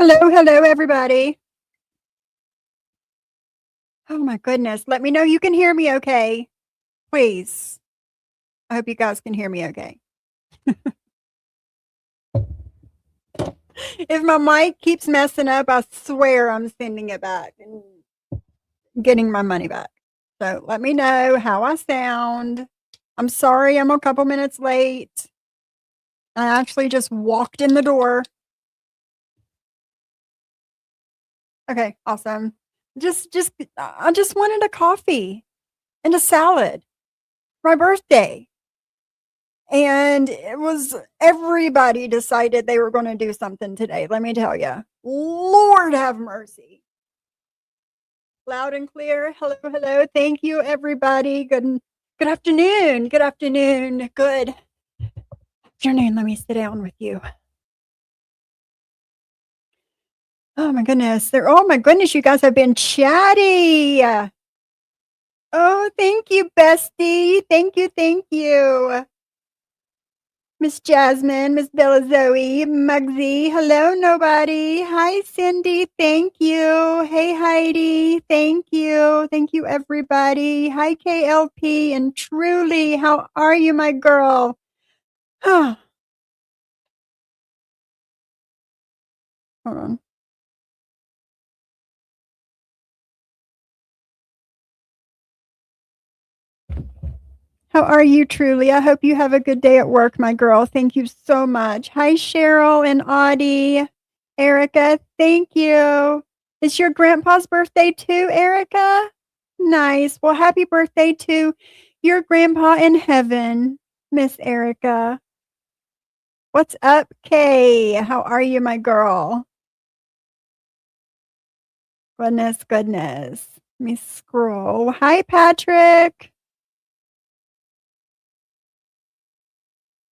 Hello, hello, everybody. Oh my goodness. Let me know you can hear me okay. Please. I hope you guys can hear me okay. If my mic keeps messing up, I swear I'm sending it back and getting my money back. So let me know how I sound. I'm sorry I'm a couple minutes late. I actually just walked in the door. Okay, awesome. Just I just wanted a coffee and a salad for my birthday. And it was everybody decided they were gonna do something today, let me tell you. Lord have mercy. Loud and clear. Hello, hello. Thank you, everybody. Good afternoon. Good afternoon. Good afternoon. Let me sit down with you. Oh my goodness. Oh my goodness, you guys have been chatty. Oh, thank you, bestie. Thank you, thank you. Miss Jasmine, Miss Bella Zoe, Muggsy, hello nobody. Hi Cindy, thank you. Hey Heidi, thank you. Thank you everybody. Hi KLP and Truly, how are you my girl? Hold on. How are you Truly? I hope you have a good day at work, my girl. Thank you so much. Hi Cheryl and Audie. Erica, thank you. It's your grandpa's birthday too, Erica? Nice. Well, happy birthday to your grandpa in heaven, Miss Erica. What's up, Kay? How are you, my girl? Goodness, goodness. Let me scroll. Hi, Patrick.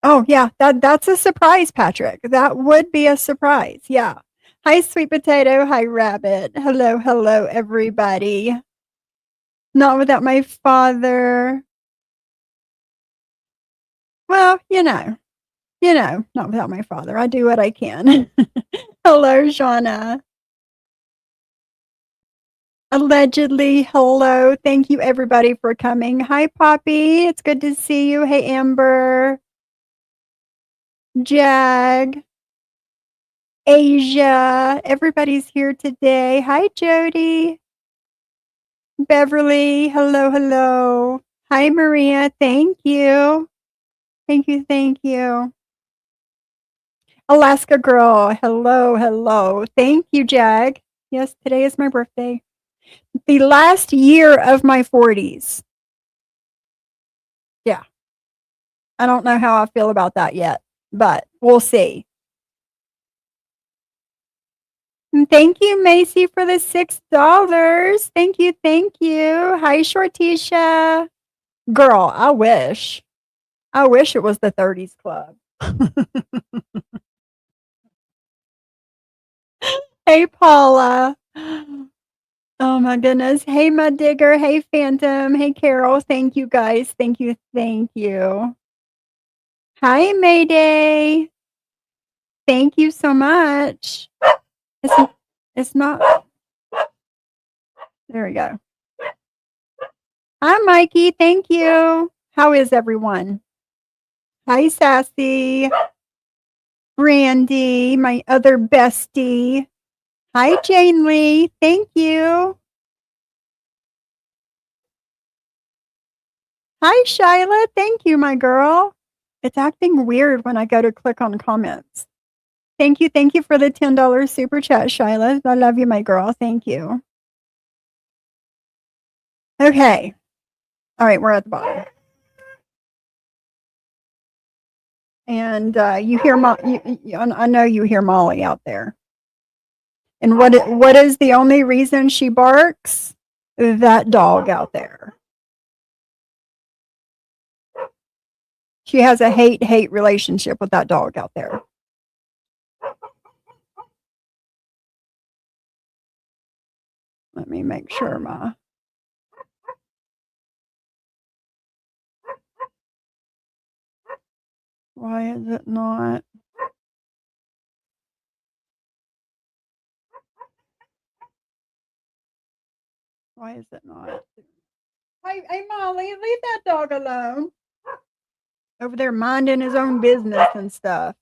Oh, yeah, that's a surprise, Patrick. That would be a surprise. Yeah. Hi, sweet potato. Hi, rabbit. Hello, hello, everybody. Not without my father. Well, not without my father. I do what I can. Hello, Shauna. Allegedly, hello. Thank you, everybody, for coming. Hi, Poppy. It's good to see you. Hey, Amber. Jag. Asia. Everybody's here today. Hi, Jody. Beverly. Hello, hello. Hi, Maria. Thank you. Thank you, thank you. Alaska girl. Hello, hello. Thank you, Jag. Yes, today is my birthday. The last year of my 40s. Yeah. I don't know how I feel about that yet, but we'll see. And thank you, Macy, for the $6. Thank you, thank you. Hi, Shortisha. Girl, I wish. I wish it was the 30s club. Hey, Paula. Oh my goodness. Hey, Mud Digger. Hey, Phantom. Hey, Carol. Thank you, guys. Thank you. Thank you. Hi, Mayday. Thank you so much. It's, it's not. There we go. Hi, Mikey. Thank you. How is everyone? Hi, Sassy. Brandy, my other bestie. Hi, Jane Lee. Thank you. Hi, Shyla. Thank you, my girl. It's acting weird when I go to click on comments. Thank you. Thank you for the $10 super chat, Shyla. I love you, my girl. Thank you. Okay. All right, we're at the bottom. And you hear I know you hear Molly out there. And what is the only reason she barks? That dog out there. She has a hate relationship with that dog out there. Let me make sure my why is it not? Why is it not? Hey, Molly, leave that dog alone. Over there minding his own business and stuff.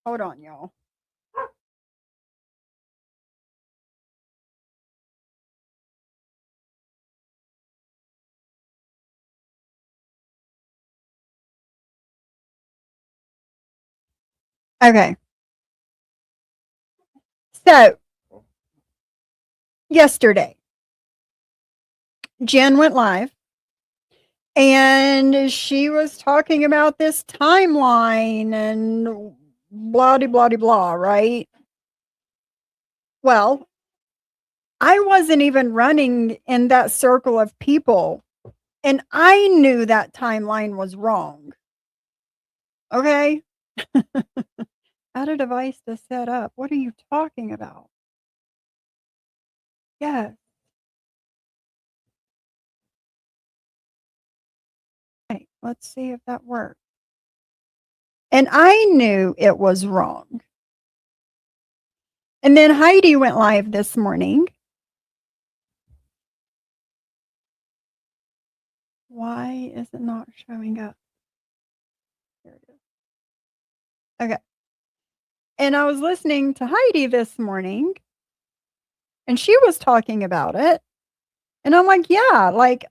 Hold on, y'all. Okay. So, yesterday, Jen went live and she was talking about this timeline and blah, blah, blah, blah, right? Well, I wasn't even running in that circle of people, and I knew that timeline was wrong. Okay? Add a device to set up. What are you talking about? Yes. Okay, let's see if that works. And I knew it was wrong. And then Heidi went live this morning. Why is it not showing up? There it is. Okay. And I was listening to Heidi this morning, and she was talking about it. And I'm like, yeah, like,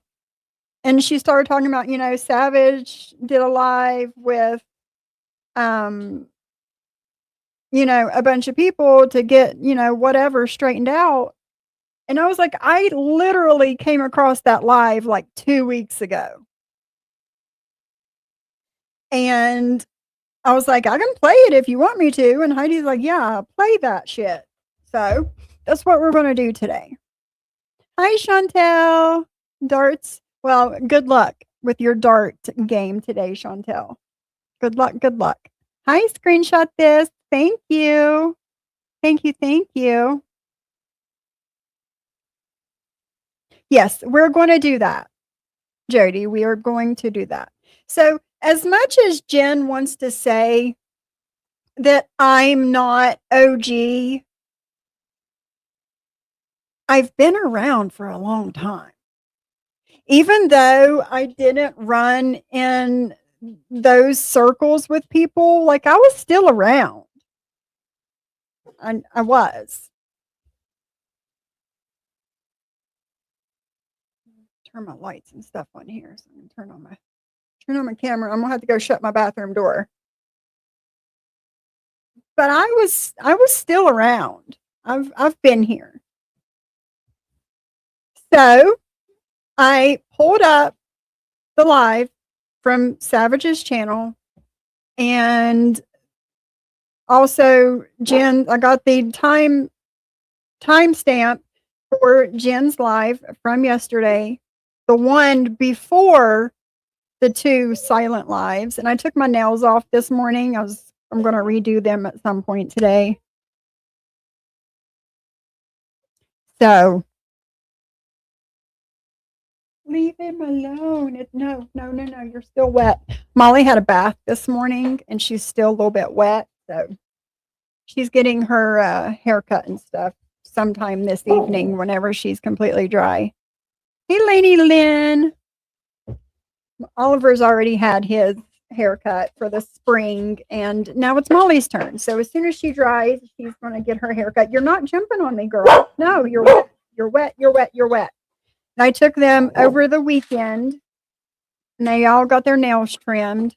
and she started talking about, Savage did a live with, a bunch of people to get, whatever straightened out. And I was like, I literally came across that live like 2 weeks ago. And I was like, I can play it if you want me to. And Heidi's like, yeah, play that shit. So that's what we're going to do today. Hi, Chantel. Darts. Well, good luck with your dart game today, Chantel. Good luck. Good luck. Hi, screenshot this. Thank you. Thank you. Thank you. Yes, we're going to do that. Jody, we are going to do that. So, as much as Jen wants to say that I'm not OG, I've been around for a long time. Even though I didn't run in those circles with people, like I was still around. I was. Turn my lights and stuff on here, so I'm gonna turn on my camera. I'm gonna have to go shut my bathroom door. But I was still around. I've been here. So I pulled up the live from Savage's channel, and also Jen, I got the timestamp for Jen's live from yesterday, the one before the 2 silent lives. And I took my nails off this morning. I'm going to redo them at some point today. So leave him alone. No, you're still wet. Molly had a bath this morning and she's still a little bit wet. So she's getting her haircut and stuff sometime this evening whenever she's completely dry. Hey, Lady Lynn. Oliver's already had his haircut for the spring, and now it's Molly's turn. So as soon as she dries, she's going to get her haircut. You're not jumping on me, girl. No, you're wet. You're wet. You're wet. You're wet. And I took them over the weekend, and they all got their nails trimmed.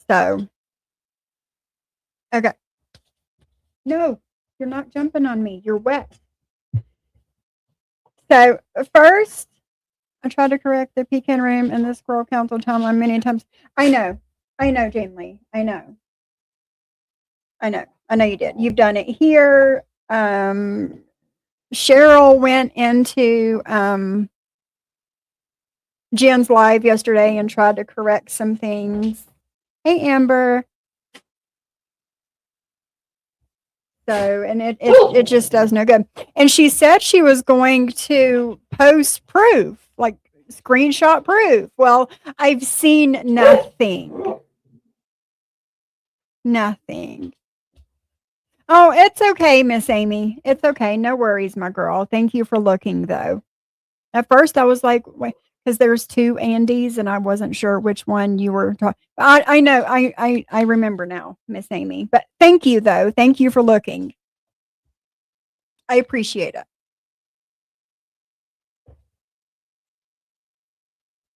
So, okay. No, you're not jumping on me. You're wet. So first, I tried to correct the pecan room and the squirrel council timeline many times. I know, Jane Lee. I know you did. You've done it here. Cheryl went into Jen's live yesterday and tried to correct some things. Hey, Amber. So, and it just does no good. And she said she was going to post proof, like screenshot proof. Well, I've seen nothing. Nothing. Oh, it's okay, Miss Amy. It's okay. No worries, my girl. Thank you for looking, though. At first, I was like, wait, because there's two Andys, and I wasn't sure which one you were talking. I know. I remember now, Miss Amy. But thank you, though. Thank you for looking. I appreciate it.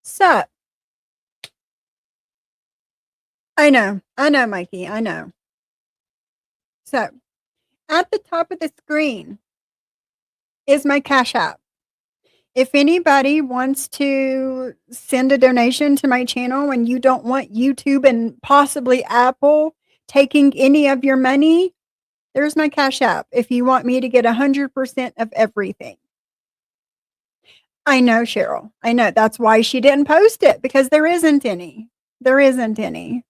So, I know, Mikey. I know. So, at the top of the screen is my Cash App. If anybody wants to send a donation to my channel and you don't want YouTube and possibly Apple taking any of your money, there's my Cash App if you want me to get 100% of everything. I know, Cheryl. I know. That's why she didn't post it, because there isn't any. There isn't any.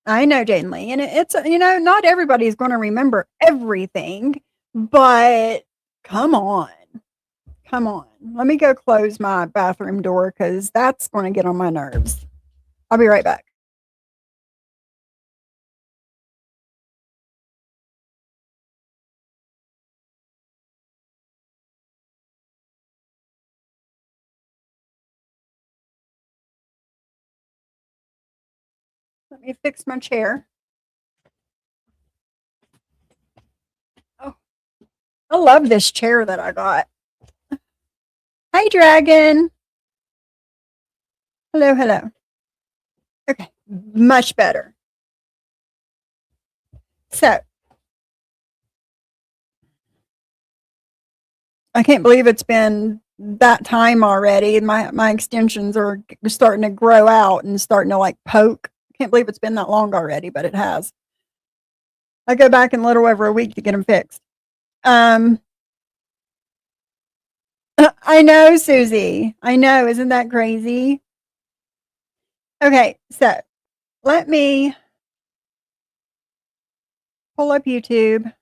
I know, Jane Lee. And it's, not everybody's going to remember everything, but come on. Come on. Let me go close my bathroom door because that's going to get on my nerves. I'll be right back. Let me fix my chair. Oh, I love this chair that I got. Hi, Dragon. Hello, hello. Okay, much better. So, I can't believe it's been that time already. My extensions are starting to grow out and starting to like poke. Can't believe it's been that long already, but it has. I go back in a little over a week to get them fixed. I know, Susie. I know. Isn't that crazy? Okay, so let me pull up YouTube.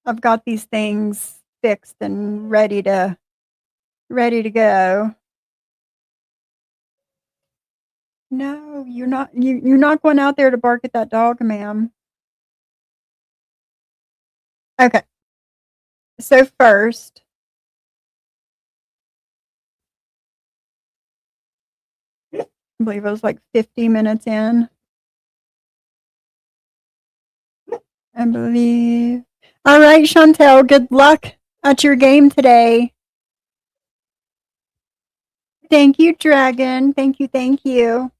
I've got these things fixed and ready to go. No, you're not. You're not going out there to bark at that dog, ma'am. Okay. So first, I believe it was like 50 minutes in. I believe. All right, Chantel, good luck at your game today. Thank you, Dragon. Thank you, thank you.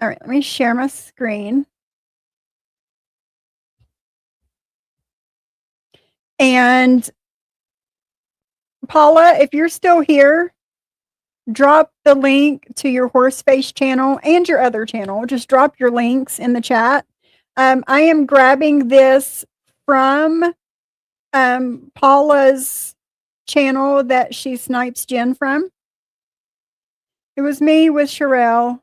All right, let me share my screen. And Paula, if you're still here, drop the link to your Horseface channel and your other channel. Just drop your links in the chat. I am grabbing this from Paula's channel that she snipes Jen from. It was me with Sherelle.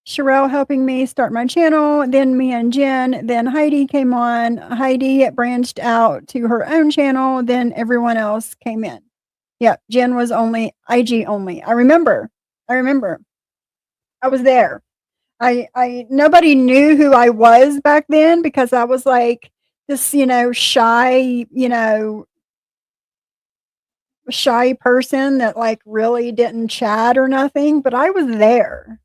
Sherelle helping me start my channel, then me and Jen, then Heidi came on. Heidi branched out to her own channel, then everyone else came in. Yeah, Jen was only IG only. I remember. I was there. I nobody knew who I was back then because I was like this, shy, shy person that like really didn't chat or nothing, but I was there.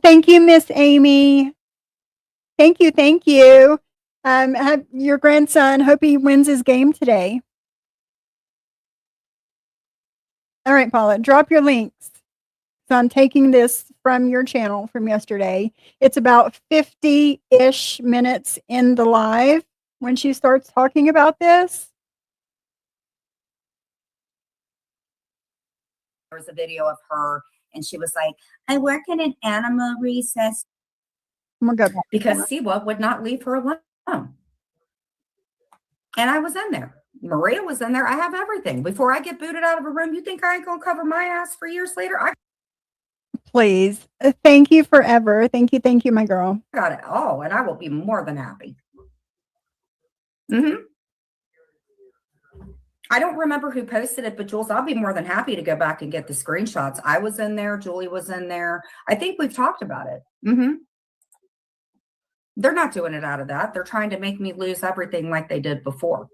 Thank you, Miss Amy. Thank you, thank you. Have your grandson, hope he wins his game today. All right, Paula, drop your links. So I'm taking this from your channel from yesterday. It's about 50-ish minutes in the live when she starts talking about this. There was a video of her and she was like, I work in an animal recess. I'm gonna go back because Siwa would not leave her alone. And I was in there. Maria was in there. I have everything. Before I get booted out of a room, you think I ain't gonna cover my ass for years later? I Please. Thank you forever. Thank you, my girl. got it all, and I will be more than happy. Mm-hmm. I don't remember who posted it, but Jules, I'll be more than happy to go back and get the screenshots. I was in there. Julie was in there. I think we've talked about it. They're not doing it out of that. They're trying to make me lose everything like they did before.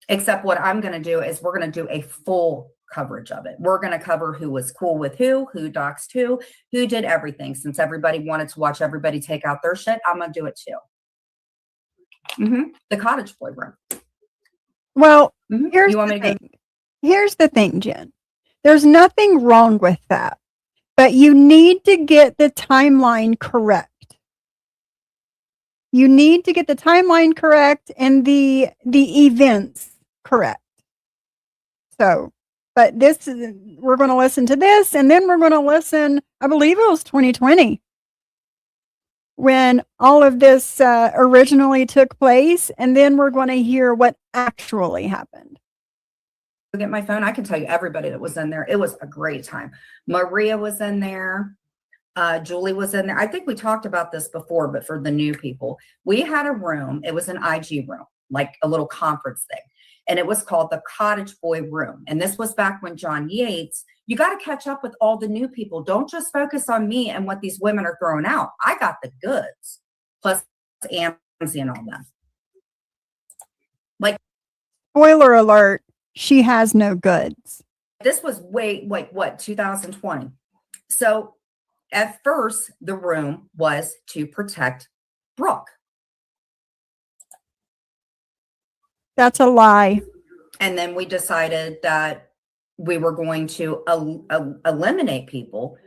Except what I'm going to do is we're going to do a full coverage of it. We're going to cover who was cool with who doxed who did everything. Since everybody wanted to watch everybody take out their shit, I'm going to do it too. The cottage boy room. Well, here's the thing. Here's the thing, Jen. There's nothing wrong with that, but you need to get the timeline correct. You need to get the timeline correct and the events correct. So, but this is, we're going to listen to this, and then we're going to listen, I believe it was 2020 when all of this originally took place, and then we're going to hear what actually happened. Look at my phone. I can tell you everybody that was in there. It was a great time. Maria was in there. Julie was in there. I think we talked about this before, but for the new people, we had a room. It was an IG room, like a little conference thing. And it was called the Cottage Boy Room. And this was back when John Yates, you got to catch up with all the new people. Don't just focus on me and what these women are throwing out. I got the goods, plus Amzi and all that. Like, spoiler alert, she has no goods. This was way, like, what, 2020? So at first, the room was to protect Brooke. That's a lie. And then we decided that we were going to eliminate people.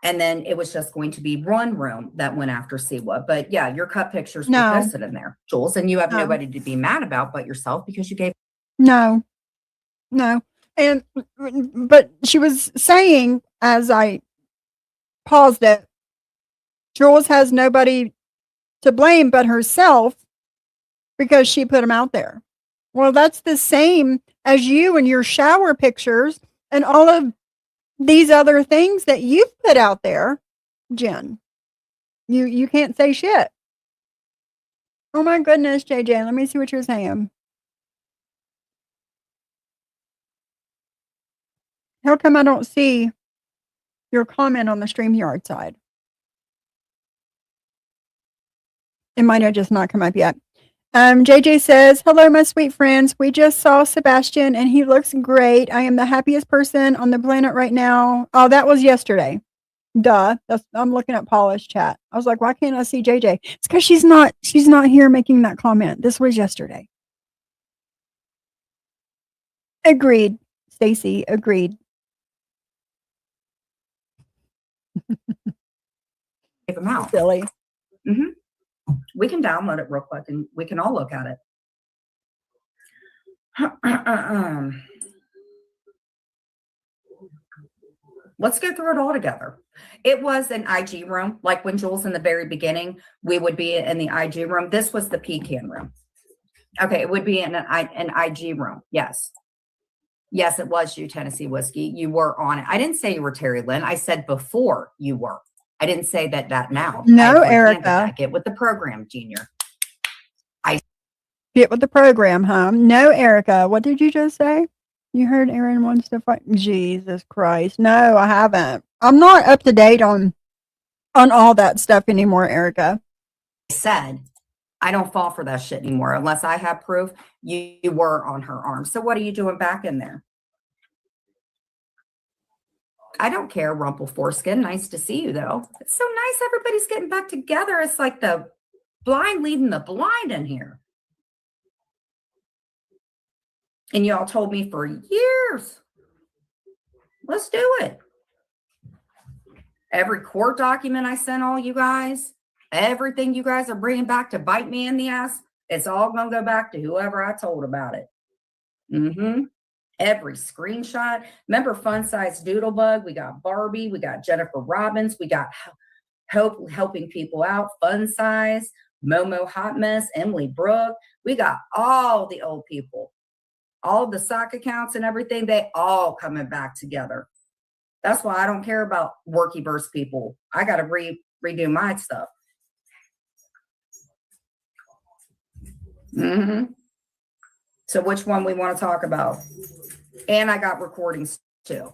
And then it was just going to be one room that went after Siwa. But yeah, your cut pictures were posted in there, Jules, and you have nobody to be mad about but yourself because you gave. No. And, but she was saying, as I paused it, Jules has nobody to blame but herself because she put them out there. Well, that's the same as you and your shower pictures and all of these other things that you've put out there, Jen. You can't say shit. Oh my goodness, JJ, let me see what you're saying. How come I don't see your comment on the StreamYard side? It might have just not come up yet. JJ says, hello, my sweet friends. We just saw Sebastian and he looks great. I am the happiest person on the planet right now. Oh, that was yesterday. Duh. I'm looking at Paula's chat. I was like, why can't I see JJ? It's because she's not here making that comment. This was yesterday. Agreed, Stacy. Agreed. Give them out. Silly. We can download it real quick and we can all look at it. Let's go through it all together. It was an IG room. Like when Jules in the very beginning, we would be in the IG room. This was the pecan room. Okay, it would be in an IG room. Yes. Yes, it was you, Tennessee Whiskey. You were on it. I didn't say you were Terry Lynn. I said before you were. I didn't say that now. No, Erica. Get with the program, Junior. Get with the program, huh? No, Erica. What did you just say? You heard Aaron wants to fight? Jesus Christ. No, I haven't. I'm not up to date on all that stuff anymore, Erica. I said, I don't fall for that shit anymore. Unless I have proof you were on her arm. So what are you doing back in there? I don't care, Rumple Foreskin. Nice to see you, though. It's so nice everybody's getting back together. It's like the blind leading the blind in here. And y'all told me for years, let's do it. Every court document I sent all you guys, everything you guys are bringing back to bite me in the ass, it's all going to go back to whoever I told about it. Every screenshot. Remember Fun Size Doodlebug? We got Barbie. We got Jennifer Robbins. We got helping people out. Fun Size, Momo Hot Mess, Emily Brooke. We got all the old people. All the sock accounts and everything. They all coming back together. That's why I don't care about Workyverse people. I got to redo my stuff. So which one we want to talk about? And I got recordings too.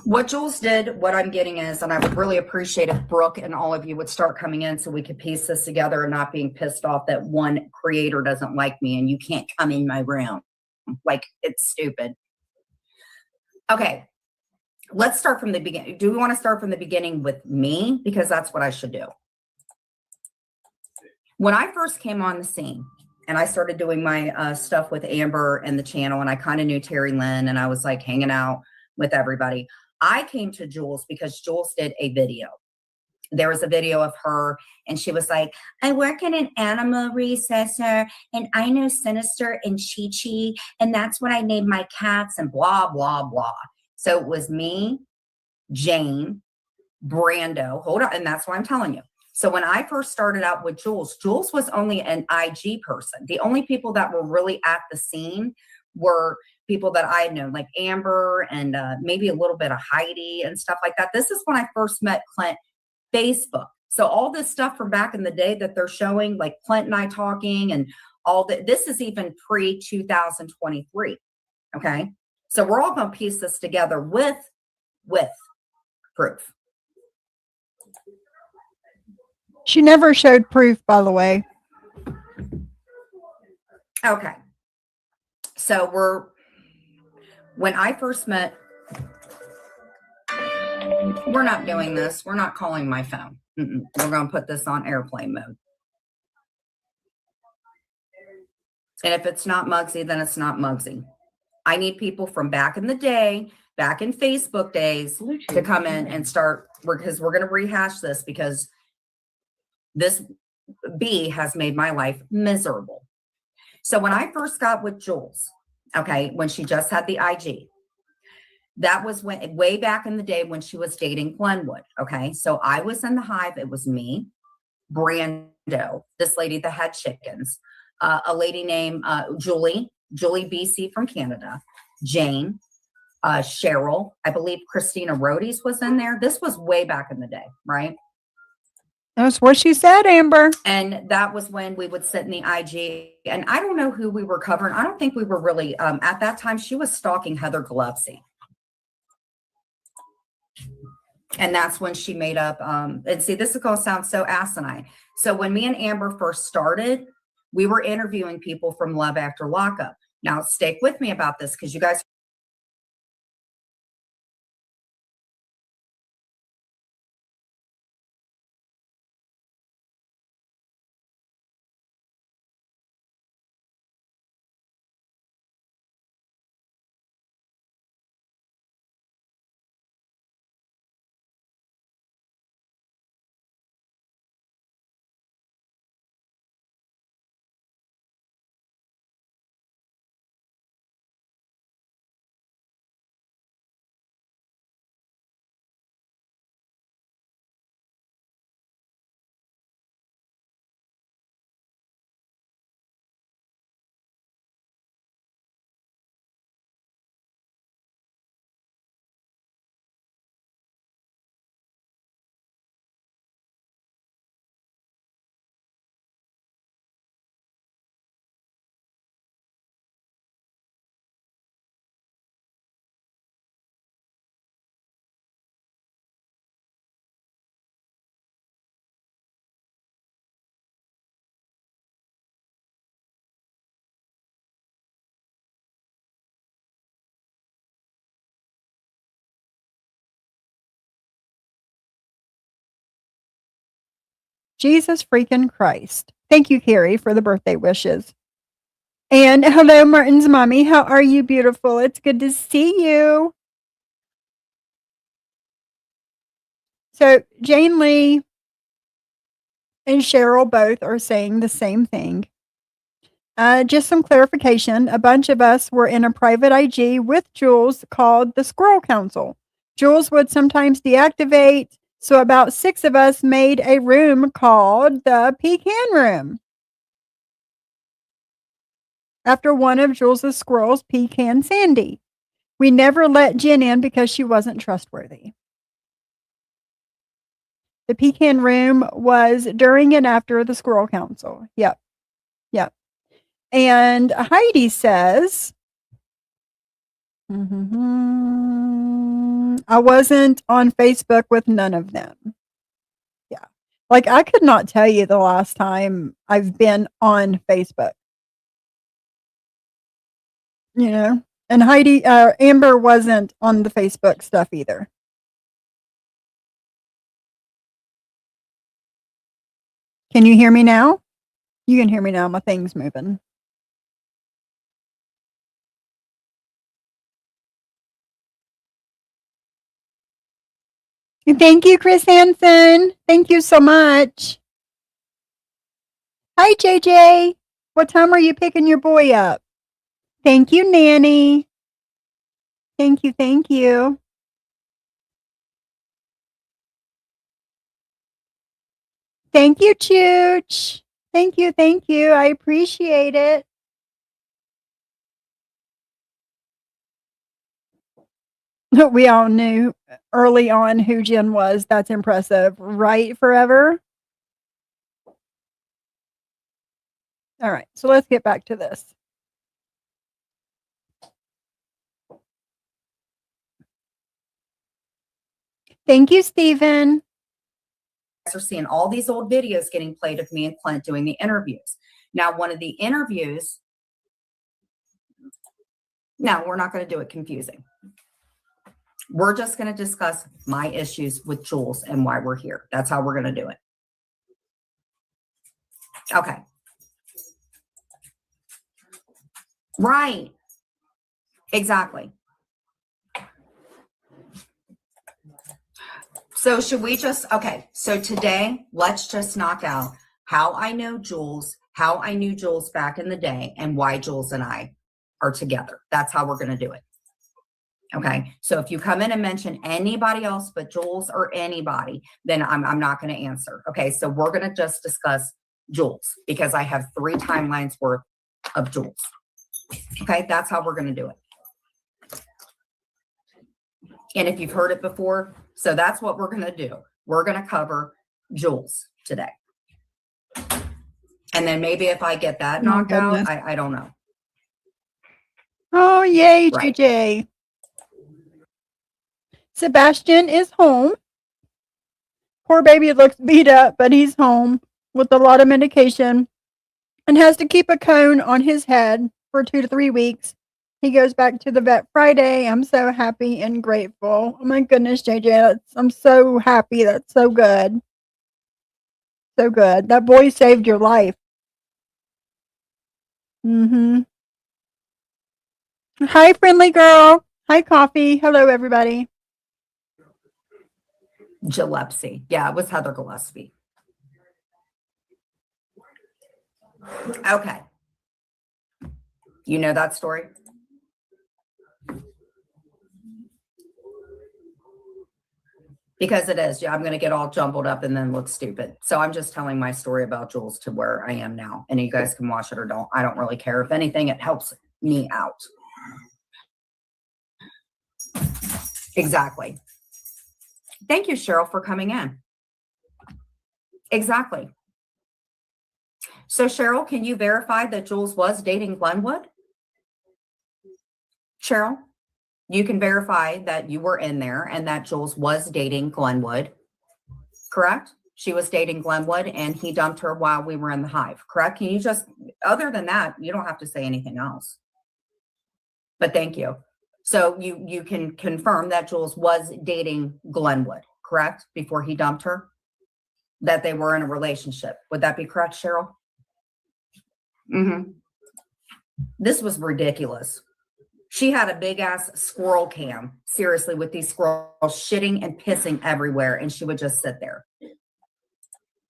What Jules did, what I'm getting is, and I would really appreciate if Brooke and all of you would start coming in so we could piece this together and not being pissed off that one creator doesn't like me and you can't come in my room. Like, it's stupid. Okay, let's start from the beginning. Do we want to start from the beginning with me? Because that's what I should do. When I first came on the scene and I started doing my stuff with Amber and the channel, and I kind of knew Terry Lynn and I was like hanging out with everybody, I came to Jules because Jules did a video. There was a video of her and she was like, I work in an animal recessor and I know Sinister and Chi-Chi and that's what I named my cats and blah, blah, blah. So it was me, Jane, Brando. Hold on. And that's what I'm telling you. So when I first started out with Jules, Jules was only an IG person. The only people that were really at the scene were people that I had known, like Amber and maybe a little bit of Heidi and stuff like that. This is when I first met Clint, Facebook. So all this stuff from back in the day that they're showing, like Clint and I talking and all that, this is even pre-2023. Okay. So we're all going to piece this together with proof. She never showed proof, by the way. Okay. So when I first met, we're not doing this. We're not calling my phone. We're going to put this on airplane mode. And if it's not Muggsy, then it's not Muggsy. I need people from back in the day, back in Facebook days, to come in and start, because we're going to rehash this because this B has made my life miserable. So when I first got with Jules, okay, when she just had the IG, that was when way back in the day when she was dating Glenwood. Okay. So I was in the hive. It was me, Brando, this lady that had chickens, a lady named Julie BC from Canada, Jane, Cheryl, I believe Christina Rhodes was in there. This was way back in the day, right? That's what she said, Amber. And that was when we would sit in the IG. And I don't know who we were covering. I don't think we were really, at that time, she was stalking Heather Gillespie. And that's when she made up, and see, this is going to sound so asinine. So when me and Amber first started, we were interviewing people from Love After Lockup. Now, stick with me about this because you guys. Jesus freaking Christ. Thank you, Carrie, for the birthday wishes. And hello, Martin's mommy. How are you, beautiful? It's good to see you. So Jane Lee and Cheryl both are saying the same thing. Just some clarification. A bunch of us were in a private IG with Jules called the Squirrel Council. Jules would sometimes deactivate, so about 6 of us made a room called the Pecan Room after one of Jules's squirrels, Pecan Sandy. We never let Jen in because she wasn't trustworthy. The pecan room was during and after the squirrel council. Yep. Yep. And Heidi says, I wasn't on Facebook with none of them. Yeah. Like I could not tell you the last time I've been on Facebook. You know, and Heidi, Amber wasn't on the Facebook stuff either. Can you hear me now? You can hear me now. My thing's moving. Thank you, Chris Hansen. Thank you so much. Hi, JJ. What time are you picking your boy up? Thank you, Nanny. Thank you. Thank you. Thank you, Chooch. Thank you. Thank you. I appreciate it. We all knew early on who Jen was. That's impressive. Right, Forever? All right. So let's get back to this. Thank you, Stephen. Are seeing all these old videos getting played of me and Clint doing the interviews. Now, one of the interviews, no, we're not going to do it confusing. We're just going to discuss my issues with Jules and why we're here. That's how we're going to do it. Okay. Right. Exactly. So should we just, okay. So today, let's just knock out how I know Jules, how I knew Jules back in the day, and why Jules and I are together. That's how we're going to do it. Okay. So if you come in and mention anybody else but Jules or anybody, then I'm not going to answer. Okay. So we're going to just discuss Jules because I have 3 timelines worth of Jules. Okay. That's how we're going to do it. And if you've heard it before, so that's what we're going to do. We're going to cover Jules today. And then maybe if I get that knocked out, I don't know. Oh, yay, Right. JJ. Sebastian is home. Poor baby looks beat up, but he's home with a lot of medication and has to keep a cone on his head for 2 to 3 weeks. He goes back to the vet Friday. I'm so happy and grateful. Oh my goodness, JJ. I'm so happy. That's so good. So good. That boy saved your life. Mm-hmm. Hi, friendly girl. Hi, Coffee. Hello, everybody. Gillespie. Yeah, it was Heather Gillespie. Okay. You know that story? Because it is. Yeah, I'm going to get all jumbled up and then look stupid. So I'm just telling my story about Jules to where I am now. And you guys can watch it or don't. I don't really care. If anything, it helps me out. Exactly. Thank you, Cheryl, for coming in. Exactly. So Cheryl, can you verify that Jules was dating Glenwood? Cheryl, you can verify that you were in there and that Jules was dating Glenwood, correct? She was dating Glenwood and he dumped her while we were in the hive, correct? Can you just, other than that, you don't have to say anything else. But thank you. So you can confirm that Jules was dating Glenwood, correct? Before he dumped her? That they were in a relationship. Would that be correct, Cheryl? Mm-hmm. This was ridiculous. She had a big ass squirrel cam, seriously, with these squirrels shitting and pissing everywhere, and she would just sit there.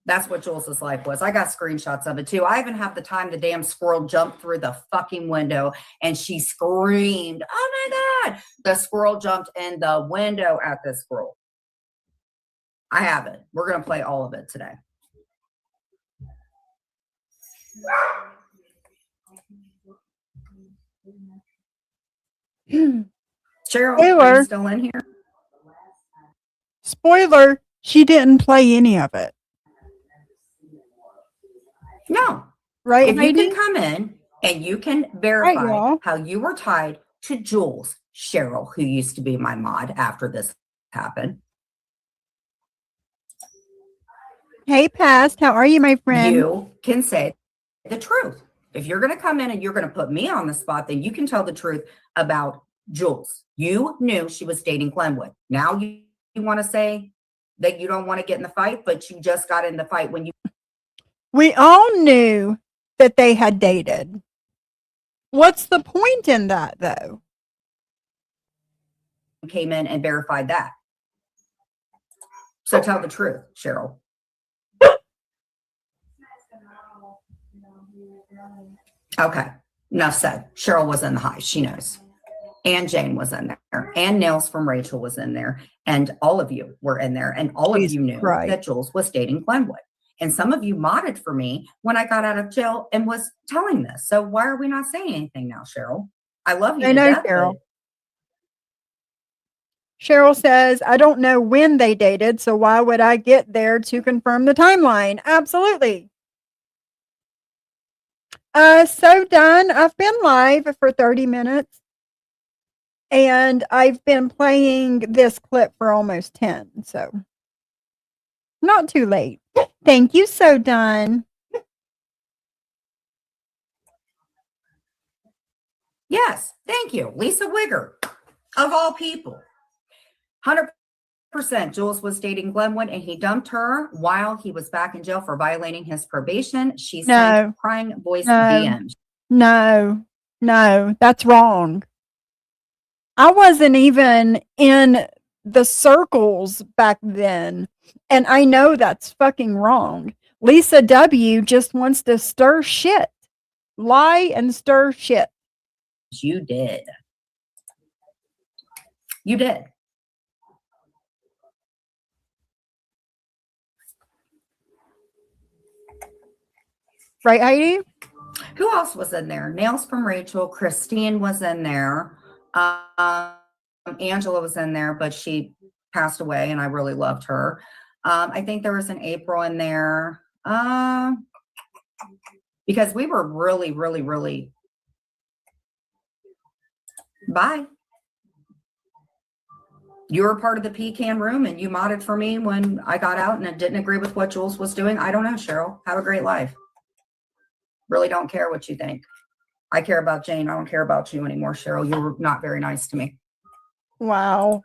That's what Jules's life was. I got screenshots of it too. I even have the time the damn squirrel jumped through the fucking window and she screamed, "Oh my God!" The squirrel jumped in the window at the squirrel. I have it. We're going to play all of it today. Cheryl, are Spoiler. you still in here? Spoiler, she didn't play any of it. No. Right, If you Heidi? can come in and you can Right, verify y'all. how you were tied to Jules, Cheryl, who used to be my mod after this happened, Hey, Past, how are you, my friend? you can say the truth. If you're going to come in and you're going to put me on the spot, then you can tell the truth about Jules. You knew she was dating Glenwood. Now you want to say that you don't want to get in the fight, but you just got in the fight when you We all knew that they had dated. What's the point in that, though? came in and verified that. So tell the truth, Cheryl. Okay, enough said. Cheryl was in the high. She knows. And Jane was in there. And Nails from Rachel was in there. And all of you were in there. And all of you knew that Jules was dating Glenwood. And some of you modded for me when I got out of jail and was telling this. So why are we not saying anything now, Cheryl? I love you. I know, Cheryl. Cheryl says, I don't know when they dated, so why would I get there to confirm the timeline? Absolutely. So done. I've been live for 30 minutes. And I've been playing this clip for almost 10. So not too late. Thank you, So Done. Yes, thank you. Lisa Wigger, of all people. 100% Jules was dating Glenwood and he dumped her while he was back in jail for violating his probation. She sent crying voice DMs. No, that's wrong. I wasn't even in the circles back then. And I know that's fucking wrong. Lisa W just wants to stir shit. Lie and stir shit. You did. You did. Right, Heidi? Who else was in there? Nails from Rachel. Christine was in there. Angela was in there, but she passed away and I really loved her. I think there was an April in there. Because we were really bye. You were part of the pecan room and you modded for me when I got out and I didn't agree with what Jules was doing. I don't know, Cheryl. Have a great life. Really don't care what you think. I care about Jane. I don't care about you anymore, Cheryl. You were not very nice to me. Wow.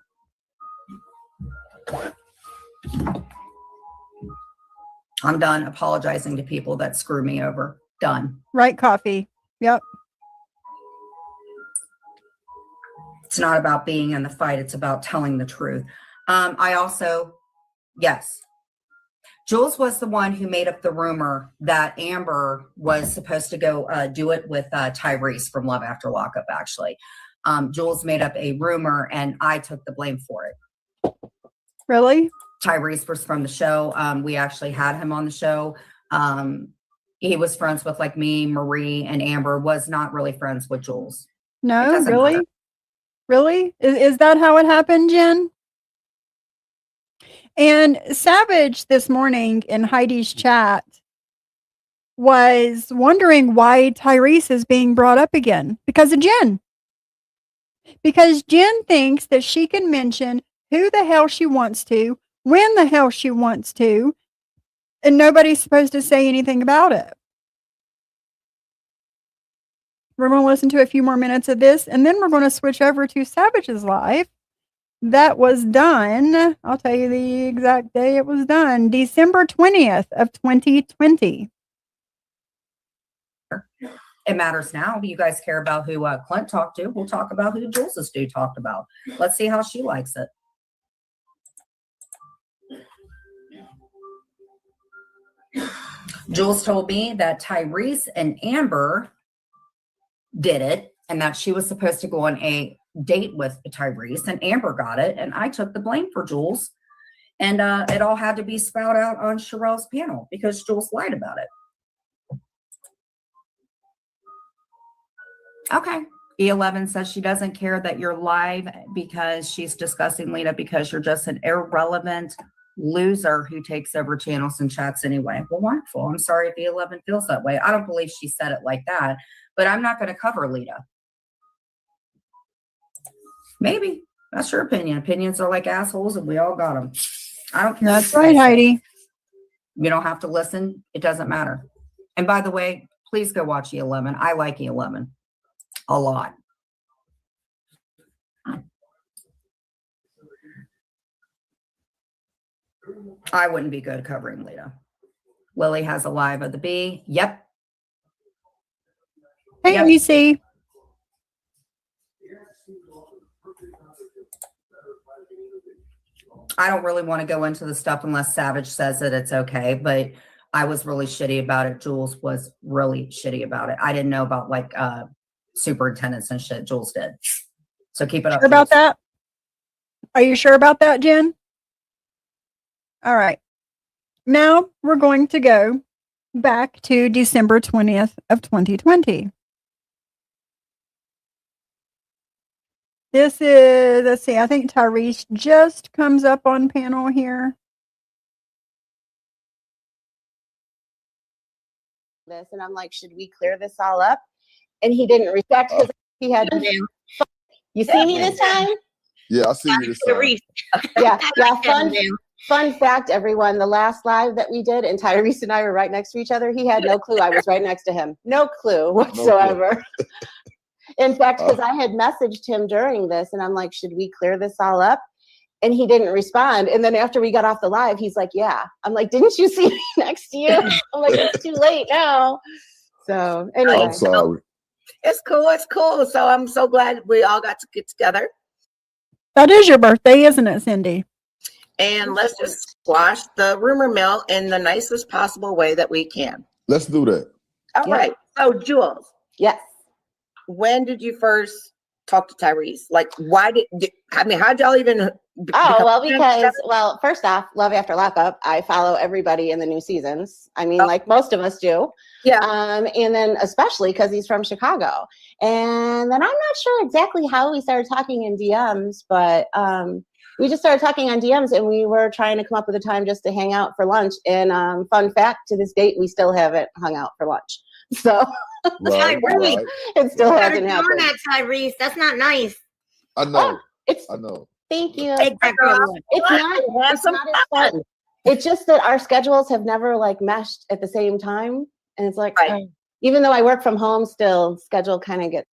I'm done apologizing to people that screw me over. Done. Right, Coffee. Yep. It's not about being in the fight. It's about telling the truth. I also, yes. Jules was the one who made up the rumor that Amber was supposed to go do it with Tyrese from Love After Lockup, actually. Jules made up a rumor and I took the blame for it. Really? Tyrese was from the show. We actually had him on the show. He was friends with like me, Marie, and Amber, was not really friends with Jules. No, really? Matter. Really? Is that how it happened, Jen? And Savage this morning in Heidi's chat was wondering why Tyrese is being brought up again because of Jen. Because Jen thinks that she can mention who the hell she wants to, when the hell she wants to, and nobody's supposed to say anything about it. We're going to listen to a few more minutes of this, and then we're going to switch over to Savage's live. That was done. I'll tell you the exact day it was done. December 20th of 2020. It matters now. You guys care about who Clint talked to. We'll talk about who Jules's dude talked about. Let's see how she likes it. Jules told me that Tyrese and Amber did it and that she was supposed to go on a date with Tyrese and Amber got it. And I took the blame for Jules. And it all had to be spout out on Sherelle's panel because Jules lied about it. Okay. E11 says she doesn't care that you're live because she's discussing Lita because you're just an irrelevant loser who takes over channels and chats anyway. Well, wonderful. I'm sorry if E11 feels that way. I don't believe she said it like that, but I'm not going to cover Lita. Maybe. That's your opinion. Opinions are like assholes and we all got them. I don't care. That's right, Heidi. You don't have to listen. It doesn't matter. And by the way, please go watch E11. I like E11 a lot. I wouldn't be good covering Lita. Lily has a live of the bee. Yep. Hey, Yep. Lucy. I don't really want to go into the stuff unless Savage says that it's okay, but I was really shitty about it. Jules was really shitty about it. I didn't know about like superintendents and shit. Jules did. So keep it up. Sure about Jules. that? Are you sure about that, Jen? All right. Now we're going to go back to December 20th of 2020. This is, let's see, I think Tyrese just comes up on panel here. This and I'm like, should we clear this all up? And he didn't respect because he had. You see me this time? Yeah, I see you this time. Yeah. Fun fact, everyone. The last live that we did, and Tyrese and I were right next to each other. He had no clue I was right next to him. No clue whatsoever. In fact, because I had messaged him during this, and I'm like, should we clear this all up? And he didn't respond. And then after we got off the live, he's like, yeah. I'm like, didn't you see me next to you? I'm like, it's too late now. So anyway. I'm sorry. It's cool. It's cool. So I'm so glad we all got to get together. That is your birthday, isn't it, Cindy? And let's just squash the rumor mill in the nicest possible way that we can. Let's do that. All right. So Jules, Yes. when did you first talk to Tyrese? Like, how'd y'all even? Well, first off, Love After Lockup. I follow everybody in the new seasons. I mean, like most of us do. Yeah. And then especially because he's from Chicago. And then I'm not sure exactly how we started talking in DMs, but we just started talking on DMs and we were trying to come up with a time just to hang out for lunch. And fun fact, to this date, we still haven't hung out for lunch. So Right, Tyrese. right. it still You're hasn't doing happened. that, Tyrese. That's not nice. I know. It's I know. thank you. Take that girl. It's not. Have It's some not as fun. fun. It's just that our schedules have never like meshed at the same time, and it's like Right. even though I work from home, still schedule kind of gets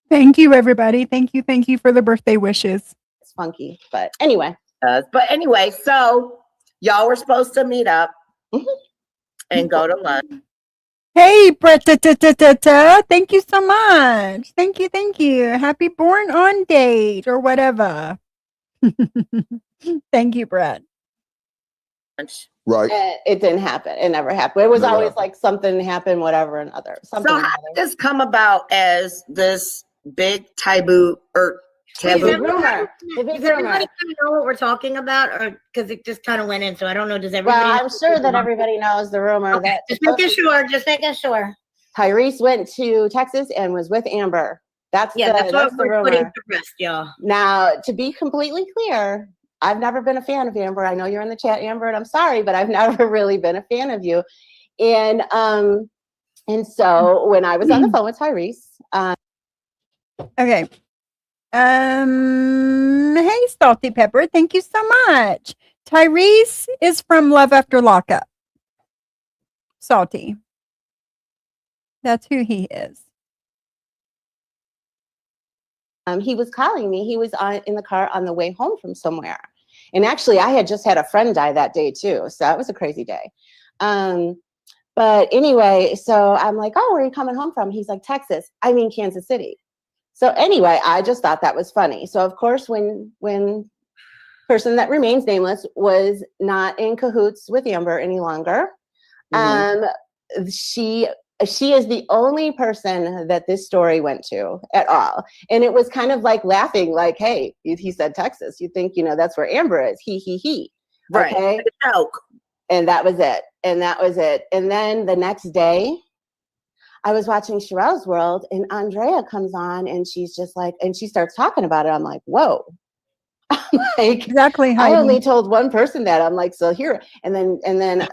Thank you, everybody. Thank you for the birthday wishes. funky. But anyway, But anyway, so y'all were supposed to meet up Mhm. and go to lunch. Hey, Brett, thank you so much. Thank you. Happy born on date or whatever. Thank you, Brett. Right. it didn't happen. It never happened. It was Never always happened. like something happened, whatever, and other something. So or how other. did this come about as this big taboo or The taboo? rumor. The big Does everybody rumor. kind of know what we're talking about, or because it just kind of went in? So I don't know. Does everybody? Well, know I'm what sure we're that talking everybody knows the rumor about? Okay, that just making sure. Just making sure. Tyrese went to Texas and was with Amber. That's Yeah, that's what the we're putting rumor. to rest, y'all. Now, to be completely clear, I've never been a fan of Amber. I know you're in the chat, Amber, and I'm sorry, but I've never really been a fan of you. And so when I was on the phone with Tyrese, Okay. Hey, Salty Pepper. Thank you so much. Tyrese is from Love After Lockup. Salty. That's who he is. he was calling me. He was in the car on the way home from somewhere. And actually, I had just had a friend die that day too. So that was a crazy day. But anyway, so I'm like, oh, where are you coming home from? He's like, Texas. I mean, Kansas City. So anyway, I just thought that was funny. So of course, when person that remains nameless was not in cahoots with Amber any longer, she is the only person that this story went to at all. And it was kind of like laughing, like, hey, he said Texas. You think, that's where Amber is. He. Right. Okay. Like a joke. And that was it. And then the next day, I was watching Sherelle's World, and Andrea comes on, and she's just like, and she starts talking about it. I'm like, whoa. Like, Exactly, I only Heidi. told one person that. I'm like, so here, and then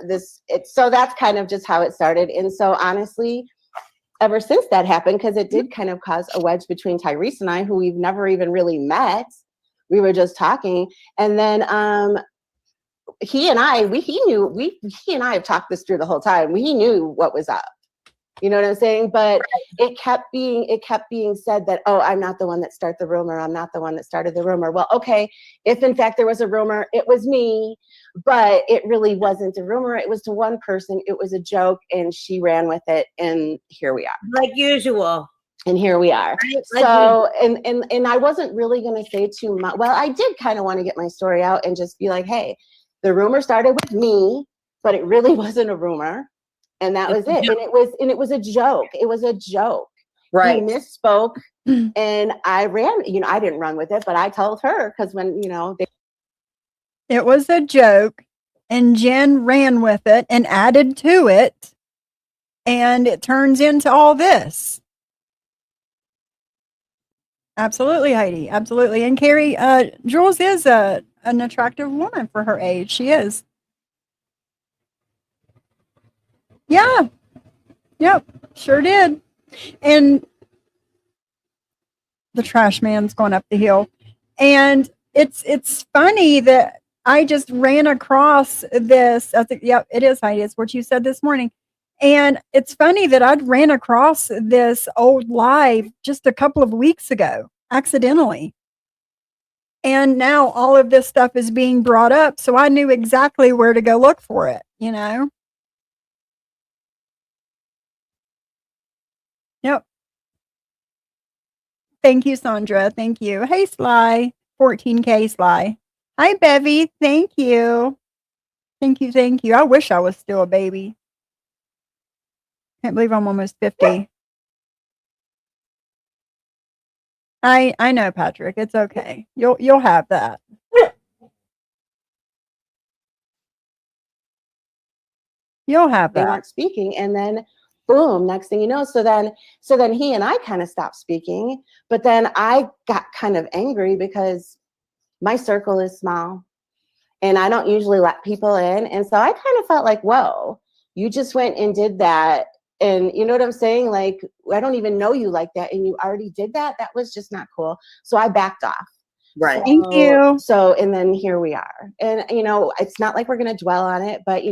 so that's kind of just how it started. And so honestly, ever since that happened, because it did kind of cause a wedge between Tyrese and I, who we've never even really met. We were just talking, and then he and I have talked this through the whole time. He knew what was up. You know what I'm saying? But it kept being said that, oh, I'm not the one that started the rumor. I'm not the one that started the rumor. Well, okay, if in fact there was a rumor, it was me, but it really wasn't a rumor. It was to one person. It was a joke, and she ran with it, and here we are. Like usual. And here we are. Like So, and I wasn't really going to say too much. Well, I did kind of want to get my story out and just be like, hey, the rumor started with me, but it really wasn't a rumor. And that was it. And it was a joke. It was a joke. Right. He misspoke, and I ran, I didn't run with it, but I told her, because when, It was a joke, and Jen ran with it and added to it, and it turns into all this. Absolutely, Heidi. Absolutely. And Carrie, Jules is an attractive woman for her age. She is. Yeah. Yep. Sure did. And the trash man's going up the hill. And it's funny that I just ran across this. I think, yeah, it is, Heidi. It's what you said this morning. And it's funny that I'd ran across this old live just a couple of weeks ago, accidentally. And now all of this stuff is being brought up. So I knew exactly where to go look for it, Yep. Thank you, Sandra. Thank you. Hey, Sly. 14K Sly. Hi, Bevy. Thank you. Thank you. Thank you. I wish I was still a baby. Can't believe I'm almost 50. I know, Patrick. It's okay. You'll have that. You'll have they that. weren't speaking, and then boom, next thing you know, so then he and I kind of stopped speaking, but then I got kind of angry because my circle is small and I don't usually let people in, and so I kind of felt like, whoa, you just went and did that, and you know what I'm saying, like, I don't even know you like that, and you already did that. That was just not cool. So I backed off. Right. Thank you. So, and then here we are. And, it's not like we're going to dwell on it, but,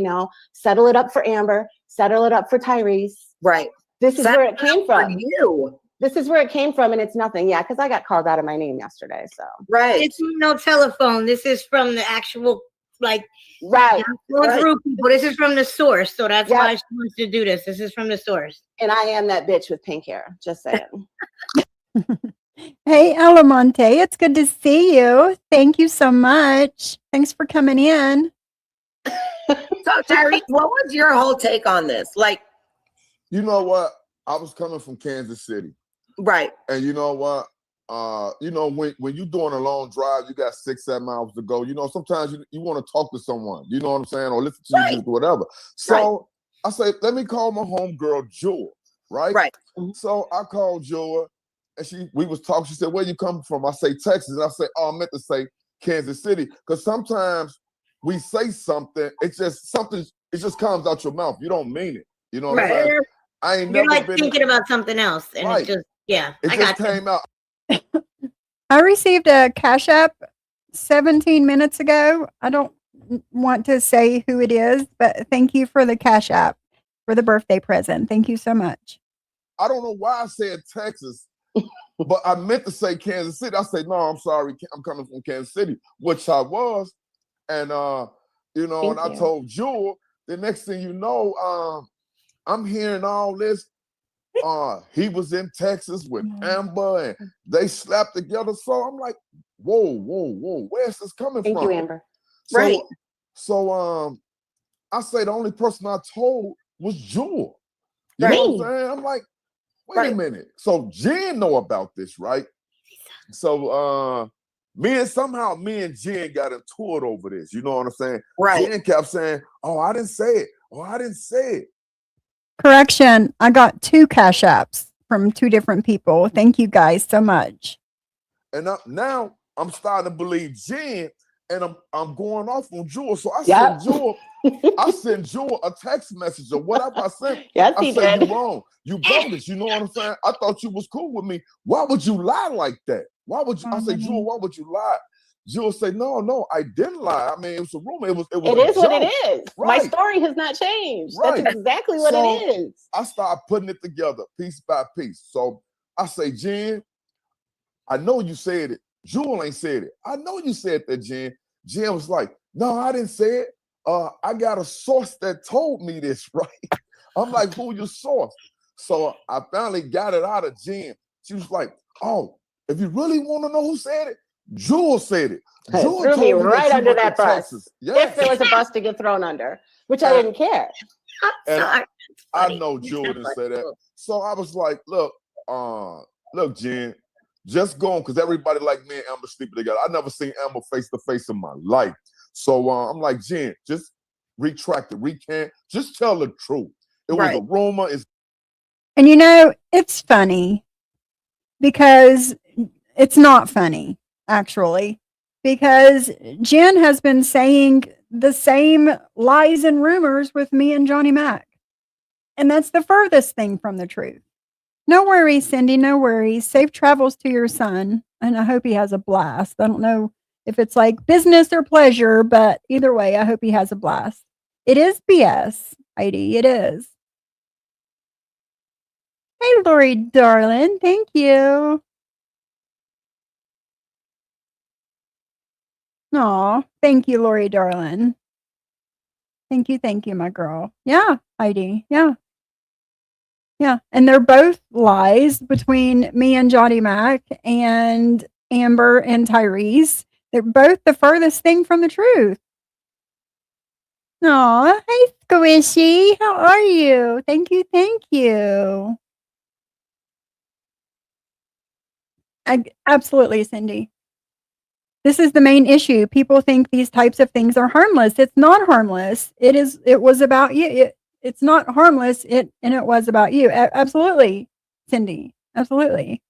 settle it up for Amber, settle it up for Tyrese. Right. This is where it came For from. you. This is where it came from, and it's nothing. Yeah, because I got called out of my name yesterday. So, Right. It's no telephone. This is from the actual, like, right. going through people. This is from the source. So that's Yep. why she wants to do this. This is from the source. And I am that bitch with pink hair. Just saying. Hey, Alamonte. It's good to see you. Thank you so much. Thanks for coming in. So, Tyrese, what was your whole take on this? Like, You know what? I was coming from Kansas City. right. And you know what? When you're doing a long drive, you got 6-7 hours to go. Sometimes you want to talk to someone, you know what I'm saying, or listen to music or whatever. So I say, let me call my homegirl Jewel, right? Right. So I called Jewel, and we was talking. She said, "Where you come from?" I say Texas, and I say, "Oh, I meant to say Kansas City," because sometimes we say something, it just comes out your mouth. You don't mean it. You know what I'm saying? I ain't You're never like been thinking about something else. And Right. it just, yeah. It I just got you. came out. I received a Cash App 17 minutes ago. I don't want to say who it is, but thank you for the Cash App for the birthday present. Thank you so much. I don't know why I said Texas, but I meant to say Kansas City. I said, no, I'm sorry, I'm coming from Kansas City, which I was. And and I told Jewel, the next thing you know, I'm hearing all this. He was in Texas with Amber and they slapped together. So I'm like, whoa, where's this coming from? Thank you, Amber. Right. So I say the only person I told was Jewel. You know what I'm saying? I'm like, wait a minute. So Jen know about this, right? So me and Jen got into it over this. You know what I'm saying? Right. Jen kept saying, "Oh, I didn't say it. Oh, I didn't say it." Correction, I got 2 cash apps from 2 different people. Thank you guys so much. And now I'm starting to believe Jen, and I'm going off on Jewel. So I Yep. send Jewel a text message or whatever I sent. Yes, I he say, did. you wrong. You bogus. You know what I'm saying? I thought you was cool with me. Why would you lie like that? Why would you? I say, Jewel, why would you lie? Jewel say, no, I didn't lie. I mean, it was a rumor. It was It is what it is. My Right. story has not changed. Right. That's exactly what So, it is. I start putting it together piece by piece. So I say, Jen, I know you said it. Jewel ain't said it. I know you said that, Jen. Jen was like, no, I didn't say it. I got a source that told me this, right? I'm like, who your source? So I finally got it out of Jen. She was like, oh, if you really want to know who said it, Jewel said it. Jewel Threw me told right you under went to that bus. Texas. If Yes. there was a bus to get thrown under, which I didn't care. I'm And sorry. I Funny. know Jewel didn't say that. So I was like, look, Jen, just go on, because everybody like me and Amber sleeping together. I never seen Amber face to face in my life. So I'm like, Jen, just retract it, recant, just tell the truth. It was a rumor. And you know, it's funny because it's not funny, actually, because Jen has been saying the same lies and rumors with me and Johnny Mac. And that's the furthest thing from the truth. No worries, Cindy. No worries. Safe travels to your son. And I hope he has a blast. I don't know if it's like business or pleasure, but either way, I hope he has a blast. It is BS, Heidi. It is. Hey, Lori, darling. Thank you. Aw, thank you, Lori, darling. Thank you, my girl. Yeah, Heidi. Yeah. Yeah. And they're both lies between me and Johnny Mac and Amber and Tyrese. They're both the furthest thing from the truth. Aw, hey, Squishy. How are you? Thank you. Thank you. Absolutely, Cindy. This is the main issue. People think these types of things are harmless. It's not harmless. It was about you. It's not harmless. It was about you. Absolutely, Cindy. Absolutely.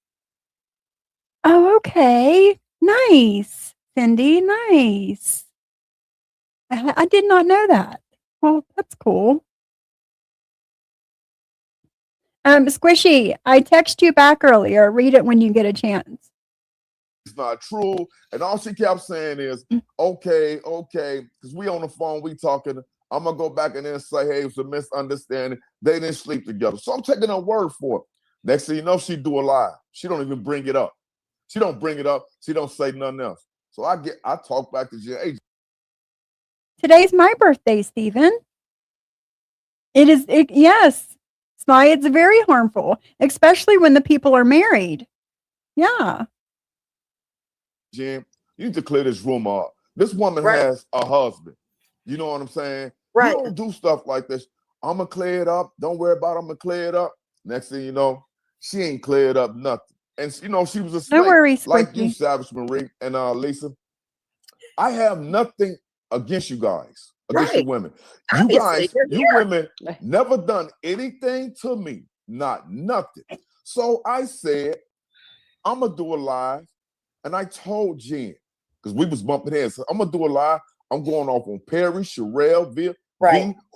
Oh, okay. Nice, Cindy. Nice. I did not know that. Well, that's cool. Squishy, I text you back earlier. Read it when you get a chance. It's not true. And all she kept saying is, okay, because we on the phone, we talking. I'm going to go back in there and say, hey, it was a misunderstanding. They didn't sleep together. So I'm taking her word for it. Next thing you know, she do a lie. She don't even bring it up. She don't bring it up. She don't say nothing else. So I talk back to Jen. Hey, today's my birthday, Stephen. Yes. It's very harmful, especially when the people are married. Yeah. Jen, you need to clear this rumor up. This woman has a husband. You know what I'm saying? Right. You don't do stuff like this. I'm going to clear it up. Don't worry about it. I'm going to clear it up. Next thing you know, she ain't cleared up nothing. And, you know, she was a snake. No worries, like you, Squishy. Savage Marie and Lisa. I have nothing against you guys, against you women. You Obviously, guys, you're you here. women never done anything to me. Not nothing. So I said, I'm going to do a live. And I told Jen, because we was bumping heads, I'm going to do a live. I'm going off on Perry, Sherelle, V,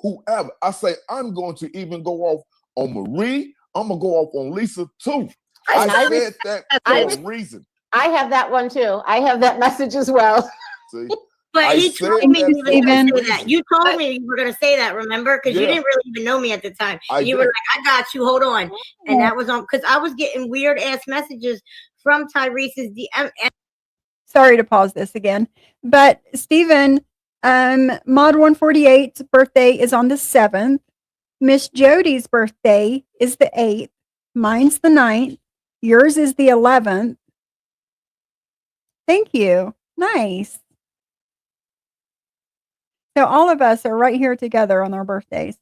whoever. I say, I'm going to even go off on Marie. I'm going to go off on Lisa, too. I said that for a reason. I have that one, too. I have that message as well. See? But he said told me that you were for a going to say reason. that. You told me you were going to say that, remember? Because you Yeah. didn't really even know me at the time. I And you were did. like, I got you, hold on. And that was on, because I was getting weird ass messages from Tyrese's DM. Sorry to pause this again. But Stephen, Mod 148's birthday is on the 7th. Miss Jody's birthday is the 8th. Mine's the 9th. Yours is the 11th. Thank you. Nice. So all of us are right here together on our birthdays.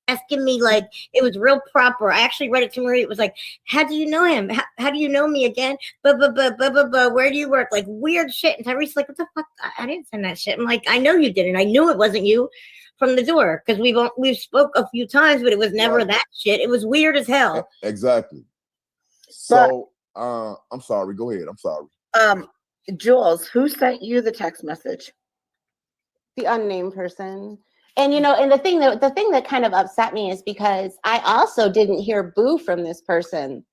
Asking me like it was real proper. I actually read it to Marie. It was like, how do you know him? How do you know me again? Where do you work? Like weird shit. And Tyrese's like, what the fuck? I didn't send that shit. I'm like, I know you didn't. I knew it wasn't you. from the door because we've spoke a few times, but it was never Right. that shit. It was weird as hell. Exactly. So I'm sorry. Go ahead. I'm sorry. Jules, who sent you the text message? The unnamed person. And and the thing that kind of upset me is because I also didn't hear boo from this person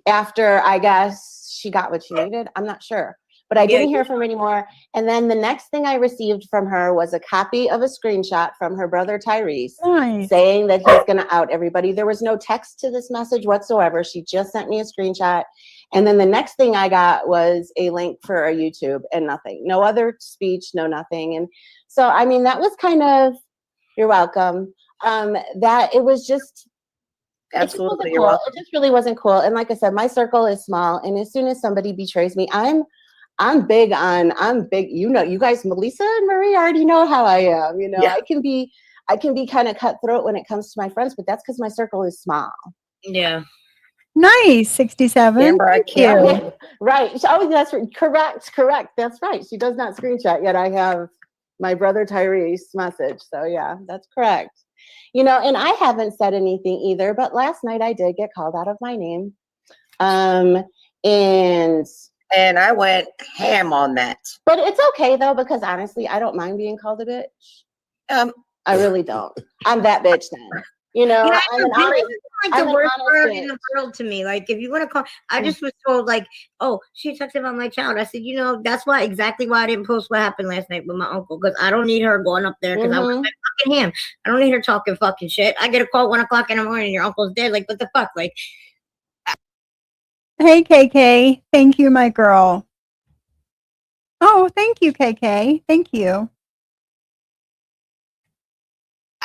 after I guess she got what she needed. I'm not sure. But I didn't hear from her anymore. And then the next thing I received from her was a copy of a screenshot from her brother Tyrese Nice. saying that he's going to out everybody. There was no text to this message whatsoever. She just sent me a screenshot. And then the next thing I got was a link for a YouTube and nothing. No other speech, no nothing. And so, I mean, that was kind of, you're welcome. That it was just, Absolutely. it You're welcome. just really wasn't cool. And like I said, my circle is small. And as soon as somebody betrays me, I'm big, you guys, Melissa and Marie already know how I am. Yeah. I can be kind of cutthroat when it comes to my friends, but that's because my circle is small. Yeah. Nice, 67. Amber, I Thank can't you. Right. Oh, that's correct. That's right. She does not screenshot yet. I have my brother Tyrese message. So yeah, that's correct. And I haven't said anything either, but last night I did get called out of my name. And I went ham on that. But it's okay though, because honestly, I don't mind being called a bitch. I really don't. I'm that bitch then. I'm an honest. Like I'm the an worst honest word bitch. in the world to me. Like if you want to call, I just was told like, oh, she talked about my child. I said, that's exactly why I didn't post what happened last night with my uncle because I don't need her going up there because I want my fucking ham. I don't need her talking fucking shit. I get a call 1 o'clock in the morning. Your uncle's dead. Like what the fuck? Like. Hey, KK. Thank you, my girl. Oh, thank you, KK. Thank you.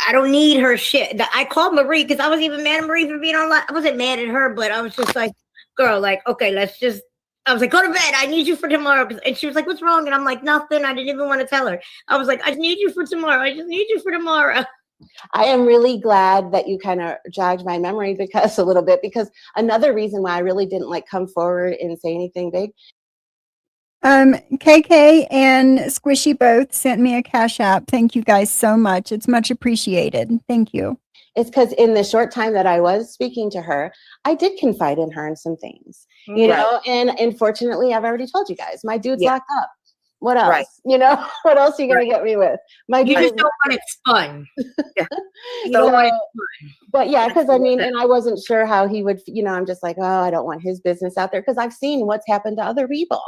I don't need her shit. I called Marie because I was even mad at Marie for being online. I wasn't mad at her, but I was just like, girl, like, okay, I was like, go to bed. I need you for tomorrow. And she was like, what's wrong? And I'm like, nothing. I didn't even want to tell her. I was like, I need you for tomorrow. I just need you for tomorrow. I am really glad that you kind of jogged my memory because a little bit, because another reason why I really didn't come forward and say anything big. KK and Squishy both sent me a Cash App. Thank you guys so much. It's much appreciated. Thank you. It's because in the short time that I was speaking to her, I did confide in her in some things, and unfortunately, I've already told you guys, my dude's locked up. What else? Right. What else are you going to get me with? You just don't want it spun. But yeah, because and I wasn't sure how he would, I'm just like, oh, I don't want his business out there because I've seen what's happened to other people.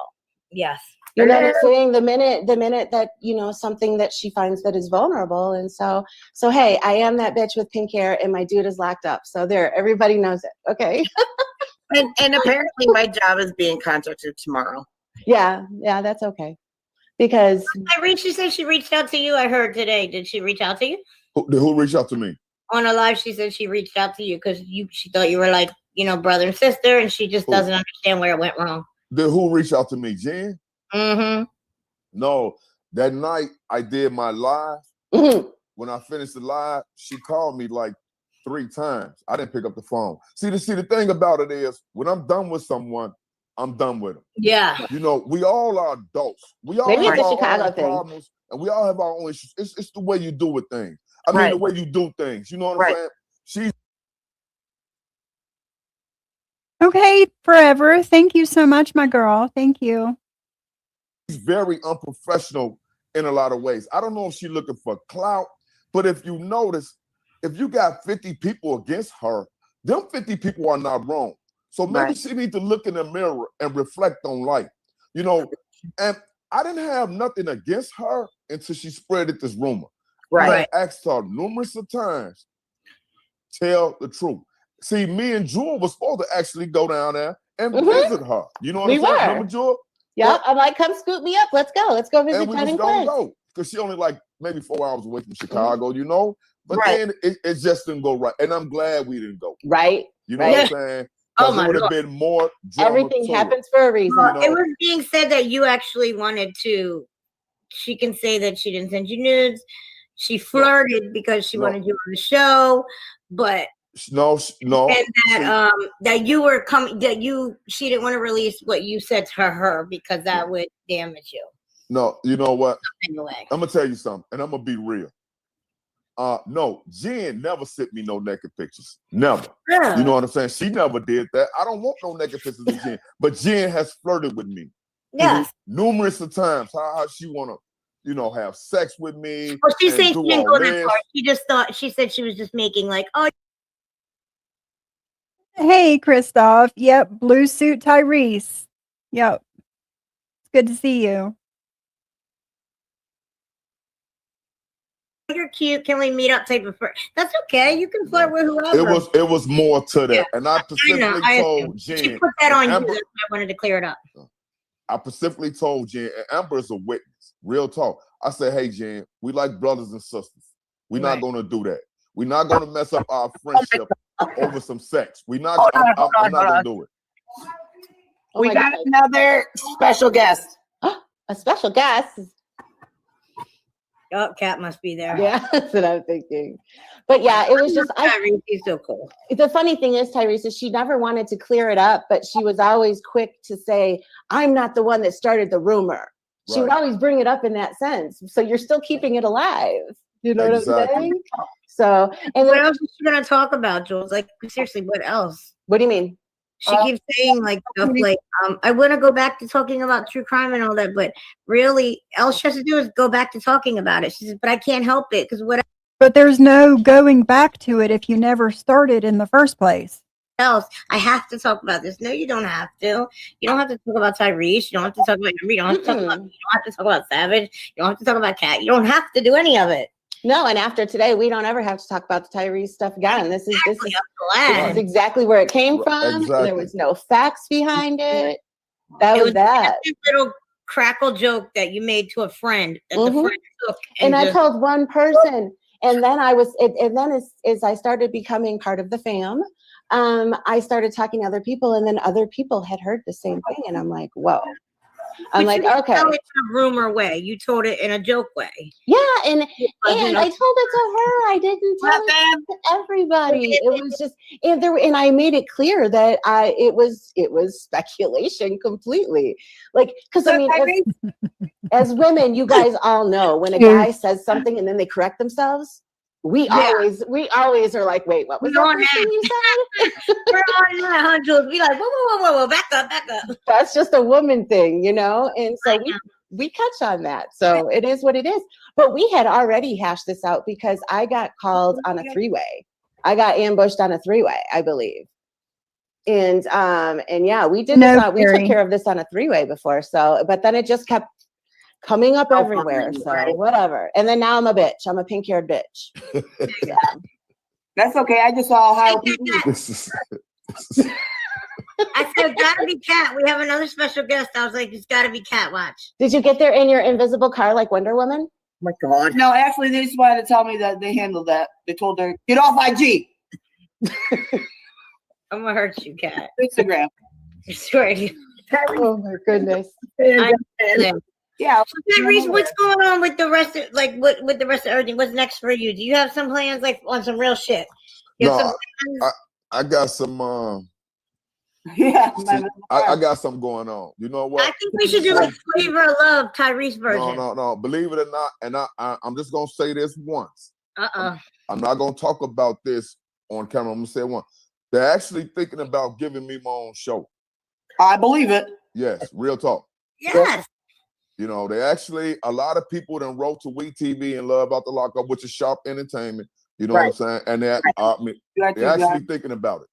Yes. You know what I'm saying? The minute that, something that she finds that is vulnerable. And so hey, I am that bitch with pink hair and my dude is locked up. So there, everybody knows it. Okay. And apparently my job is being contacted tomorrow. Yeah, that's okay. Because She said she reached out to you. I heard today. Did she reach out to you? Who reached out to me? On a live, she said she reached out to you because she thought you were like, brother and sister, and she just doesn't understand where it went wrong. Who reached out to me, Jen? Mm-hmm. No, that night I did my live. When I finished the live, she called me like 3 times. I didn't pick up the phone. See, the thing about it is, when I'm done with someone, I'm done with them. Yeah. We all are adults. We all Maybe have it's a our Chicago own thing. problems, and we all have our own issues. It's the way you do with things. I mean, the way you do things. You know what I'm saying? She's Okay, forever. Thank you so much, my girl. Thank you. very unprofessional in a lot of ways. I don't know if she's looking for clout, but if you notice, if you got 50 people against her, them 50 people are not wrong. So maybe she needs to look in the mirror and reflect on life. And I didn't have nothing against her until she spreaded this rumor. I asked her numerous of times, tell the truth. See, me and Jewel was supposed to actually go down there and visit her. You know what I'm saying? Remember, Jewel? Yep. I'm like, come scoop me up. Let's go. Let's go visit Johnny And we just don't go. Because she only maybe 4 hours away from Chicago, But then it just didn't go right. And I'm glad we didn't go. Right. You know what I'm saying? Because it would have been more drama. Everything happens for a reason. It was being said that you actually wanted to. She can say that she didn't send you nudes. She flirted because she wanted you on the show, but no, and that you were coming. She didn't want to release what you said to her because that would damage you. No, you know what? Anyway, I'm gonna tell you something, and I'm gonna be real. No, Jen never sent me no naked pictures. Never. Yeah. You know what I'm saying? She never did that. I don't want no naked pictures of Jen. But Jen has flirted with me Yes. numerous of times. How she wanna, have sex with me. Well, she and said she do didn't all go that this. far. She just thought, she said she was just making like, oh, Hey, Christoph. Yep, blue suit Tyrese. Yep. It's good to see you. you're cute. Can we meet up? Type of flirt. That's okay. You can flirt with whoever. It was more to that. Yeah, And I specifically I told She Jen. put that on you. Amber, That's why I wanted to clear it up. I specifically told Jen, and Amber is a witness. Real talk. I said, hey, Jen, we like brothers and sisters. We're not Right. going to do that. We're not going to mess up our friendship over some sex. We're not. Hold on, I'm hold on, not hold going on. to do it. Oh We my got God. another special guest. A special guest. Oh, Cat must be there. Yeah, that's what I'm thinking. But yeah, it was just He's so cool. the funny thing is, Tyrese, is she never wanted to clear it up, but she was always quick to say, I'm not the one that started the rumor. She would Right. always bring it up in that sense. So you're still keeping it alive. You know what I'm Exactly. saying? So, and What then, else is she gonna talk about, Jules? Like seriously, what else? what do you mean? She keeps saying like stuff like, I want to go back to talking about true crime and all that, but really, all she has to do is go back to talking about it. She says, but I can't help it because what But there's no going back to it if you never started in the first place. else? I have to talk about this. No, you don't have to. You don't have to talk about Tyrese. You don't have to talk about Amber. You don't have to talk about. Mm-mm. You don't have to talk about Savage. You don't have to talk about Cat. You don't have to do any of it. No, and after today, we don't ever have to talk about the Tyrese stuff again. This is I'm this glad. is exactly where it came Right, from. exactly. There was no facts behind it. That It was was that. just a little crackle joke that you made to a friend that the Mhm. friend took And I just- told one person, and then and then as I started becoming part of the fam, I started talking to other people, and then other people had heard the same thing, and I'm like, whoa. I'm But like, you didn't okay, tell it in a rumor way. You told it in a joke way. yeah, and wasn't I told it to her. I didn't tell it to everybody. It was just, and I made it clear that it was speculation completely, like because I mean, as women, you guys all know when a guy says something and then they correct themselves. We always are like, wait, what was We're that on first thing you said? We're on that, huh, Jules? Be like, whoa, back up. That's just a woman thing, and so we catch on that. So it is what it is. But we had already hashed this out because I got called on a three-way. I got ambushed on a three-way, I believe. And yeah, we did No, this we took Carrie. care of this on a three-way before. So, but then it just kept coming up everywhere. So whatever. And then now I'm a bitch. I'm a pink-haired bitch. So. That's okay. I just saw how people. This is I said, gotta be Cat. We have another special guest. I was like, it's gotta be Cat. Watch. Did you get there in your invisible car like Wonder Woman? Oh my God. No, actually, they just wanted to tell me that they handled that. They told her, get off IG, I'm gonna hurt you, Cat. Instagram. I swear to you. Oh my goodness. Yeah. Tyrese, what's going on with the rest of with the rest of everything? What's next for you? Do you have some plans like on some real shit? You have No, some plans? I got some. Yeah. See, I got something going on. You know what? I think we should do a Flavor of Love Tyrese version. No. Believe it or not, and I'm just gonna say this once. I'm not gonna talk about this on camera. I'm gonna say it once. They're actually thinking about giving me my own show. I believe it. Yes, real talk. Yes. They actually, a lot of people that wrote to WeTV and Love Out the Lockup, which is Sharp Entertainment. You know what I'm saying? And they're actually thinking about it.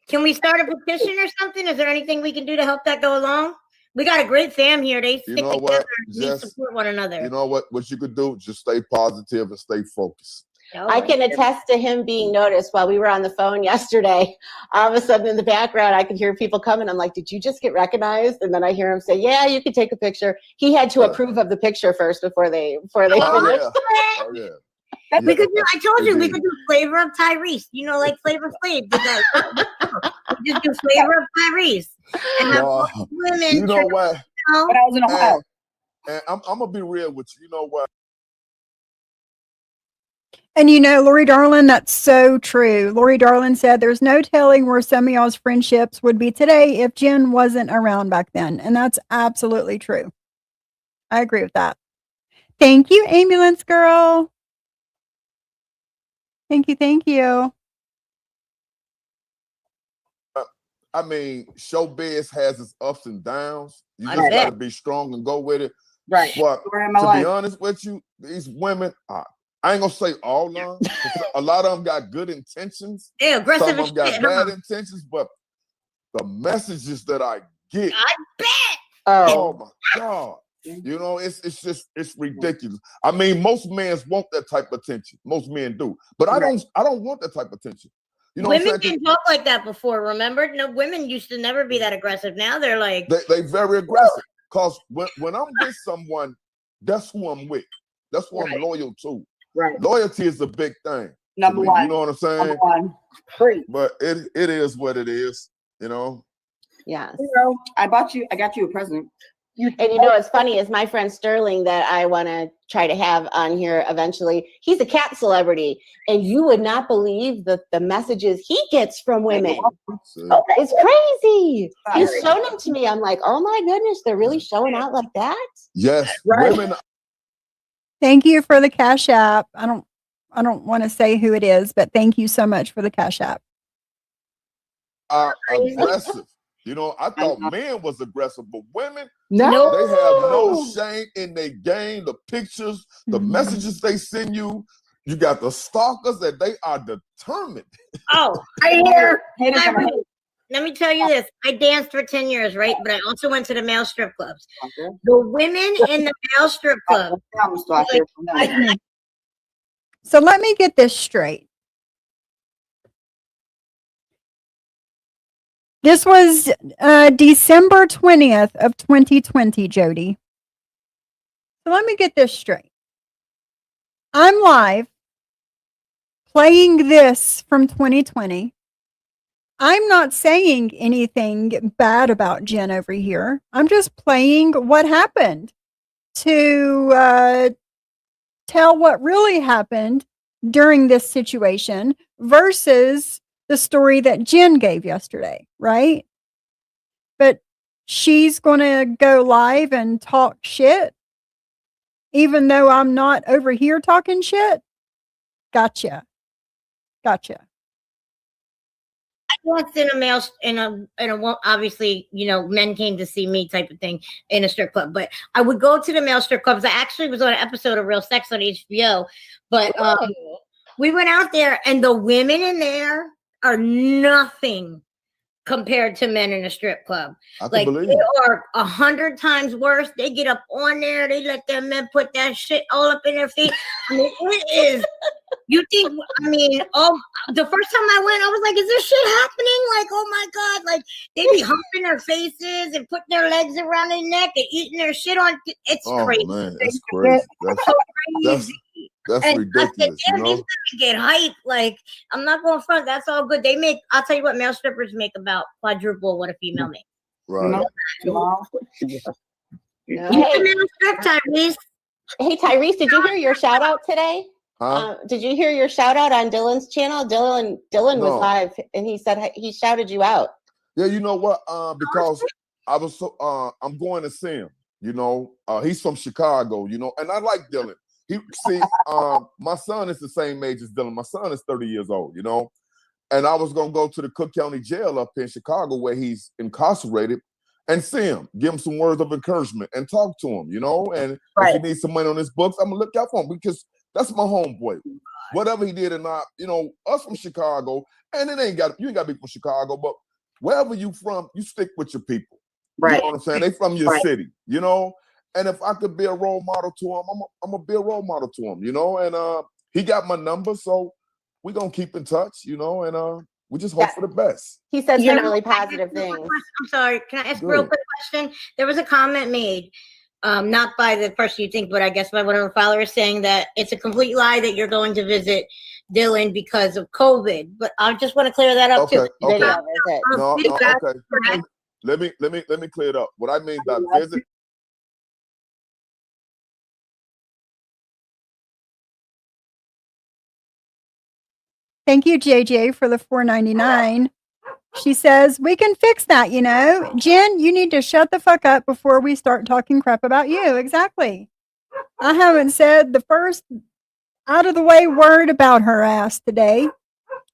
Can we start a petition or something? Is there anything we can do to help that go along? We got a great fam here. They stick know together what? and we support one another. You know what you could do? Just stay positive and stay focused. I can attest to him being noticed while we were on the phone yesterday. All of a sudden in the background, I could hear people coming. I'm like, did you just get recognized? And then I hear him say, yeah, you can take a picture. He had to approve of the picture first before they Oh, finished. yeah. Oh, yeah. We could do, I told you, we could do Flavor of Tyrese. Like Flavor Flav did that. We just do Flavor of Tyrese. And have No, women. you know what? When I was in Ohio. And I'm gonna be real with you. You know what? And Lori Darlin, that's so true. Lori Darlin said there's no telling where some of y'all's friendships would be today if Jen wasn't around back then. And that's absolutely true. I agree with that. Thank you, Ambulance Girl. Thank you. Thank you. I mean, showbiz has its ups and downs. You I just bet. got to be strong and go with it. Right. But Story of my to life. be honest with you, these women, I ain't gonna say all of them. A lot of them got good intentions. Yeah, aggressive Some of as them got shit, bad huh? intentions, but the messages that I get, I bet. oh Oh, my God. You know, it's ridiculous. I mean, most men want that type of attention. Most men do. But I don't want that type of attention. You know Women what I'm saying? didn't talk like that before, remember? No, women used to never be that aggressive. Now they're like, They very aggressive. Because when I'm with someone, that's who I'm with. That's who I'm loyal to. Right. Loyalty is a big thing. to Number me, one. You know what I'm Number saying? one. Free. But it is what it is, you know. yes. You know, I got you a present. And you know what's funny is my friend Sterling that I want to try to have on here eventually. He's a cat celebrity, and you would not believe the messages he gets from women. So, Oh, it's crazy. He's shown them to me. I'm like, oh my goodness, they're really showing out like that. yes, Right. women. Thank you for the Cash App. I don't want to say who it is, but thank you so much for the Cash App. Are aggressive. You know, I thought men was aggressive, but women, No, they have no shame in their game. The pictures, the messages they send you. You got the stalkers that they are determined. oh, I hear. Haters I gonna really- let me tell you this. I danced for 10 years, right? But I also went to the male strip clubs. hate. The women in the male strip club, I'm stalker. No. So let me get this straight. This was December 20th of 2020, Jody. So let me get this straight. I'm live playing this from 2020. I'm not saying anything bad about Jen over here. I'm just playing what happened to tell what really happened during this situation versus the story that Jen gave yesterday, right? But she's going to go live and talk shit, even though I'm not over here talking shit. Gotcha. I danced in a male, obviously, you know, men came to see me type of thing in a strip club. But I would go to the male strip clubs. I actually was on an episode of Real Sex on HBO. But we went out there, and the women in there are nothing compared to men in a strip club. I can Like, believe they it. are 100 times worse. They get up on there. They let their men put that shit all up in their feet. I mean, it is. You think? I mean, the first time I went, I was like, "Is this shit happening?" Like, oh my god! Like, they be humping their faces and putting their legs around their neck and eating their shit on. It's Oh crazy. man, that's crazy. That's And ridiculous. I said, You "Damn, these know. women get hype." Like, I'm not going front. That's all good. They make. I'll tell you what, male strippers make about quadruple what a female makes. Right. No. You Hey, can male strip, Tyrese. hey, Tyrese, did you hear your shout out today? Huh? Did you hear your shout out on Dylan's channel? Dylan was No. live, and he said he shouted you out. Yeah, you know what? Because I was so I'm going to see him. You know, he's from Chicago. You know, and I like Dylan. My son is the same age as Dylan. My son is 30 years old. You know, and I was gonna go to the Cook County Jail up in Chicago where he's incarcerated and see him, give him some words of encouragement, and talk to him. You know, and if he needs some money on his books, I'm gonna look out for him because that's my homeboy. Whatever he did or not, you know, us from Chicago, and you ain't got to be from Chicago, but wherever you from, you stick with your people. Right. You know what I'm saying? They from your city, you know? And if I could be a role model to him, I'm gonna be a role model to him, you know? And he got my number, so we're gonna keep in touch, you know, and we just hope for the best. He said You some know, really positive things. I'm sorry. Can I ask a Go real ahead. quick question? There was a comment made, not by the person you think, but I guess by one of the followers saying that it's a complete lie that you're going to visit Dylan because of COVID. But I just want to clear that up too. Okay. Video visit. No, Because- okay. Let me clear it up. What I mean by visit. Thank you, JJ, for the $4.99. She says, we can fix that, you know. Jen, you need to shut the fuck up before we start talking crap about you. Exactly. I haven't said out of the way word about her ass today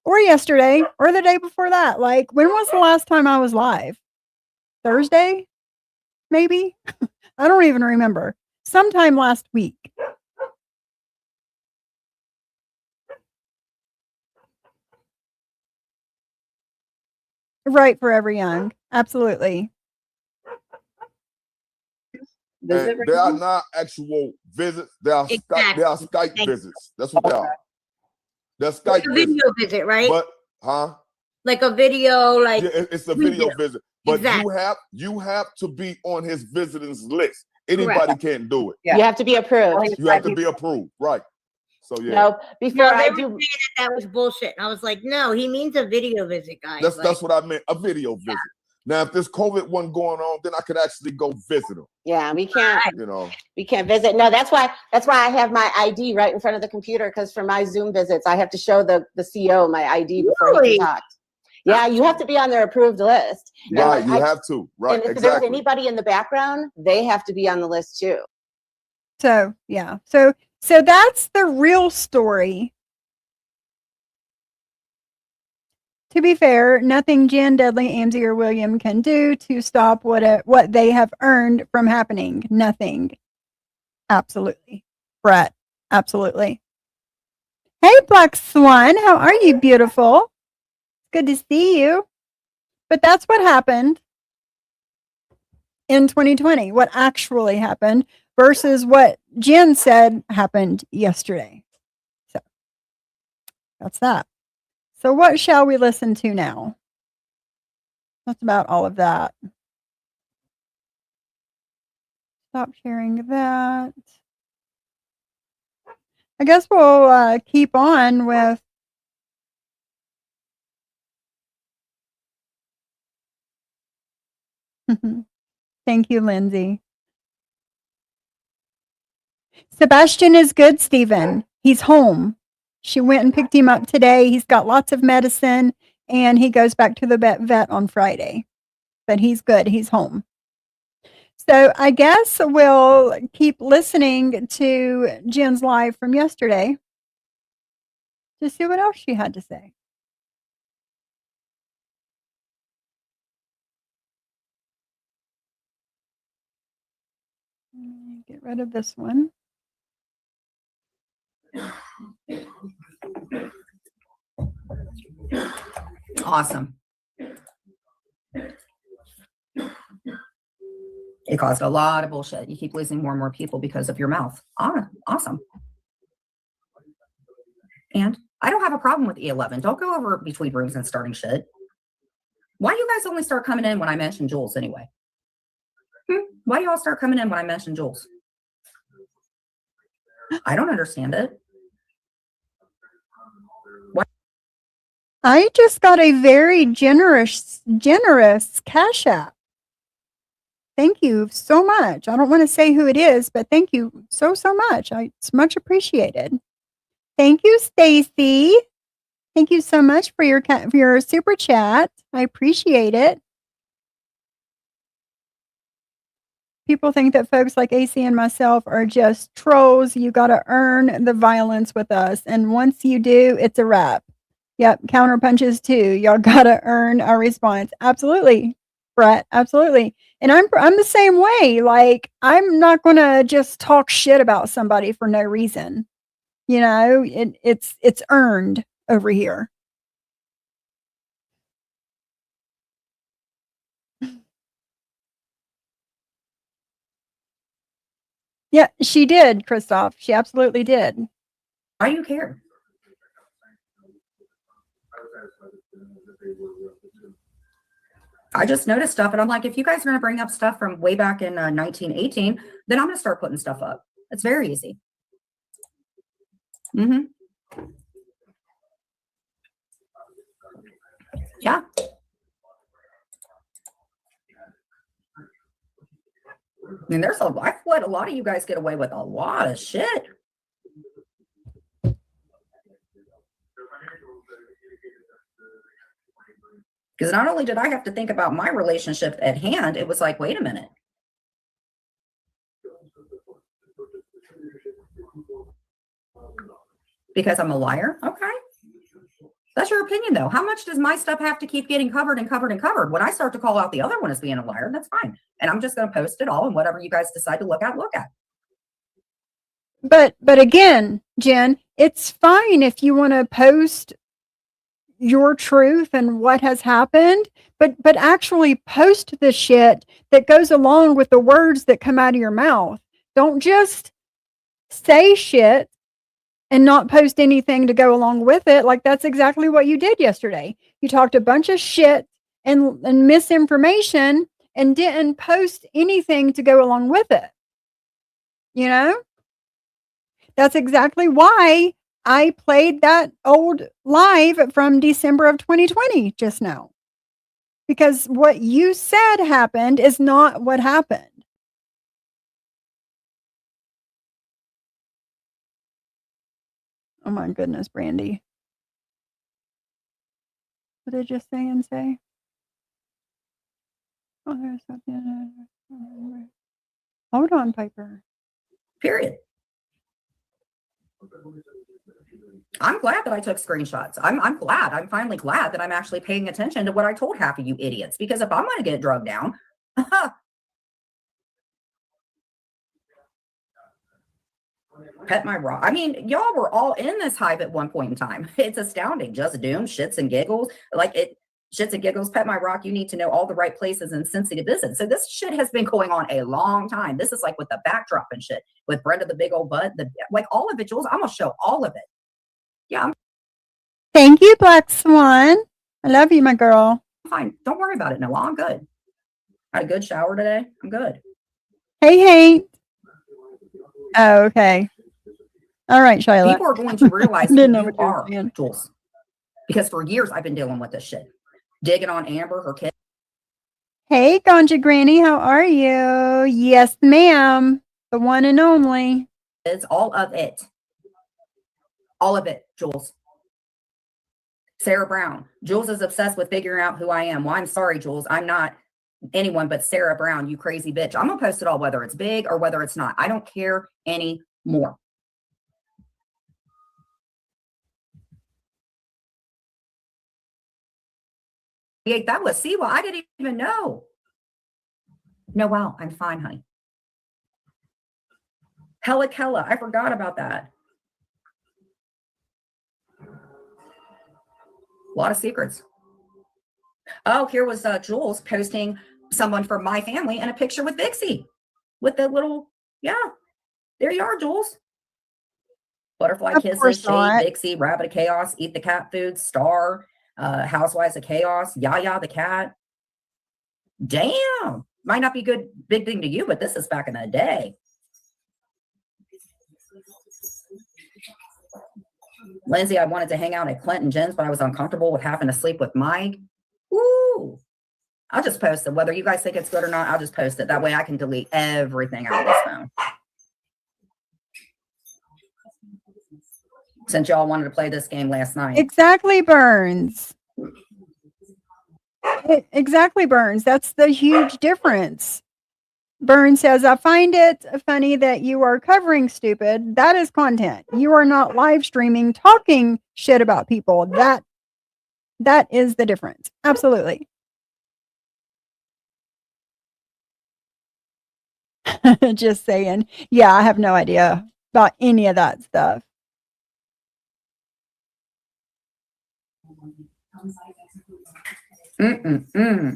or yesterday or the day before that. Like, when was the last time I was live? Thursday? Maybe? I don't even remember. Sometime last week. Right, Forever Young. Absolutely. Visit And they are right not actual visits. They are Exactly. Skype Thank you. visits. That's what they are. They're Like Skype a visits. video visit, right? But Like a video, like yeah, it's a we video do. visit. But Exactly. you have to be on his visitors list. Anybody can't do it. Yeah. You have to be approved. Only You have to five be approved, right? So yeah, No, before No, I they were do. saying that was bullshit. And I was like, no, he means a video visit, guys. that's what I meant. A video visit. Now, if this COVID one going on, then I could actually go visit him. Yeah, we can't. You know, We can't visit. No, that's why I have my ID right in front of the computer, because for my Zoom visits, I have to show the CO my ID before he Really? can talk. Yeah, you have to be on their approved list. And right? like, You have to, right? and if there's Exactly. anybody in the background, they have to be on the list too. So, yeah. So that's the real story. To be fair, nothing Jen, Dudley, Amzie, or William can do to stop what they have earned from happening. Nothing. Absolutely. Brett, absolutely. Hey, Black Swan, how are you, beautiful? Good to see you. But that's what happened in 2020, what actually happened versus what Jen said happened yesterday. So that's that. So what shall we listen to now? That's about all of that. Stop sharing that. I guess we'll keep on with Thank you, Lindsay. Sebastian is good, Stephen. He's home. She went and picked him up today. He's got lots of medicine, and he goes back to the vet on Friday. But he's good. He's home. So I guess we'll keep listening to Jen's live from yesterday to see what else she had to say. Get rid of this one. Awesome. It caused a lot of bullshit. You keep losing more and more people because of your mouth. Awesome. And I don't have a problem with E11. Don't go over between rooms and starting shit. Why do you guys only start coming in when I mention Jules anyway? Why do you all start coming in when I mention Jules? I don't understand it. I just got a very generous Cash App. Thank you so much. I don't want to say who it is, but thank you so much. It's much appreciated. Thank you, Stacy. Thank you so much for your super chat. I appreciate it. People think that folks like AC and myself are just trolls. You got to earn the violence with us. And once you do, it's a wrap. Yep. Counter punches too. Y'all got to earn a response. Absolutely, Brett. Absolutely. And I'm the same way. Like, I'm not going to just talk shit about somebody for no reason. You know, it's earned over here. Yeah, she did, Christoph. She absolutely did. Why do you care? I just noticed stuff and I'm like, if you guys are going to bring up stuff from way back in 1918, then I'm going to start putting stuff up. It's very easy. Yeah. I mean, I've let a lot of you guys get away with a lot of shit. Because not only did I have to think about my relationship at hand, it was like, wait a minute. Because I'm a liar? Okay. That's your opinion, though. How much does my stuff have to keep getting covered and covered and covered? When I start to call out the other one as being a liar, that's fine. And I'm just going to post it all, and whatever you guys decide to look at, look at. But again, Jen, it's fine if you want to post your truth and what has happened, but actually post the shit that goes along with the words that come out of your mouth. Don't just say shit and not post anything to go along with it. Like that's exactly what you did yesterday. You talked a bunch of shit and misinformation and didn't post anything to go along with it. You know? That's exactly why I played that old live from December of 2020 just now. Because what you said happened is not what happened. Oh my goodness, Brandy. What did you say and say? Oh, there's something. Hold on, Piper. Period. I'm glad that I took screenshots. I'm glad. I'm finally glad that I'm actually paying attention to what I told half of you idiots. Because if I'm going to get drugged down, pet my rock. I mean, y'all were all in this hive at one point in time. It's astounding. Just Doom, shits and giggles. Shits and giggles, pet my rock. You need to know all the right places and Cincy to visit. So this shit has been going on a long time. This is like with the backdrop and shit. With Brenda, the big old butt. Like all of it, Jules. I'm going to show all of it. Yeah. Thank you, Black Swan. I love you, my girl. I'm fine. Don't worry about it, Noah. I'm good. I had a good shower today. I'm good. Hey. Oh, okay. All right, Shyla. People are going to realize who Didn't know you what you were are, saying. Jules. Because for years I've been dealing with this shit. Digging on Amber, her kid. Hey, Ganja Granny, how are you? Yes, ma'am. The one and only. It's all of it. All of it, Jules. Sarah Brown. Jules is obsessed with figuring out who I am. Well, I'm sorry, Jules. I'm not anyone but Sarah Brown, you crazy bitch. I'm going to post it all, whether it's big or whether it's not. I don't care anymore. That was Siwa. I didn't even know. No, wow. I'm fine, honey. Hella Kella. I forgot about that. A lot of secrets. Oh, here was Jules posting someone from my family and a picture with Vixie. With the little, yeah. There you are, Jules. Butterfly Of Kisses, course Shade, not. Vixie, Rabbit of Chaos, Eat the Cat Food, Star, Housewives of Chaos, Yaya the cat. Damn. Might not be good, big thing to you, but this is back in the day. Lindsay, I wanted to hang out at Clinton Jen's, but I was uncomfortable with having to sleep with Mike. Woo. I'll just post it. Whether you guys think it's good or not, I'll just post it. That way I can delete everything out of this phone. Since y'all wanted to play this game last night. Exactly, Burns. Exactly, Burns. That's the huge difference. Burns says, I find it funny that you are covering stupid. That is content. You are not live streaming, talking shit about people. That is the difference. Absolutely. Just saying. Yeah, I have no idea about any of that stuff. You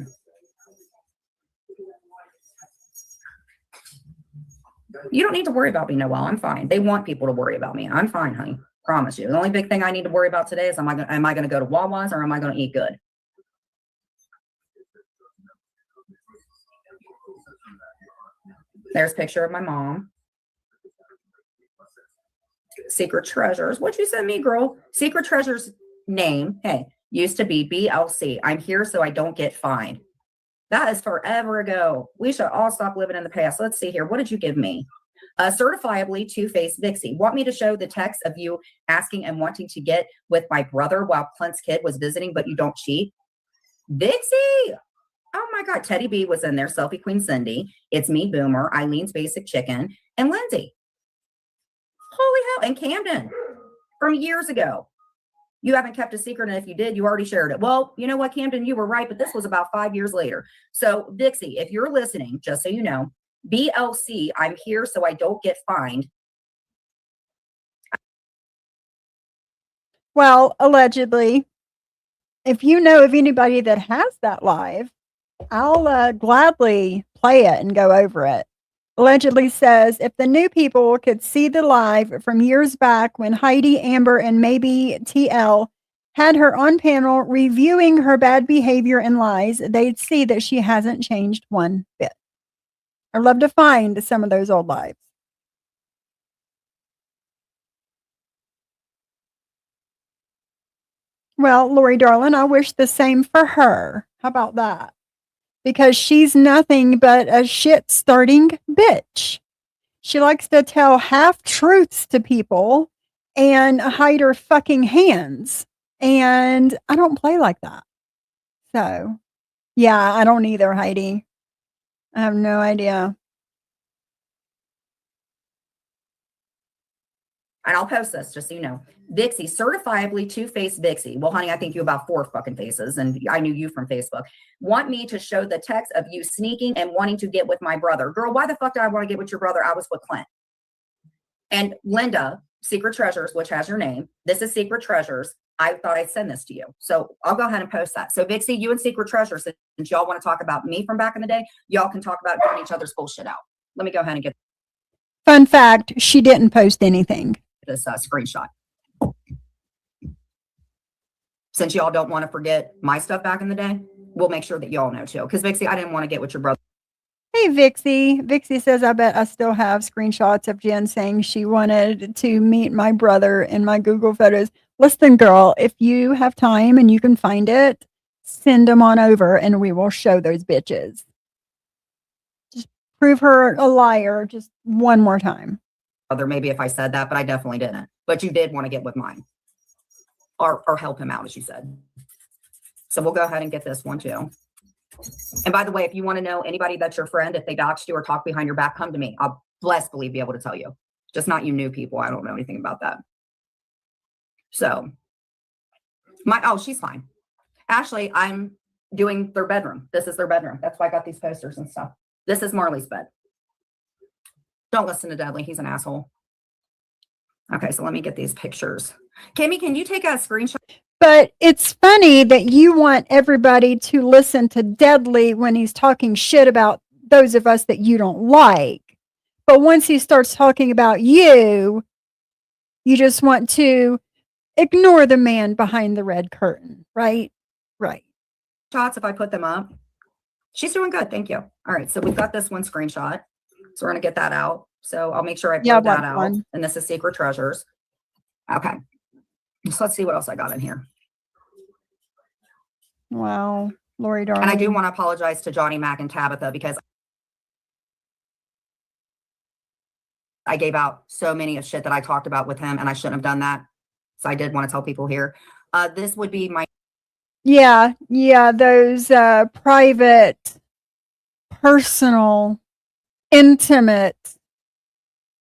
don't need to worry about me, Noelle. I'm fine. They want people to worry about me. I'm fine, honey. Promise you. The only big thing I need to worry about today is am I going to go to Wawa's or am I going to eat good? There's a picture of my mom. Secret Treasures. What'd you send me, girl? Secret Treasures name, hey, used to be BLC. I'm here so I don't get fined. That is forever ago. We should all stop living in the past. Let's see here. What did you give me? Certifiably two-faced Vixie. Want me to show the text of you asking and wanting to get with my brother while Clint's kid was visiting, but you don't cheat? Vixie! Oh my God. Teddy B was in there. Selfie Queen Cindy. It's me, Boomer. Eileen's Basic Chicken. And Lindsay. Holy hell. And Camden. from years ago. You haven't kept a secret, and if you did, you already shared it. Well, you know what, Camden, you were right, but this was about 5 years later. So, Vixie, if you're listening, just so you know, BLC, I'm here so I don't get fined. Well, allegedly, if you know of anybody that has that live, I'll gladly play it and go over it. Allegedly says, if the new people could see the live from years back when Heidi, Amber, and maybe TL had her on panel reviewing her bad behavior and lies, they'd see that she hasn't changed one bit. I'd love to find some of those old lives. Well, Lori, darling, I wish the same for her. How about that? Because she's nothing but a shit-starting bitch. She likes to tell half-truths to people and hide her fucking hands. And I don't play like that. So, yeah, I don't either, Heidi. I have no idea. And I'll post this just so you know. Vixie, certifiably two-faced Vixie. Well, honey, I think you about 4 fucking faces, and I knew you from Facebook. Want me to show the text of you sneaking and wanting to get with my brother. Girl, why the fuck did I want to get with your brother? I was with Clint. And Linda, Secret Treasures, which has your name. This is Secret Treasures. I thought I'd send this to you. So I'll go ahead and post that. So Vixie, you and Secret Treasures, since y'all want to talk about me from back in the day, y'all can talk about getting each other's bullshit out. Let me go ahead and get Fun fact, she didn't post anything. this screenshot. Since y'all don't want to forget my stuff back in the day, we'll make sure that y'all know too. Because Vixie, I didn't want to get with your brother. Hey, Vixie. Vixie says, I bet I still have screenshots of Jen saying she wanted to meet my brother in my Google photos. Listen, girl, if you have time and you can find it, send them on over and we will show those bitches. Just prove her a liar just one more time. Other maybe if I said that, but I definitely didn't. But you did want to get with mine. Or help him out, as you said. So we'll go ahead and get this one too. And by the way, if you want to know anybody that's your friend, if they doxed you or talk behind your back, come to me. I'll blessedly be able to tell you. Just not you new people. I don't know anything about that. So she's fine. Ashley, I'm doing their bedroom. This is their bedroom. That's why I got these posters and stuff. This is Marley's bed. Don't listen to Dudley. He's an asshole. Okay, so let me get these pictures. Kimmy, can you take a screenshot? But it's funny that you want everybody to listen to Deadly when he's talking shit about those of us that you don't like. But once he starts talking about you, you just want to ignore the man behind the red curtain, right? Right. Shots if I put them up. She's doing good. Thank you. All right. So we've got this one screenshot. So we're going to get that out. So I'll make sure I put that out. One. And this is Secret Treasures. Okay. So let's see what else I got in here. Wow. Lori darling. And I do want to apologize to Johnny Mac and Tabitha because I gave out so many of shit that I talked about with him and I shouldn't have done that. So I did want to tell people here. This would be my. Yeah. Those private, personal, intimate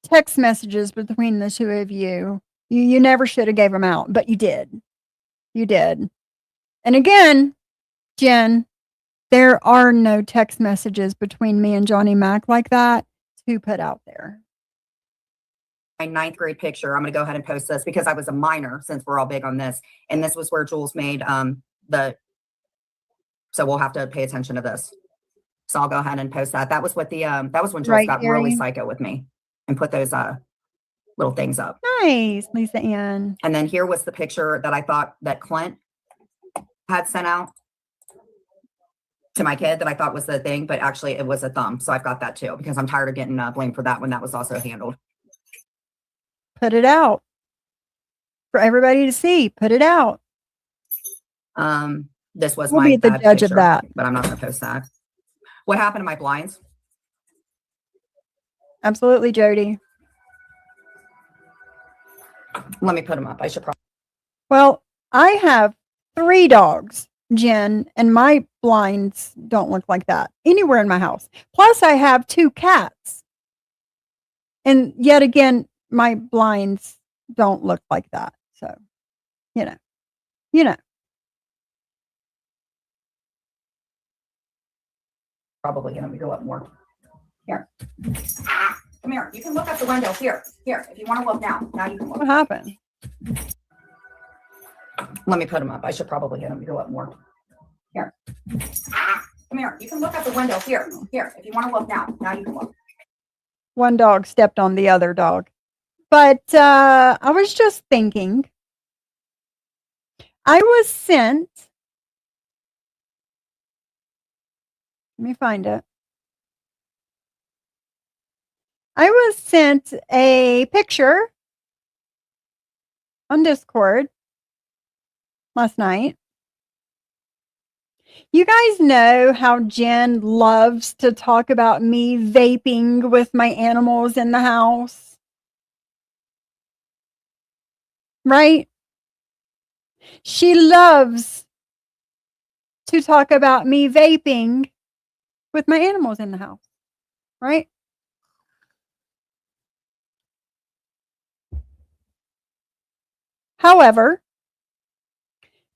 text messages between the two of you. You never should have gave them out, but you did. You did. And again, Jen, there are no text messages between me and Johnny Mac like that to put out there. My 9th grade picture. I'm going to go ahead and post this because I was a minor since we're all big on this. And this was where Jules made so we'll have to pay attention to this. So I'll go ahead and post that. That was what that was when Jules got really psycho with me and put those little things up. Nice, Lisa Ann. And then here was the picture that I thought that Clint had sent out to my kid that I thought was the thing, but actually it was a thumb. So I've got that too, because I'm tired of getting blamed for that when that was also handled. Put it out for everybody to see. Put it out. This was We'll my be the judge of that. but I'm not going to post that. What happened to my blinds? Absolutely, Jody. Let me put them up. I should probably. Well, I have 3 dogs, Jen, and my blinds don't look like that anywhere in my house. Plus, I have 2 cats. And yet again, my blinds don't look like that. You know, you know. Probably gonna go up more. Here. Come here. You can look out the window. Here. If you want to look now. Now you can What look. happened? Let me put them up. I should probably get them to go up more. Here. Come here. You can look out the window. Here. If you want to look now. Now you can look. One dog stepped on the other dog. But I was just thinking, I was sent, let me find it. I was sent a picture on Discord last night. You guys know how Jen loves to talk about me vaping with my animals in the house, right? She loves to talk about me vaping with my animals in the house, right? However,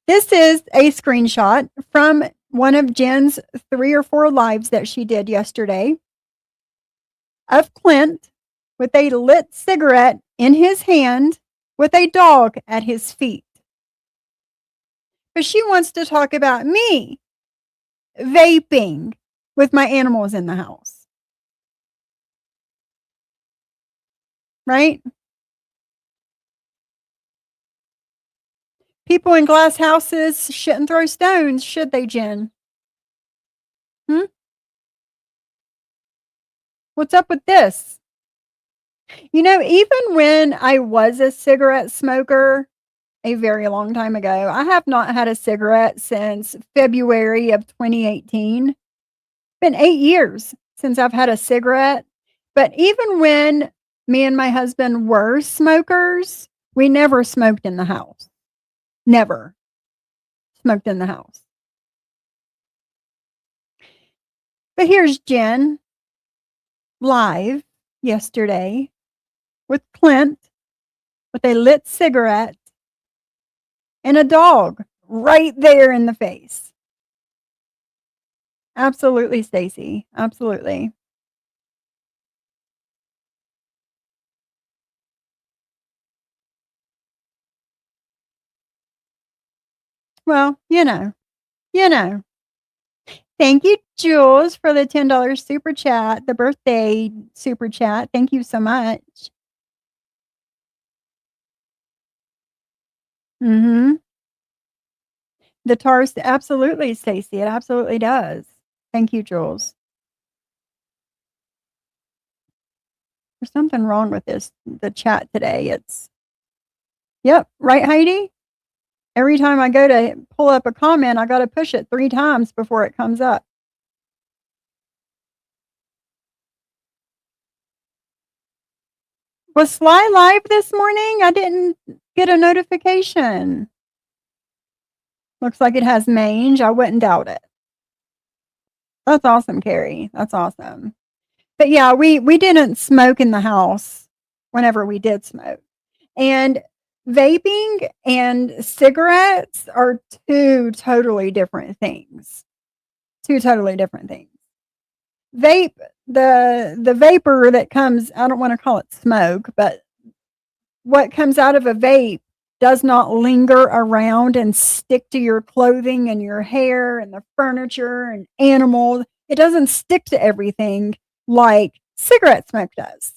this is a screenshot from one of Jen's 3 or 4 lives that she did yesterday of Clint with a lit cigarette in his hand with a dog at his feet. But she wants to talk about me vaping with my animals in the house. Right? People in glass houses shouldn't throw stones, should they, Jen? What's up with this? You know, even when I was a cigarette smoker a very long time ago, I have not had a cigarette since February of 2018. It's been 8 years since I've had a cigarette. But even when me and my husband were smokers, we never smoked in the house. Never smoked in the house. But here's Jen live yesterday with Clint with a lit cigarette and a dog right there in the face. Absolutely, Stacy. Absolutely. Well, you know. Thank you, Jules, for the $10 super chat, the birthday super chat. Thank you so much. The TARS, absolutely, Stacy. It absolutely does. Thank you, Jules. There's something wrong with the chat today. Yep, right, Heidi? Every time I go to pull up a comment, I got to push it 3 times before it comes up. Was Sly live this morning? I didn't get a notification. Looks like it has mange. I wouldn't doubt it. That's awesome, Carrie. That's awesome. But yeah, we didn't smoke in the house whenever we did smoke. And vaping and cigarettes are 2 totally different things. 2 totally different things. Vape, the vapor that comes, I don't want to call it smoke, but what comes out of a vape does not linger around and stick to your clothing and your hair and the furniture and animals. It doesn't stick to everything like cigarette smoke does.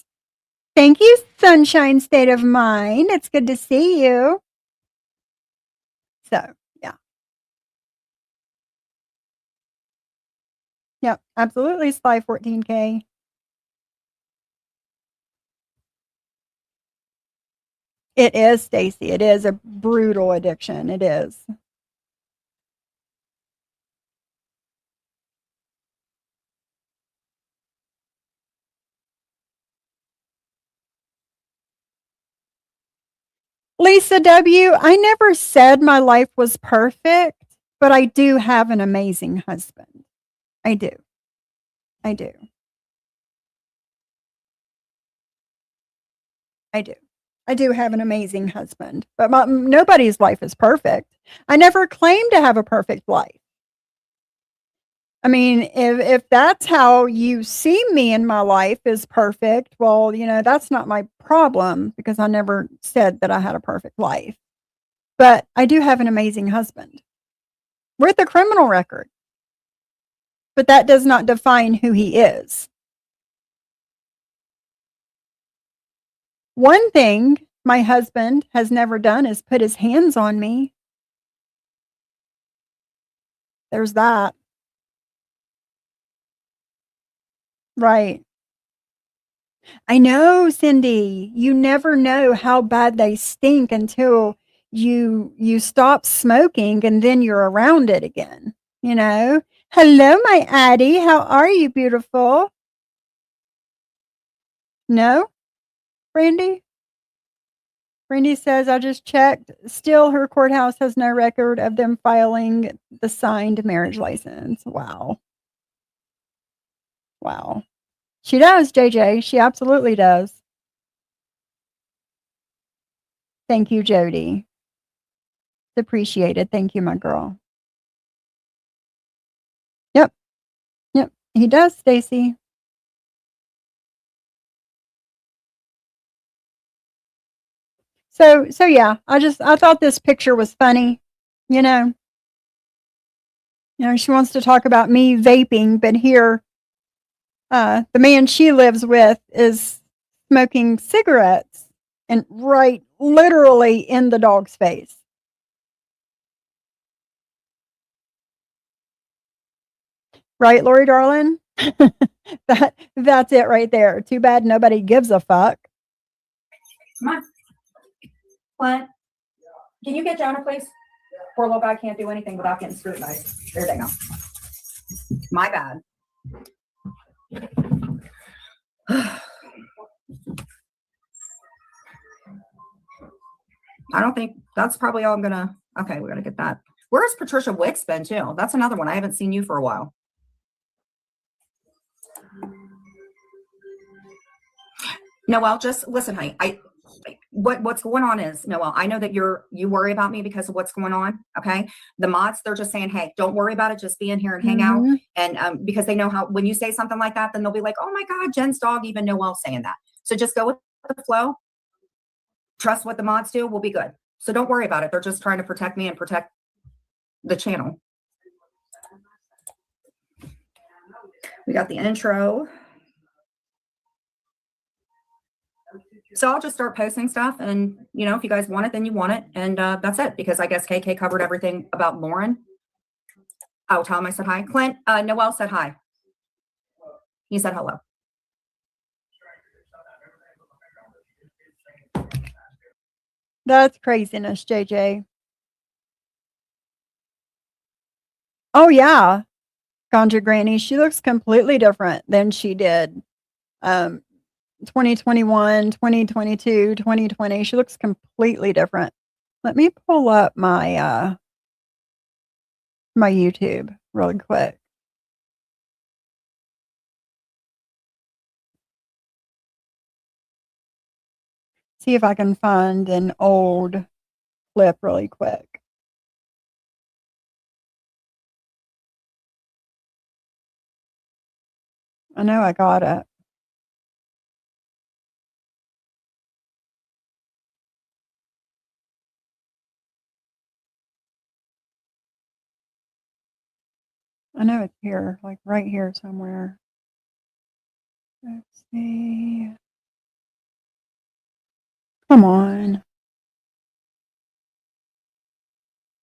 Thank you, Sunshine State of Mind. It's good to see you. So, yeah. Yep, absolutely, Spy 14K. It is, Stacy. It is a brutal addiction. It is. Lisa W., I never said my life was perfect, but I do have an amazing husband. I do. I do. I do. I do have an amazing husband, but nobody's life is perfect. I never claimed to have a perfect life. I mean, if that's how you see me in my life is perfect, well, that's not my problem because I never said that I had a perfect life. But I do have an amazing husband with a criminal record. But that does not define who he is. One thing my husband has never done is put his hands on me. There's that. Right. I know, Cindy. You never know how bad they stink until you stop smoking and then you're around it again, Hello, my Addie. How are you, beautiful? No? Brandy? Brandy says, I just checked. Still, her courthouse has no record of them filing the signed marriage license. Wow. Wow. She does, JJ. She absolutely does. Thank you, Jody. Appreciated. Thank you, my girl. Yep. Yep. He does, Stacy. So yeah, I thought this picture was funny, you know. She wants to talk about me vaping, but here, the man she lives with is smoking cigarettes and right literally in the dog's face. Right, Lori darling? That's it right there. Too bad nobody gives a fuck. Come on. What? Can you get Jonah, please? Poor little guy can't do anything without getting scrutinized. There they go. My bad. I don't think that's probably all I'm gonna. Okay, we're gonna get that. Where's Patricia Wicks been too? That's another one. I haven't seen you for a while. Noelle, just listen, honey. What's going on is, Noelle, I know that you worry about me because of what's going on. Okay. The mods, they're just saying, hey, don't worry about it. Just be in here and hang out. And because they know how, when you say something like that, then they'll be like, oh my God, Jen's dog, even Noelle saying that. So just go with the flow. Trust what the mods do. We'll be good. So don't worry about it. They're just trying to protect me and protect the channel. We got the intro. So I'll just start posting stuff, and if you guys want it, then you want it, and that's it. Because I guess KK covered everything about Lauren. Oh, Tom, I said hi. Clint, Noelle said hi. He said hello. That's craziness, JJ. Oh yeah, Ganja Granny. She looks completely different than she did. 2021, 2022, 2020. She looks completely different. Let me pull up my my YouTube really quick. See if I can find an old clip really quick. I know I got it. I know it's here, like right here somewhere. Let's see. Come on.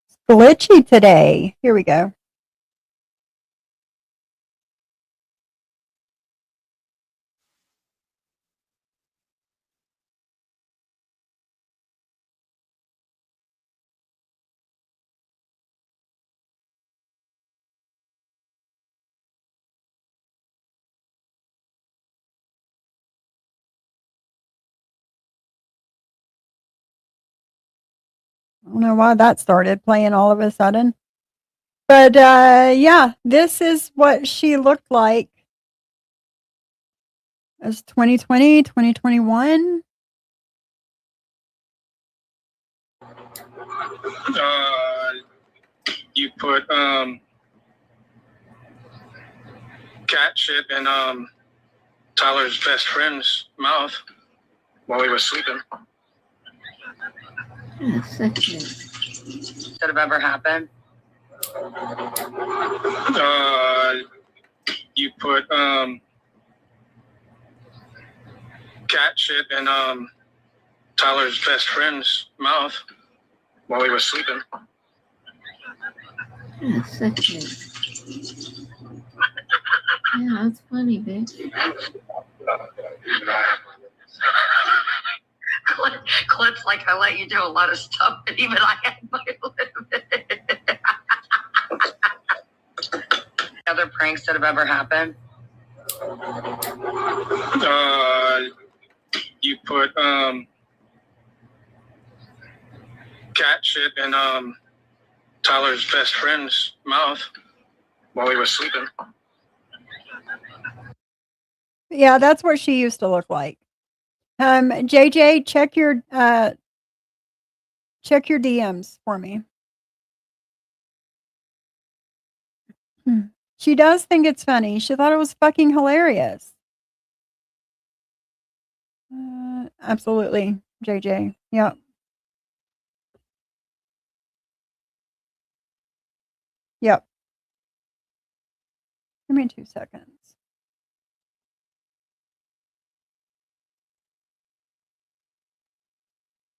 It's glitchy today. Here we go. I don't know why that started playing all of a sudden. But yeah, this is what she looked like as 2020, 2021. You put cat shit in Tyler's best friend's mouth while he was sleeping. Could have ever happened. You put cat shit in Tyler's best friend's mouth while he was sleeping. Yeah, that's funny, babe. Clint's like, I let you do a lot of stuff, and even I had my limit. Other pranks that have ever happened. You put cat shit in Tyler's best friend's mouth while he was sleeping. Yeah, that's what she used to look like. JJ, check your DMs for me. She does think it's funny. She thought it was fucking hilarious. Absolutely, JJ. Yep. Yep. Give me 2 seconds.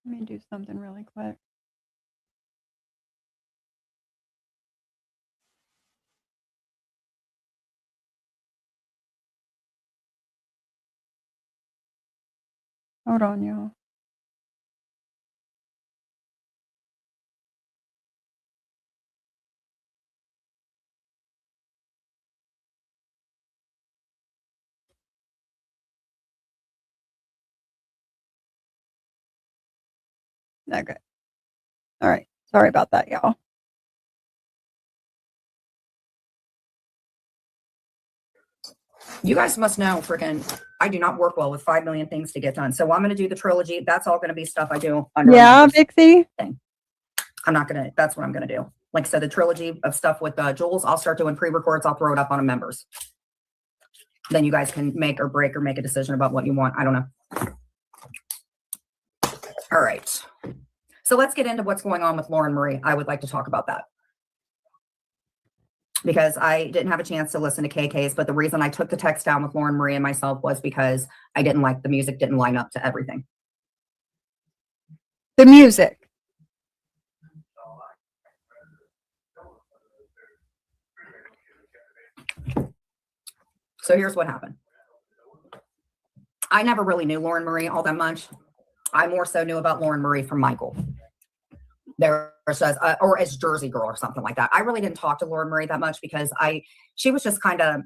Let me do something really quick. Hold on, y'all. Okay. All right. Sorry about that, y'all. You guys must know, freaking, I do not work well with 5 million things to get done. So I'm going to do the trilogy. That's all going to be stuff I do. Yeah, numbers. Vixie. I'm not going to, that's what I'm going to do. Like I said, the trilogy of stuff with Jules, I'll start doing pre-records. I'll throw it up on a members. Then you guys can make or break or make a decision about what you want. I don't know. All right. So let's get into what's going on with Lauren Marie. I would like to talk about that, because I didn't have a chance to listen to KK's, but the reason I took the text down with Lauren Marie and myself was because I didn't like the music, didn't line up to everything. The music. So here's what happened. I never really knew Lauren Marie all that much. I more so knew about Lauren Marie from Michael. There says, or as Jersey Girl or something like that. I really didn't talk to Lauren Marie that much because she was just kind of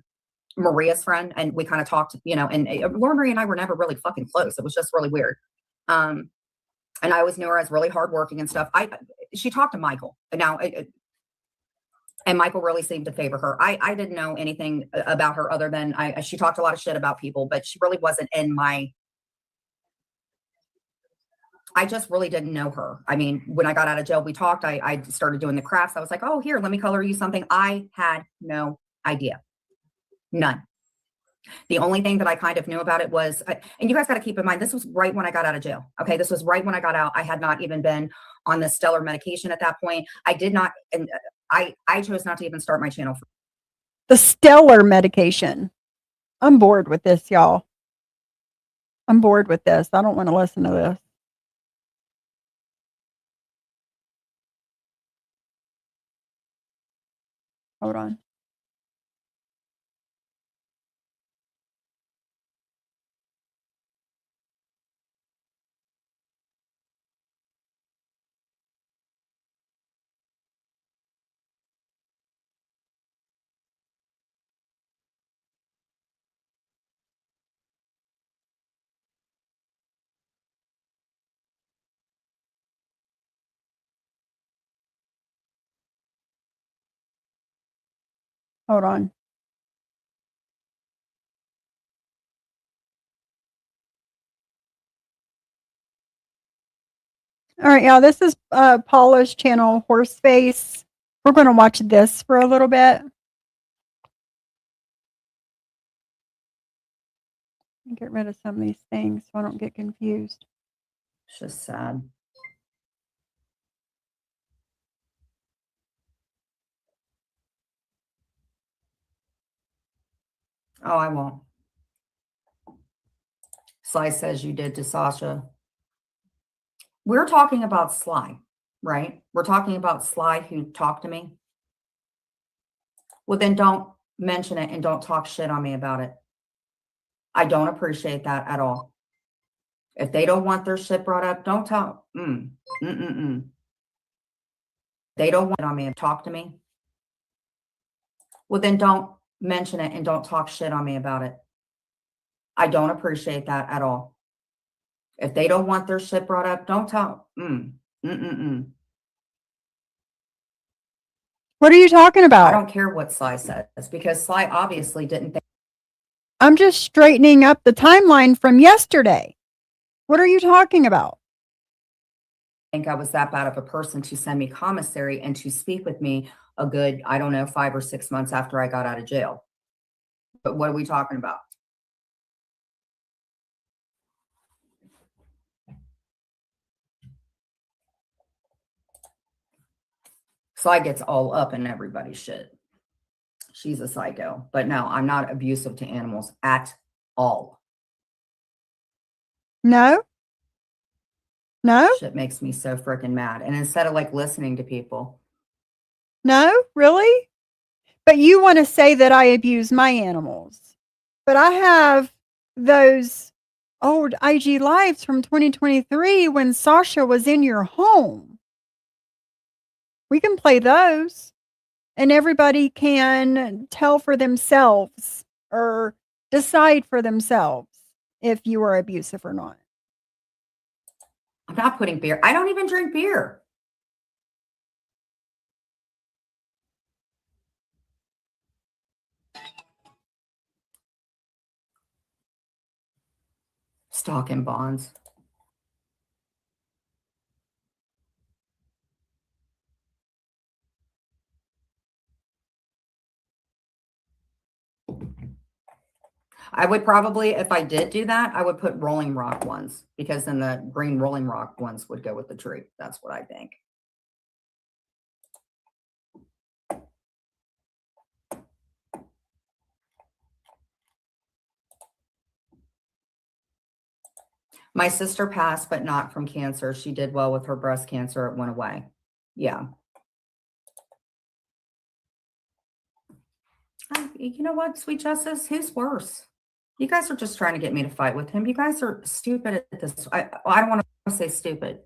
Maria's friend, and we kind of talked, and Lauren Marie and I were never really fucking close. It was just really weird. And I always knew her as really hardworking and stuff. She talked to Michael now, and Michael really seemed to favor her. I didn't know anything about her other than she talked a lot of shit about people, but she really wasn't in my. I just really didn't know her. I mean, when I got out of jail, we talked. I started doing the crafts. I was like, oh, here, let me color you something. I had no idea. None. The only thing that I kind of knew about it was, and you guys got to keep in mind, this was right when I got out of jail. Okay. This was right when I got out. I had not even been on the stellar medication at that point. I did not. And I chose not to even start my channel. The stellar medication. I'm bored with this, y'all. I'm bored with this. I don't want to listen to this. Hold on. Hold on. All right, y'all. This is Paula's channel, Horseface. We're going to watch this for a little bit. Get rid of some of these things so I don't get confused. It's just sad. Oh, I won't. Sly says you did to Sasha. We're talking about Sly, right? We're talking about Sly who talked to me. Well, then don't mention it and don't talk shit on me about it. I don't appreciate that at all. If they don't want their shit brought up, don't talk. They don't want it on me and talk to me. Well, then don't mention it and don't talk shit on me about it. I don't appreciate that at all. If they don't want their shit brought up, don't talk. What are you talking I about? don't care what Sly says because Sly obviously didn't think. I'm just straightening up the timeline from yesterday. What are you talking about? I was that bad of a person to send me commissary and to speak with me a good, I don't know, 5 or 6 months after I got out of jail. But what are we talking about? Sly gets all up in everybody's shit. She's a psycho. But no, I'm not abusive to animals at all. No? No? Shit makes me so freaking mad. And instead of like listening to people. No? Really? But you want to say that I abuse my animals. But I have those old IG lives from 2023 when Sasha was in your home. We can play those and everybody can tell for themselves or decide for themselves if you are abusive or not. I'm not putting beer. I don't even drink beer. Stock and bonds. I would probably, if I did do that, I would put Rolling Rock ones because then the green Rolling Rock ones would go with the tree. That's what I think. My sister passed, but not from cancer. She did well with her breast cancer. It went away. Yeah. You know what, Sweet Justice? Who's worse? You guys are just trying to get me to fight with him. You guys are stupid at this. I don't want to say stupid.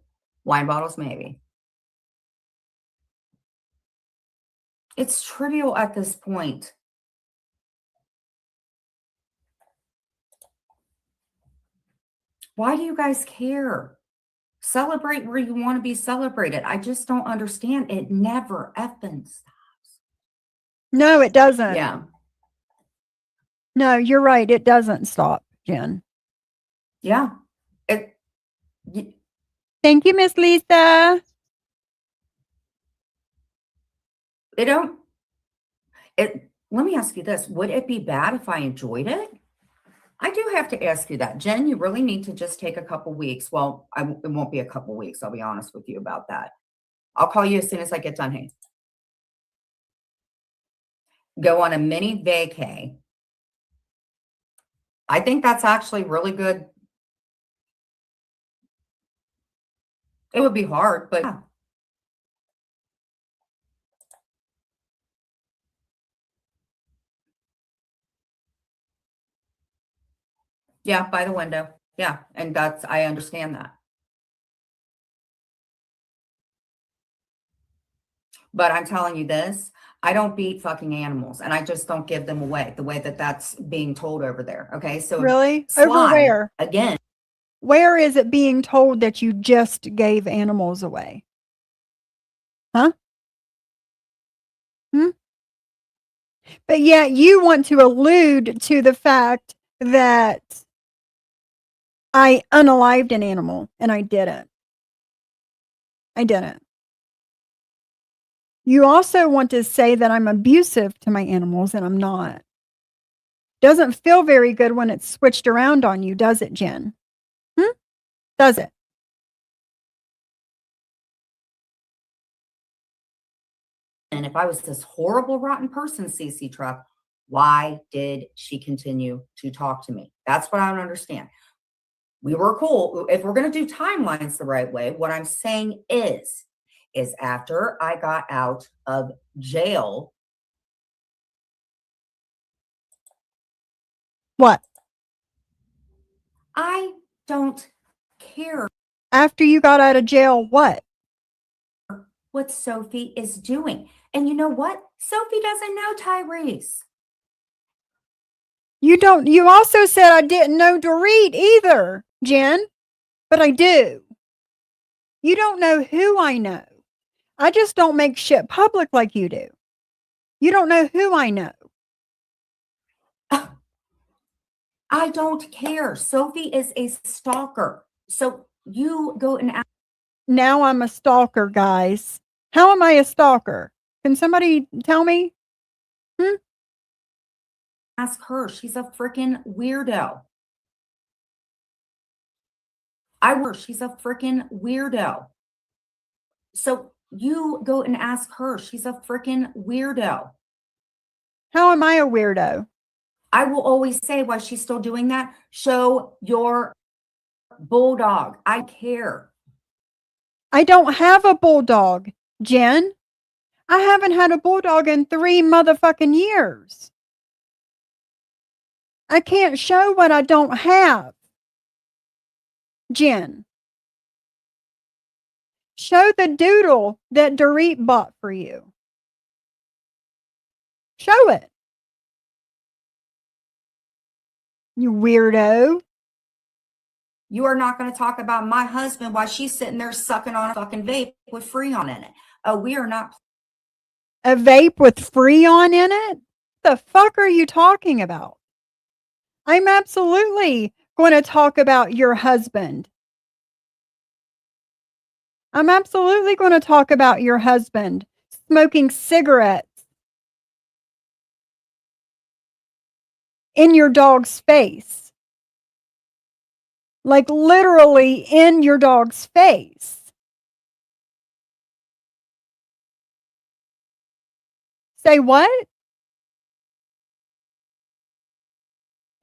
Wine bottles, maybe. It's trivial at this point. Why do you guys care? Celebrate where you want to be celebrated. I just don't understand. It never effing stops. No, it doesn't. Yeah. No, you're right. It doesn't stop, Jen. Yeah. Thank you, Miss Lisa. Let me ask you this. Would it be bad if I enjoyed it? I do have to ask you that. Jen, you really need to just take a couple weeks. Well, it won't be a couple weeks. I'll be honest with you about that. I'll call you as soon as I get done. Hey, go on a mini vacay. I think that's actually really good. It would be hard, but yeah. Yeah, by the window. Yeah, and I understand that. But I'm telling you this, I don't beat fucking animals and I just don't give them away the way that that's being told over there. Okay. So really? Sly, Over where? Again. Where is it being told that you just gave animals away? Huh? But yet you want to allude to the fact that I unalived an animal and I didn't. I didn't. You also want to say that I'm abusive to my animals, and I'm not. Doesn't feel very good when it's switched around on you, does it, Jen? Does it? And if I was this horrible, rotten person, CC Truck, why did she continue to talk to me? That's what I don't understand. We were cool. If we're going to do timelines the right way, what I'm saying is after I got out of jail. What? I don't care After you got out of jail, what? what Sophie is doing. And you know what? Sophie doesn't know Tyrese. You also said I didn't know Dorit either, Jen, but I do. You don't know who I know. I just don't make shit public like you do. You don't know who I know. I don't care. Sophie is a stalker. So you go and ask. Now I'm a stalker, guys. How am I a stalker? Can somebody tell me? Ask her. She's a freaking weirdo. She's a freaking weirdo. So you go and ask her. She's a freaking weirdo. How am I a weirdo? I will always say, why she's still doing that. Show your bulldog. I care. I don't have a bulldog, Jen. I haven't had a bulldog in 3 motherfucking years. I can't show what I don't have. Jen. Show the doodle that Dorit bought for you. Show it. You weirdo. You are not going to talk about my husband while she's sitting there sucking on a fucking vape with Freon in it. We are not. A vape with Freon in it? The fuck are you talking about? I'm absolutely going to talk about your husband. I'm absolutely going to talk about your husband smoking cigarettes in your dog's face. Like literally in your dog's face. Say what?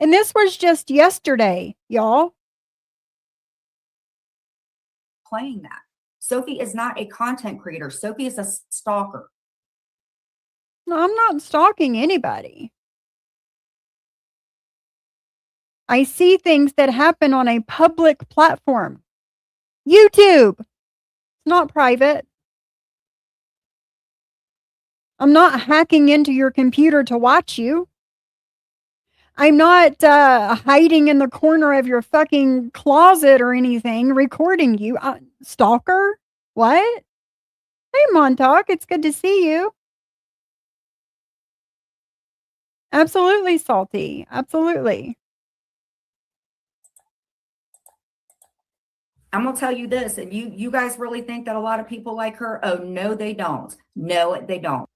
And this was just yesterday, y'all. Playing that. Sophie is not a content creator. Sophie is a stalker. No, I'm not stalking anybody. I see things that happen on a public platform. YouTube. It's not private. I'm not hacking into your computer to watch you. I'm not hiding in the corner of your fucking closet or anything, recording you. Stalker? What? Hey, Montauk, it's good to see you. Absolutely, Salty. Absolutely. I'm going to tell you this, and you guys really think that a lot of people like her? Oh, no, they don't. No, they don't.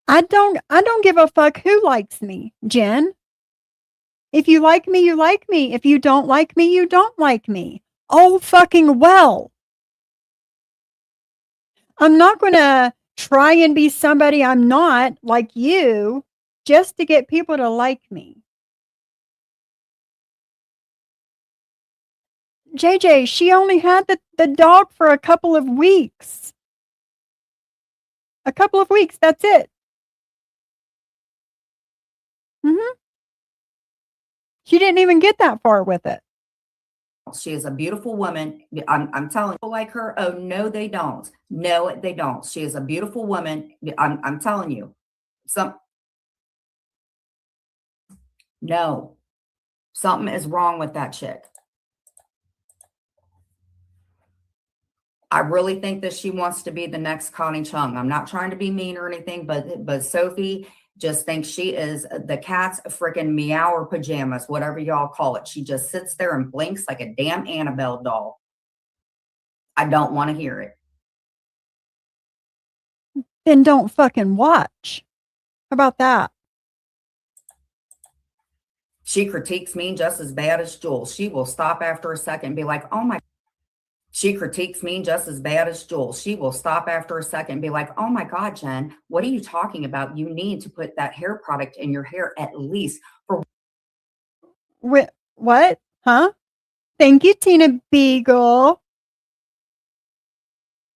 I don't give a fuck who likes me, Jen. If you like me, you like me. If you don't like me, you don't like me. Oh, fucking well. I'm not going to try and be somebody I'm not, like you, just to get people to like me. JJ, she only had the dog for a couple of weeks. A couple of weeks, that's it. She didn't even get that far with it. She is a beautiful woman. I'm telling you, like her. Oh, no, they don't. No, they don't. She is a beautiful woman. I'm telling you. No, something is wrong with that chick. I really think that she wants to be the next Connie Chung. I'm not trying to be mean or anything, but Sophie just thinks she is the cat's freaking meow pajamas, whatever y'all call it. She just sits there and blinks like a damn Annabelle doll. I don't want to hear it. then don't fucking watch. How about that? She critiques me just as bad as Jules. She will stop after a second and be like, oh my. She critiques me just as bad as Jules. She will stop after a second and be like, oh my God, Jen, what are you talking about? You need to put that hair product in your hair at least for. What? Huh? Thank you, Tina Beagle.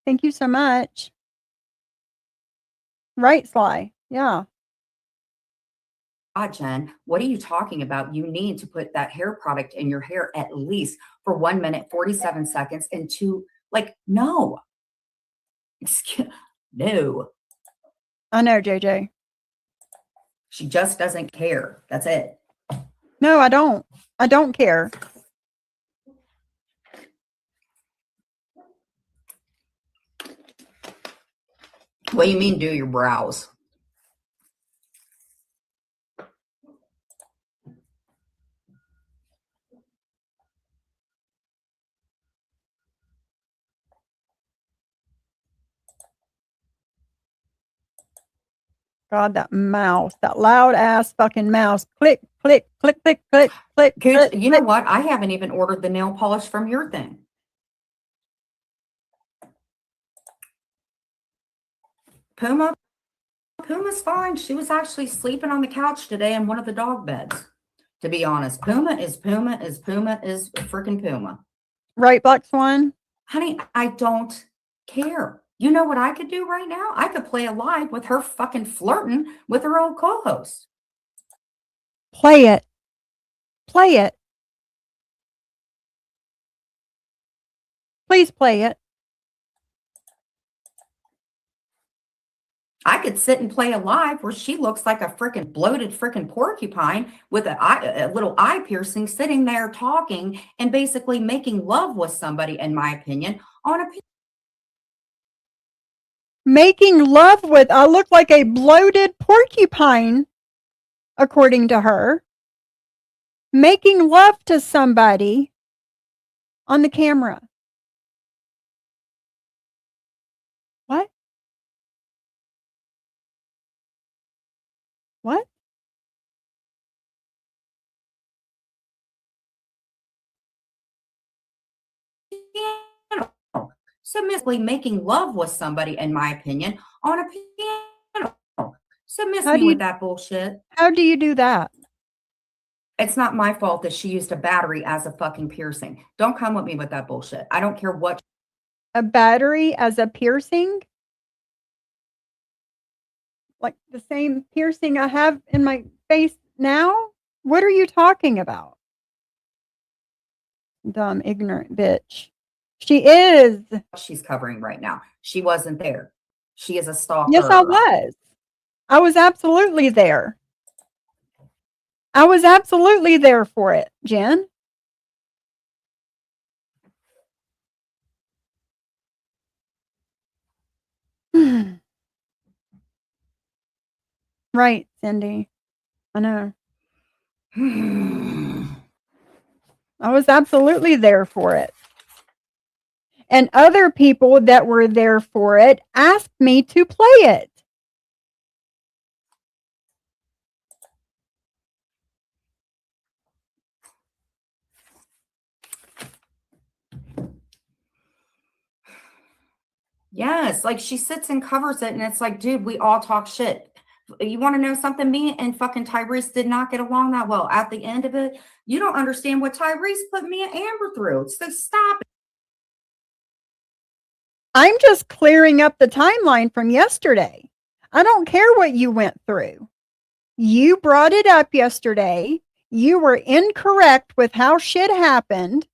Thank you so much. Right, Sly. Yeah. God, Jen, what are you talking about? You need to put that hair product in your hair at least for 1 minute, 47 seconds and two, like, no. No. I know, JJ. She just doesn't care. That's it. No, I don't. I don't care. What do you mean, do your brows? God, that mouse, that loud ass fucking mouse. Click, click, click, click, click, click. Cooch, click, you know click. what? I haven't even ordered the nail polish from your thing. Puma's fine. She was actually sleeping on the couch today in one of the dog beds. To be honest, Puma is freaking Puma. Right, Black Swan? Honey, I don't care. You know what I could do right now? I could play a live with her fucking flirting with her old co-host. Play it. Play it. Please play it. I could sit and play a live where she looks like a freaking bloated freaking porcupine with a little eye piercing sitting there talking and basically making love with somebody, in my opinion, on a Making love with, I look like a bloated porcupine, according to her. Making love to somebody on the camera. What? What? piano. Submissively making love with somebody, in my opinion, on a piano. Submiss How me do you- with that bullshit. How do you do that? It's not my fault that she used a battery as a fucking piercing. Don't come with me with that bullshit. I don't care what. A battery as a piercing? Like the same piercing I have in my face now? What are you talking about? Dumb, ignorant bitch. She is. She's covering right now. She wasn't there. She is a stalker. Yes, I was. I was absolutely there. I was absolutely there for it, Jen. Right, Cindy. I know. I was absolutely there for it. And other people that were there for it asked me to play it. Yes, like she sits and covers it, and it's like, dude, we all talk shit. You want to know something? Me and fucking Tyrese did not get along that well. At the end of it, you don't understand what Tyrese put me and Amber through. So stop it. I'm just clearing up the timeline from yesterday. I don't care what you went through. You brought it up yesterday. You were incorrect with how shit happened.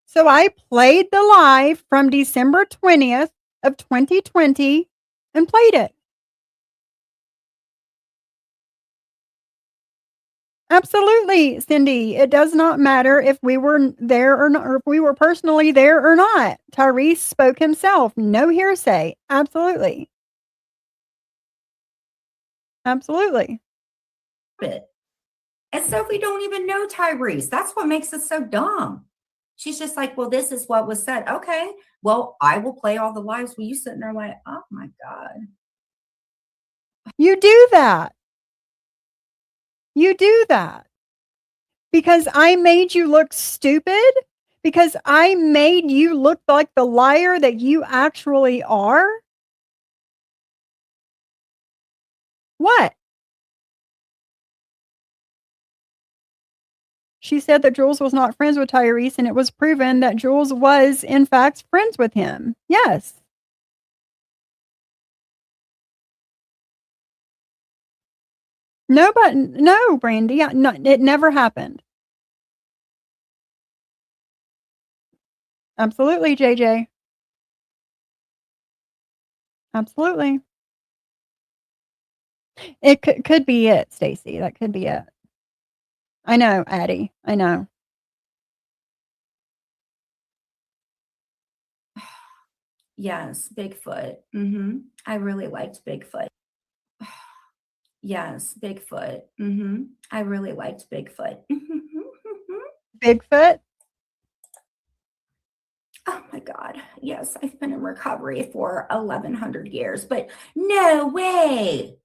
So I played the live from December 20th of 2020 and played it. Absolutely, Cindy. It does not matter if we were there or not, or if we were personally there or not. Tyrese spoke himself. No hearsay. Absolutely. Absolutely. And Sophie don't even know Tyrese. That's what makes it so dumb. She's just like, well, this is what was said. Okay, Well, I will play all the lives. Will you sitting there like, oh my God. You do that. You do that. Because I made you look stupid? Because I made you look like the liar that you actually are? What? She said that Jules was not friends with Tyrese, and it was proven that Jules was, in fact, friends with him. Yes. No, but no, Brandy. No, it never happened. Absolutely, JJ. Absolutely. It could be it, Stacy. That could be it. I know, Addie. I know. Yes, Bigfoot. I really liked Bigfoot. Yes, Bigfoot. I really liked Bigfoot. Bigfoot? Oh my God. Yes, I've been in recovery for 1100 years, but no way.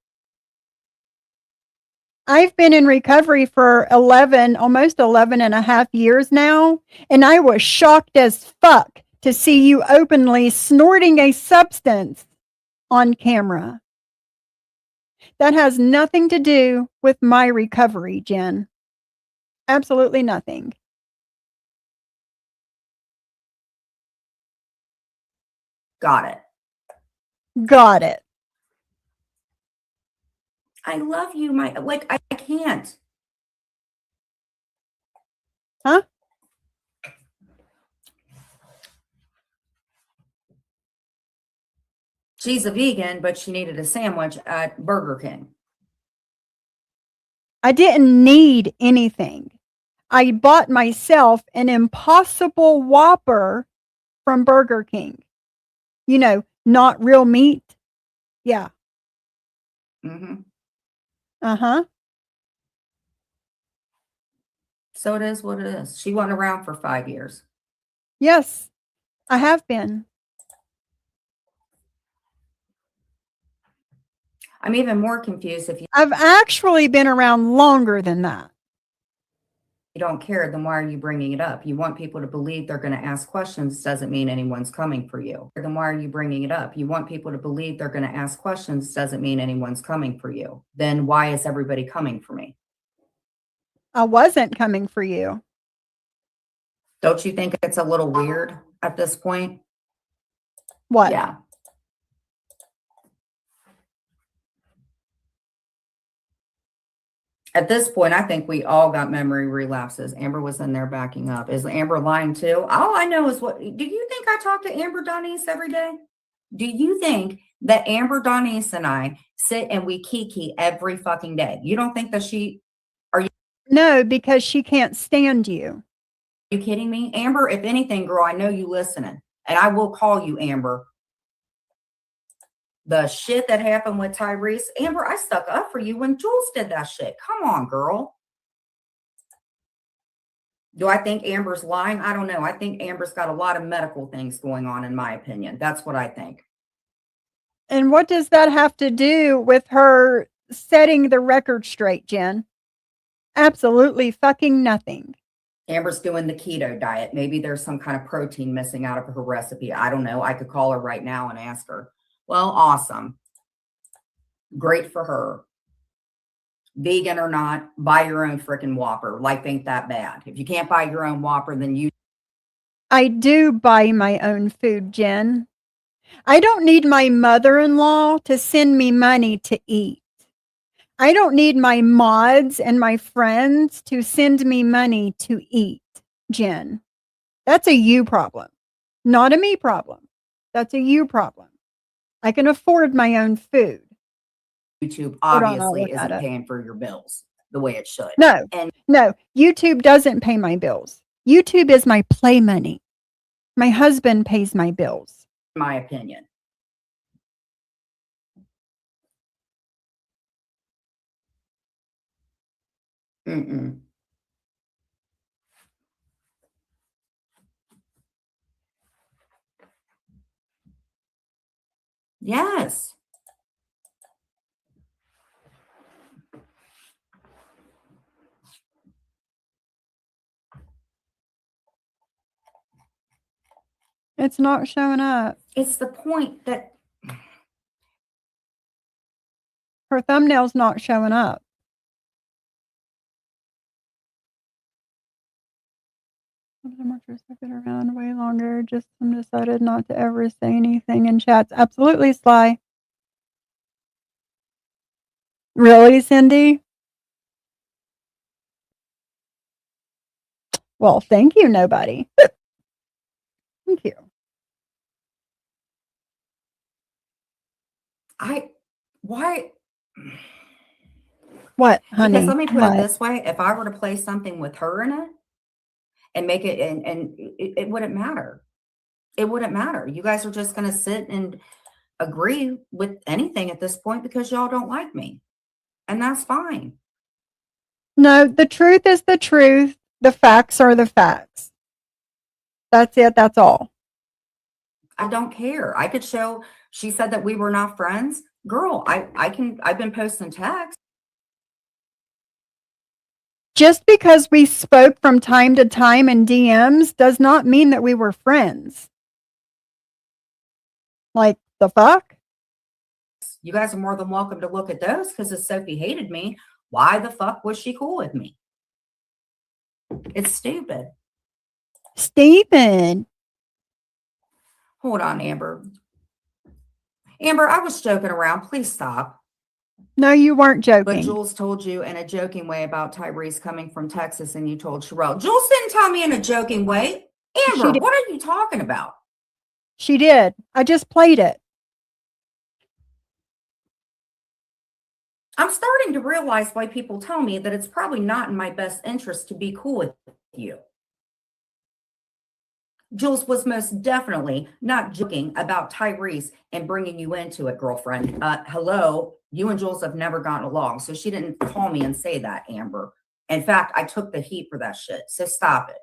I've been in recovery for 11, almost 11 and a half years now, and I was shocked as fuck to see you openly snorting a substance on camera. That has nothing to do with my recovery, Jen. Absolutely nothing. Got it. Got it. I love you, I can't. Huh? She's a vegan, but she needed a sandwich at Burger King. I didn't need anything. I bought myself an Impossible Whopper from Burger King. You know, not real meat. Yeah. Uh-huh. So it is what it is. She wasn't around for 5 years. Yes, I have been. I'm even more confused if you I've actually been around longer than that. don't care, then why are you bringing it up? You want people to believe they're going to ask questions, doesn't mean anyone's coming for you. Then why are you bringing it up? You want people to believe they're going to ask questions, doesn't mean anyone's coming for you. Then why is everybody coming for me? I wasn't coming for you. Don't you think it's a little weird at this point? What? Yeah. At this point, I think we all got memory relapses. Amber was in there backing up. Is Amber lying too? All I know is do you think I talk to Amber Donese every day? Do you think that Amber Donese and I sit and we kiki every fucking day? You don't think that No, because she can't stand you. Are you kidding me? Amber, if anything, girl, I know you listening. And I will call you, Amber. The shit that happened with Tyrese, Amber, I stuck up for you when Jules did that shit. Come on, girl. Do I think Amber's lying? I don't know. I think Amber's got a lot of medical things going on, in my opinion. That's what I think. And what does that have to do with her setting the record straight, Jen? Absolutely fucking nothing. Amber's doing the keto diet. Maybe there's some kind of protein missing out of her recipe. I don't know. I could call her right now and ask her. Well, awesome. Great for her. Vegan or not, buy your own freaking Whopper. Life ain't that bad. If you can't buy your own Whopper, then you. I do buy my own food, Jen. I don't need my mother-in-law to send me money to eat. I don't need my mods and my friends to send me money to eat, Jen. That's a you problem, not a me problem. That's a you problem. I can afford my own food. YouTube Hold on, I'll obviously look at isn't it. paying for your bills the way it should. No, And no, YouTube doesn't pay my bills. YouTube is my play money. My husband pays my bills. in my opinion. Mm-mm. Yes. It's not showing up. It's the point that Her thumbnail's not showing up. I've been around way longer. Just decided not to ever say anything in chats. Absolutely, Sly. Really, Cindy? Well, thank you, nobody. Thank you. why? What, honey? Because let me put What? it this way: if I were to play something with her in it and make it, and it wouldn't matter. It wouldn't matter. You guys are just going to sit and agree with anything at this point because y'all don't like me, and that's fine. No, the truth is the truth. The facts are the facts. That's it. That's all. I don't care. I could show. She said that we were not friends. Girl, I've been posting texts. Just because we spoke from time to time in DMs does not mean that we were friends. Like, the fuck? You guys are more than welcome to look at those, because if Sophie hated me, why the fuck was she cool with me? It's stupid. Stephen. Hold on, Amber. Amber, I was joking around. Please stop. No, you weren't But joking. Jules told you in a joking way about Tyrese coming from Texas, and you told Sherelle. Jules didn't tell me in a joking way. Amber, did. what are you talking about? She did. I just played it. I'm starting to realize why people tell me that it's probably not in my best interest to be cool with you. Jules was most definitely not joking about Tyrese and bringing you into it, girlfriend. Hello, you and Jules have never gotten along, so she didn't call me and say that, Amber. In fact, I took the heat for that shit, so stop it.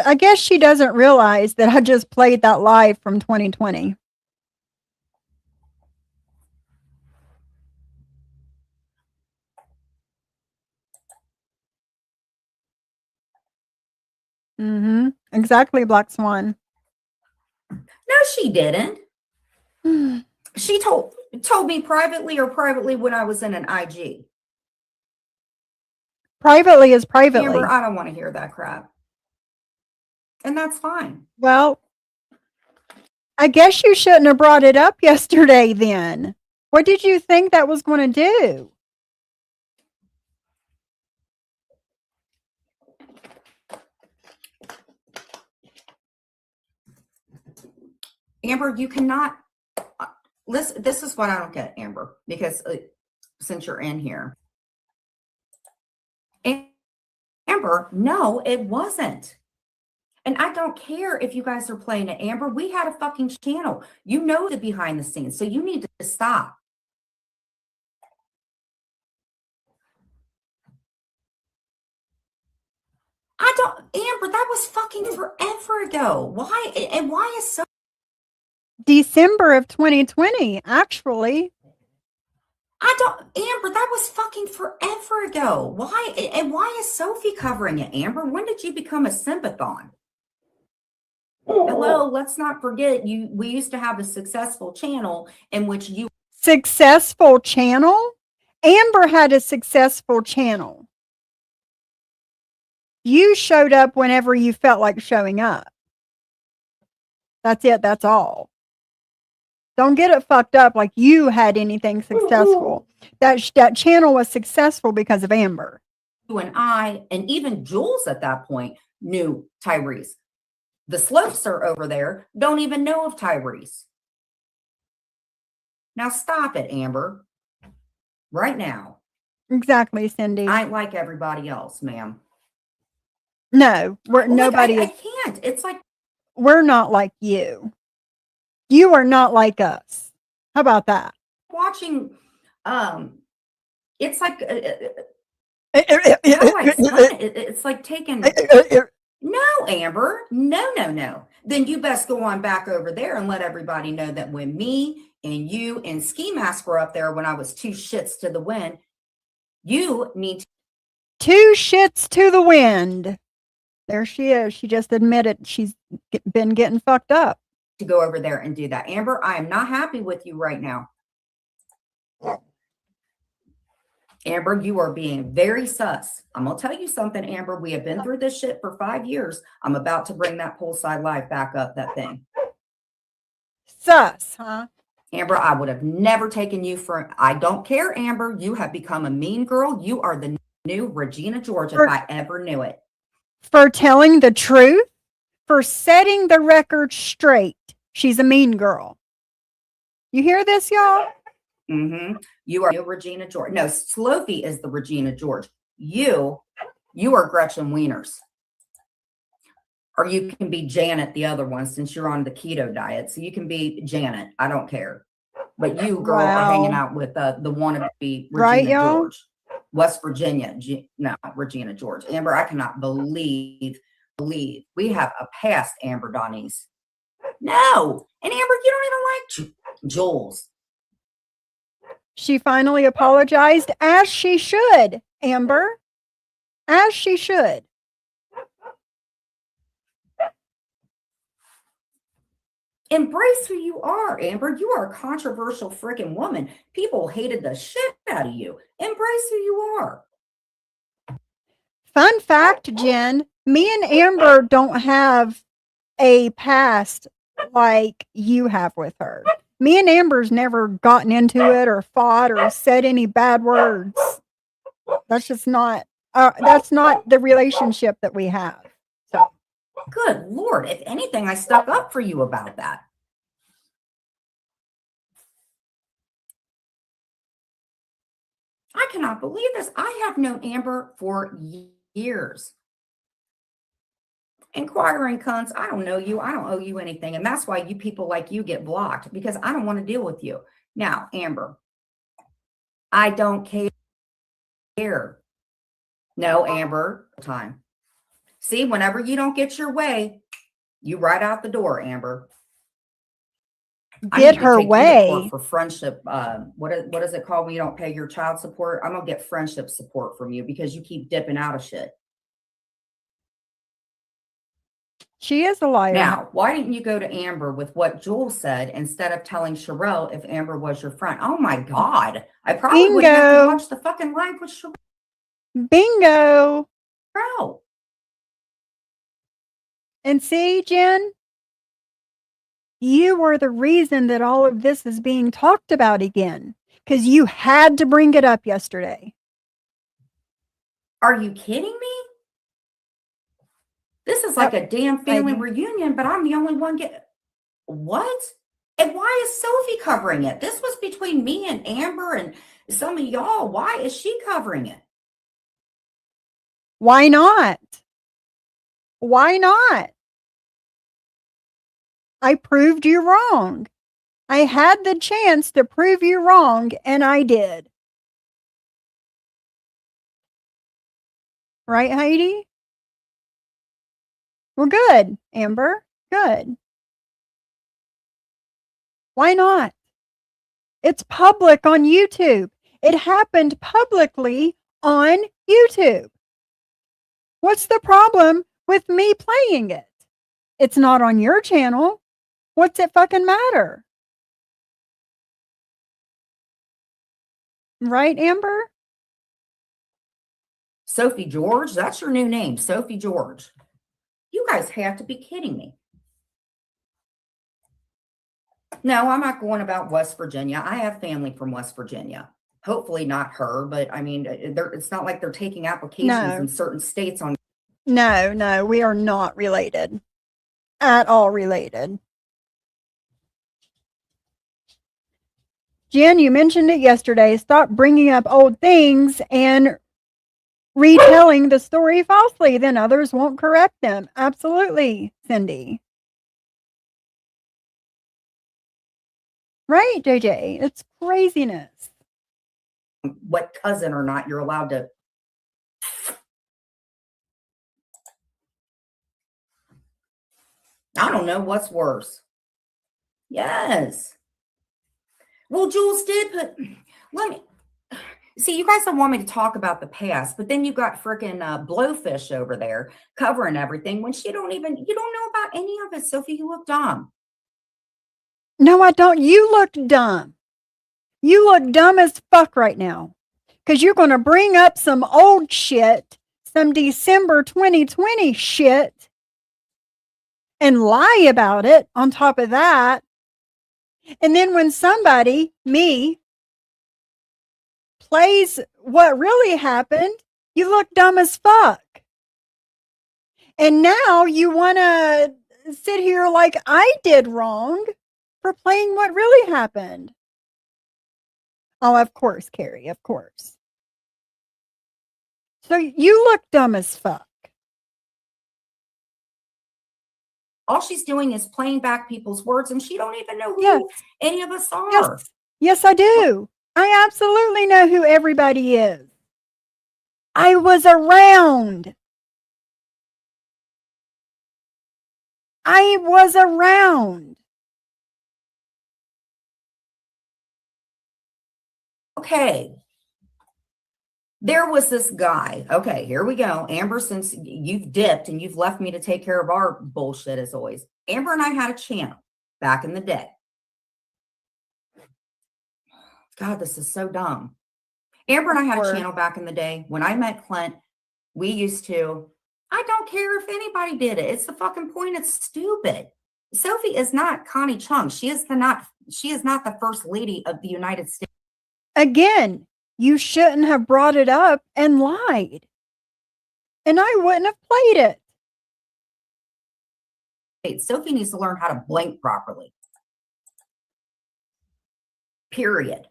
I guess she doesn't realize that I just played that live from 2020. Mm-hmm. Exactly, Black Swan. No, she didn't. She told me privately when I was in an IG. Privately is privately. Amber, I don't want to hear that crap. And that's fine. Well, I guess you shouldn't have brought it up yesterday then. What did you think that was going to do? Amber, you cannot listen. This is what I don't get, Amber, because since you're in here. Amber, no, it wasn't. And I don't care if you guys are playing it, Amber. We had a fucking channel. You know the behind the scenes, so you need to stop. I don't, Amber, that was fucking forever ago. Why? And why is so? December of 2020, actually. I don't, Amber, that was fucking forever ago. Why? And why is Sophie covering it, Amber? When did you become a sympathon? Hello, let's not forget we used to have a successful channel in which you Successful channel? Amber had a successful channel. You showed up whenever you felt like showing up. That's it. That's all. Don't get it fucked up like you had anything successful. That channel was successful because of Amber. You and I, and even Jules at that point, knew Tyrese. The Slopes are over there, don't even know of Tyrese. Now stop it, Amber. Right now. Exactly, Cindy. I ain't like everybody else, ma'am. No, nobody I is. can't. It's like We're not like you. You are not like us. How about that? watching. It's like how do I explain it? It's like taking No, Amber. No, no, no. Then you best go on back over there and let everybody know that when me and you and Ski Mask were up there when I was 2 shits to the wind, you need 2 shits to the wind. There she is. She just admitted she's been getting fucked up. to go over there and do that. Amber, I am not happy with you right now. Amber, you are being very sus. I'm going to tell you something, Amber. We have been through this shit for 5 years. I'm about to bring that Poolside Live back up, that thing. Sus, huh? Amber, I would have never taken you for, I don't care, Amber. You have become a mean girl. You are the new Regina George, if I ever knew it. For telling the truth, for setting the record straight. She's a mean girl. You hear this, y'all? Mm-hmm. You are Regina George. No, Slofi is the Regina George. You are Gretchen Wieners. Or you can be Janet, the other one, since you're on the keto diet. So you can be Janet. I don't care. But you, girl, are hanging out with the wannabe Regina Right, y'all? George. West Virginia. No, Regina George. Amber, I cannot believe we have a past Amber Donnies. No. And Amber, you don't even like Jules. She finally apologized, as she should, Amber. As she should. Embrace who you are, Amber. You are a controversial freaking woman. People hated the shit out of you. Embrace who you are. Fun fact, Jen, me and Amber don't have a past like you have with her. Me and Amber's never gotten into it or fought or said any bad words. That's just not, that's not the relationship that we have. So, Good Lord. If anything, I stuck up for you about that. I cannot believe this. I have known Amber for years. Inquiring cunts, I don't know you. I don't owe you anything. And that's why you people like you get blocked, because I don't want to deal with you. Now, Amber, I don't care. No, Amber, time. See, whenever you don't get your way, you right out the door, Amber. I get need to her take you to way. court for friendship. What is it called when you don't pay your child support? I'm gonna get friendship support from you because you keep dipping out of shit. She is a liar. Now, why didn't you go to Amber with what Jules said instead of telling Sherelle if Amber was your friend? Oh my God. I probably wouldn't have to Bingo. watch the fucking live with Bingo. Sherelle. And see, Jen, you were the reason that all of this is being talked about again, because you had to bring it up yesterday. Are you kidding me? This is like a damn family reunion, but I'm the only one getting. What? And why is Sophie covering it? This was between me and Amber and some of y'all. Why is she covering it? Why not? Why not? I proved you wrong. I had the chance to prove you wrong, and I did. Right, Heidi? Well, good, Amber. Good. Why not? It's public on YouTube. It happened publicly on YouTube. What's the problem with me playing it? It's not on your channel. What's it fucking matter? Right, Amber? Sophie George? That's your new name, Sophie George. You guys have to be kidding me. No, I'm not going about West Virginia. I have family from West Virginia. Hopefully not her, but I mean, it's not like they're taking applications in certain states on. No, we are not related. At all related. Jen, you mentioned it yesterday. Stop bringing up old things and retelling the story falsely. Then others won't correct them. Absolutely, Cindy. Right, JJ? It's craziness. What cousin or not, you're allowed to. I don't know what's worse. Yes. Well, Jules did put, let me, see, you guys don't want me to talk about the past, but then you got freaking Blowfish over there covering everything when you don't know about any of it. Sophie, you look dumb. No, I don't. You look dumb. You look dumb as fuck right now. Because you're going to bring up some old shit, some December 2020 shit, and lie about it on top of that. And then when somebody, me, plays what really happened, you look dumb as fuck. And now you want to sit here like I did wrong for playing what really happened. Oh, of course, Carrie, of course. So you look dumb as fuck. All she's doing is playing back people's words, and she don't even know who Yes. any of us are. Yes. Yes, I do. I absolutely know who everybody is. I was around. I was around. Okay. There was this guy. Okay, here we go. Amber, since you've dipped and you've left me to take care of our bullshit as always. Amber and I had a channel back in the day. God, this is so dumb. Amber and I had a channel back in the day. When I met Clint, we used to, I don't care if anybody did it. It's the fucking point. It's stupid. Sophie is not Connie Chung. She is not the first lady of the United States. Again, you shouldn't have brought it up and lied. And I wouldn't have played it. Sophie needs to learn how to blink properly. Period.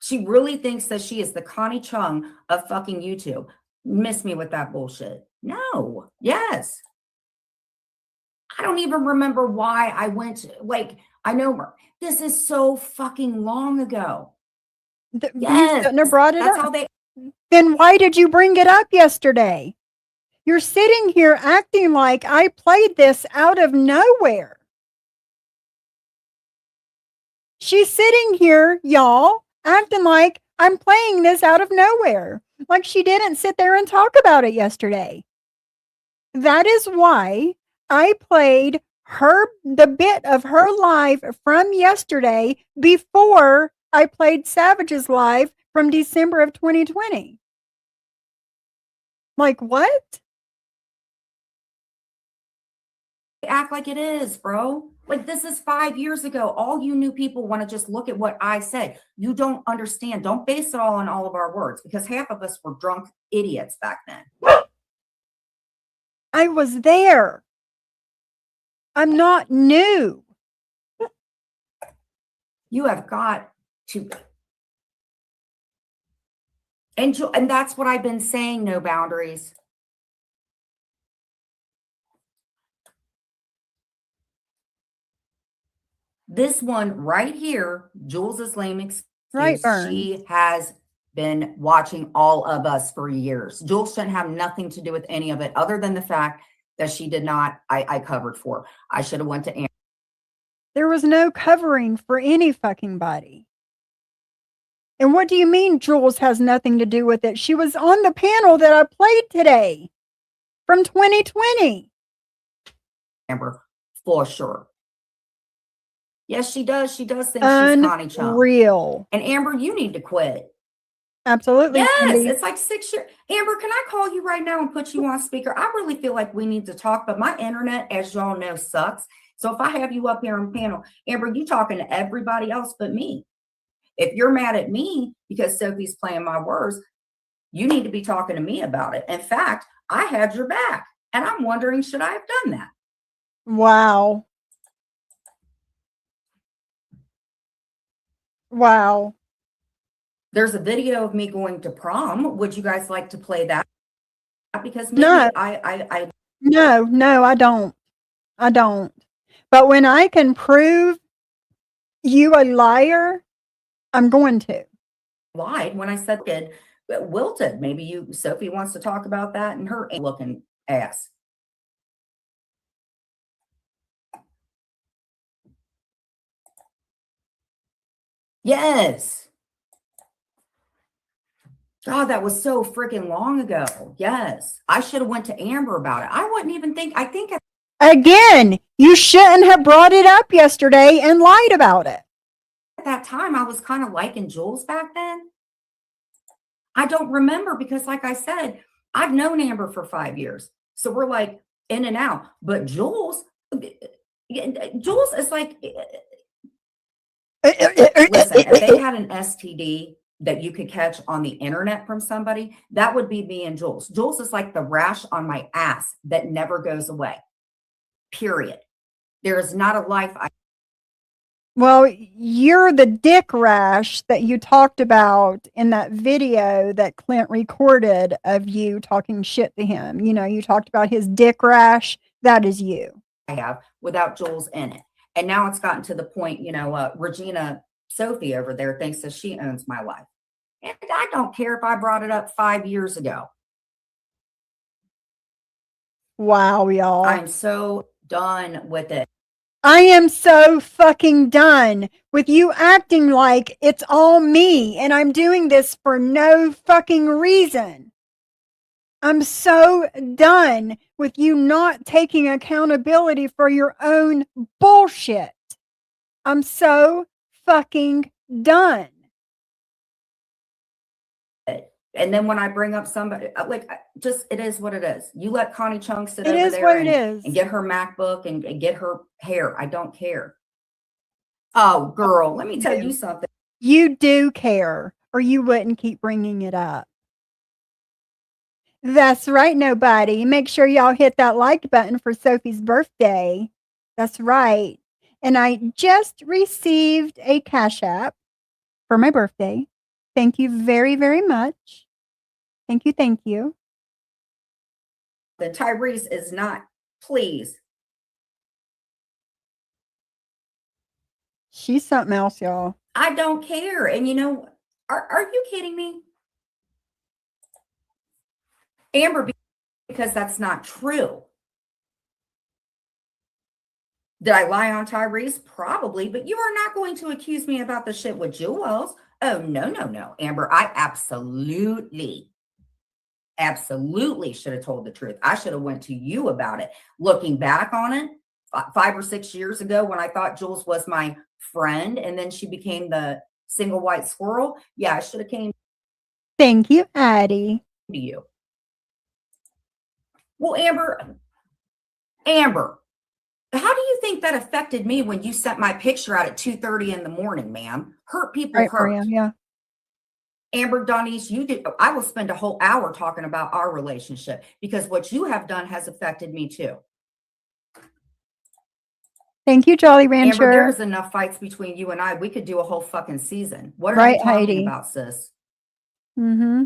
She really thinks that she is the Connie Chung of fucking YouTube. Miss me with that bullshit. No. Yes. I don't even remember why I went, I know this is so fucking long ago. You shouldn't have brought it That's up. how they. Then why did you bring it up yesterday? You're sitting here acting like I played this out of nowhere. She's sitting here, y'all, acting like I'm playing this out of nowhere. Like she didn't sit there and talk about it yesterday. That is why I played the bit of her live from yesterday before I played Savage's live from December of 2020. Like what? Act like it is, bro. Like this is 5 years ago. All you new people want to just look at what I said. You don't understand. Don't base it all on all of our words because half of us were drunk idiots back then. I was there. I'm not new. You have got to. And that's what I've been saying, no boundaries. This one right here, Jules is lame excuse. Right, Vern. She has been watching all of us for years. Jules shouldn't have nothing to do with any of it other than the fact that she did not, I covered for. I should have went to Amber. There was no covering for any fucking body. And what do you mean Jules has nothing to do with it? She was on the panel that I played today from 2020. Amber, for sure. Yes, she does. She does think she's Connie Chung. Unreal. And Amber, you need to quit. Absolutely. Yes, Cindy. it's like 6 years. Amber, can I call you right now and put you on speaker? I really feel like we need to talk, but my internet, as y'all know, sucks. So if I have you up here on panel, Amber, you talking to everybody else but me. If you're mad at me because Sophie's playing my words, you need to be talking to me about it. In fact, I had your back, and I'm wondering, should I have done that? Wow. Wow. There's a video of me going to prom. Would you guys like to play that? Because maybe No. No, I don't. I don't. But when I can prove you a liar, I'm going to. lied when I said kid wilted. Maybe Sophie wants to talk about that and her looking ass. Yes. God, that was so freaking long ago. Yes. I should have went to Amber about it. I wouldn't even think, I think at Again, you shouldn't have brought it up yesterday and lied about it. that time I was kind of liking Jules back then. I don't remember because like I said, I've known Amber for 5 years. So we're like in and out. But Jules is like, listen, if they had an STD that you could catch on the internet from somebody, that would be me and Jules. Jules is like the rash on my ass that never goes away. Period. There is not a life Well, you're the dick rash that you talked about in that video that Clint recorded of you talking shit to him. You know, you talked about his dick rash. That is you. I have without Jules in it. And now it's gotten to the point, you know, Regina Sophie over there thinks that she owns my life. And I don't care if I brought it up 5 years ago. Wow, y'all. I'm so done with it. I am so fucking done with you acting like it's all me and I'm doing this for no fucking reason. I'm so done with you not taking accountability for your own bullshit. I'm so fucking done. And then when I bring up somebody, like, just, it is what it is. You let Connie Chung sit It over is there what it is. and get her MacBook and get her hair. I don't care. Oh, girl, let me tell you something. You do care, or you wouldn't keep bringing it up. That's right, nobody. Make sure y'all hit that like button for Sophie's birthday. That's right. And I just received a Cash App for my birthday. Thank you very, very much. Thank you. Thank you. The Tyrese is not, please. She's something else, y'all. I don't care. And you know, are you kidding me? Amber, because that's not true. Did I lie on Tyrese? Probably, but you are not going to accuse me about the shit with Jewels. Oh, no, no, no. Amber, I absolutely should have told the truth. I should have went to you about it. Looking back on it, 5 or 6 years ago when I thought Jules was my friend and then she became the single white squirrel. Yeah, I should have came Thank you, Addie. to you. Well, Amber, how do you think that affected me when you sent my picture out at 2:30 in the morning, ma'am? Hurt people Right, hurt. Maria, yeah. Amber, Donnice, you did. I will spend a whole hour talking about our relationship because what you have done has affected me too. Thank you, Jolly Amber, Rancher. there's enough fights between you and I. We could do a whole fucking season. What are Right, you talking Heidi. about, sis? Mm-hmm.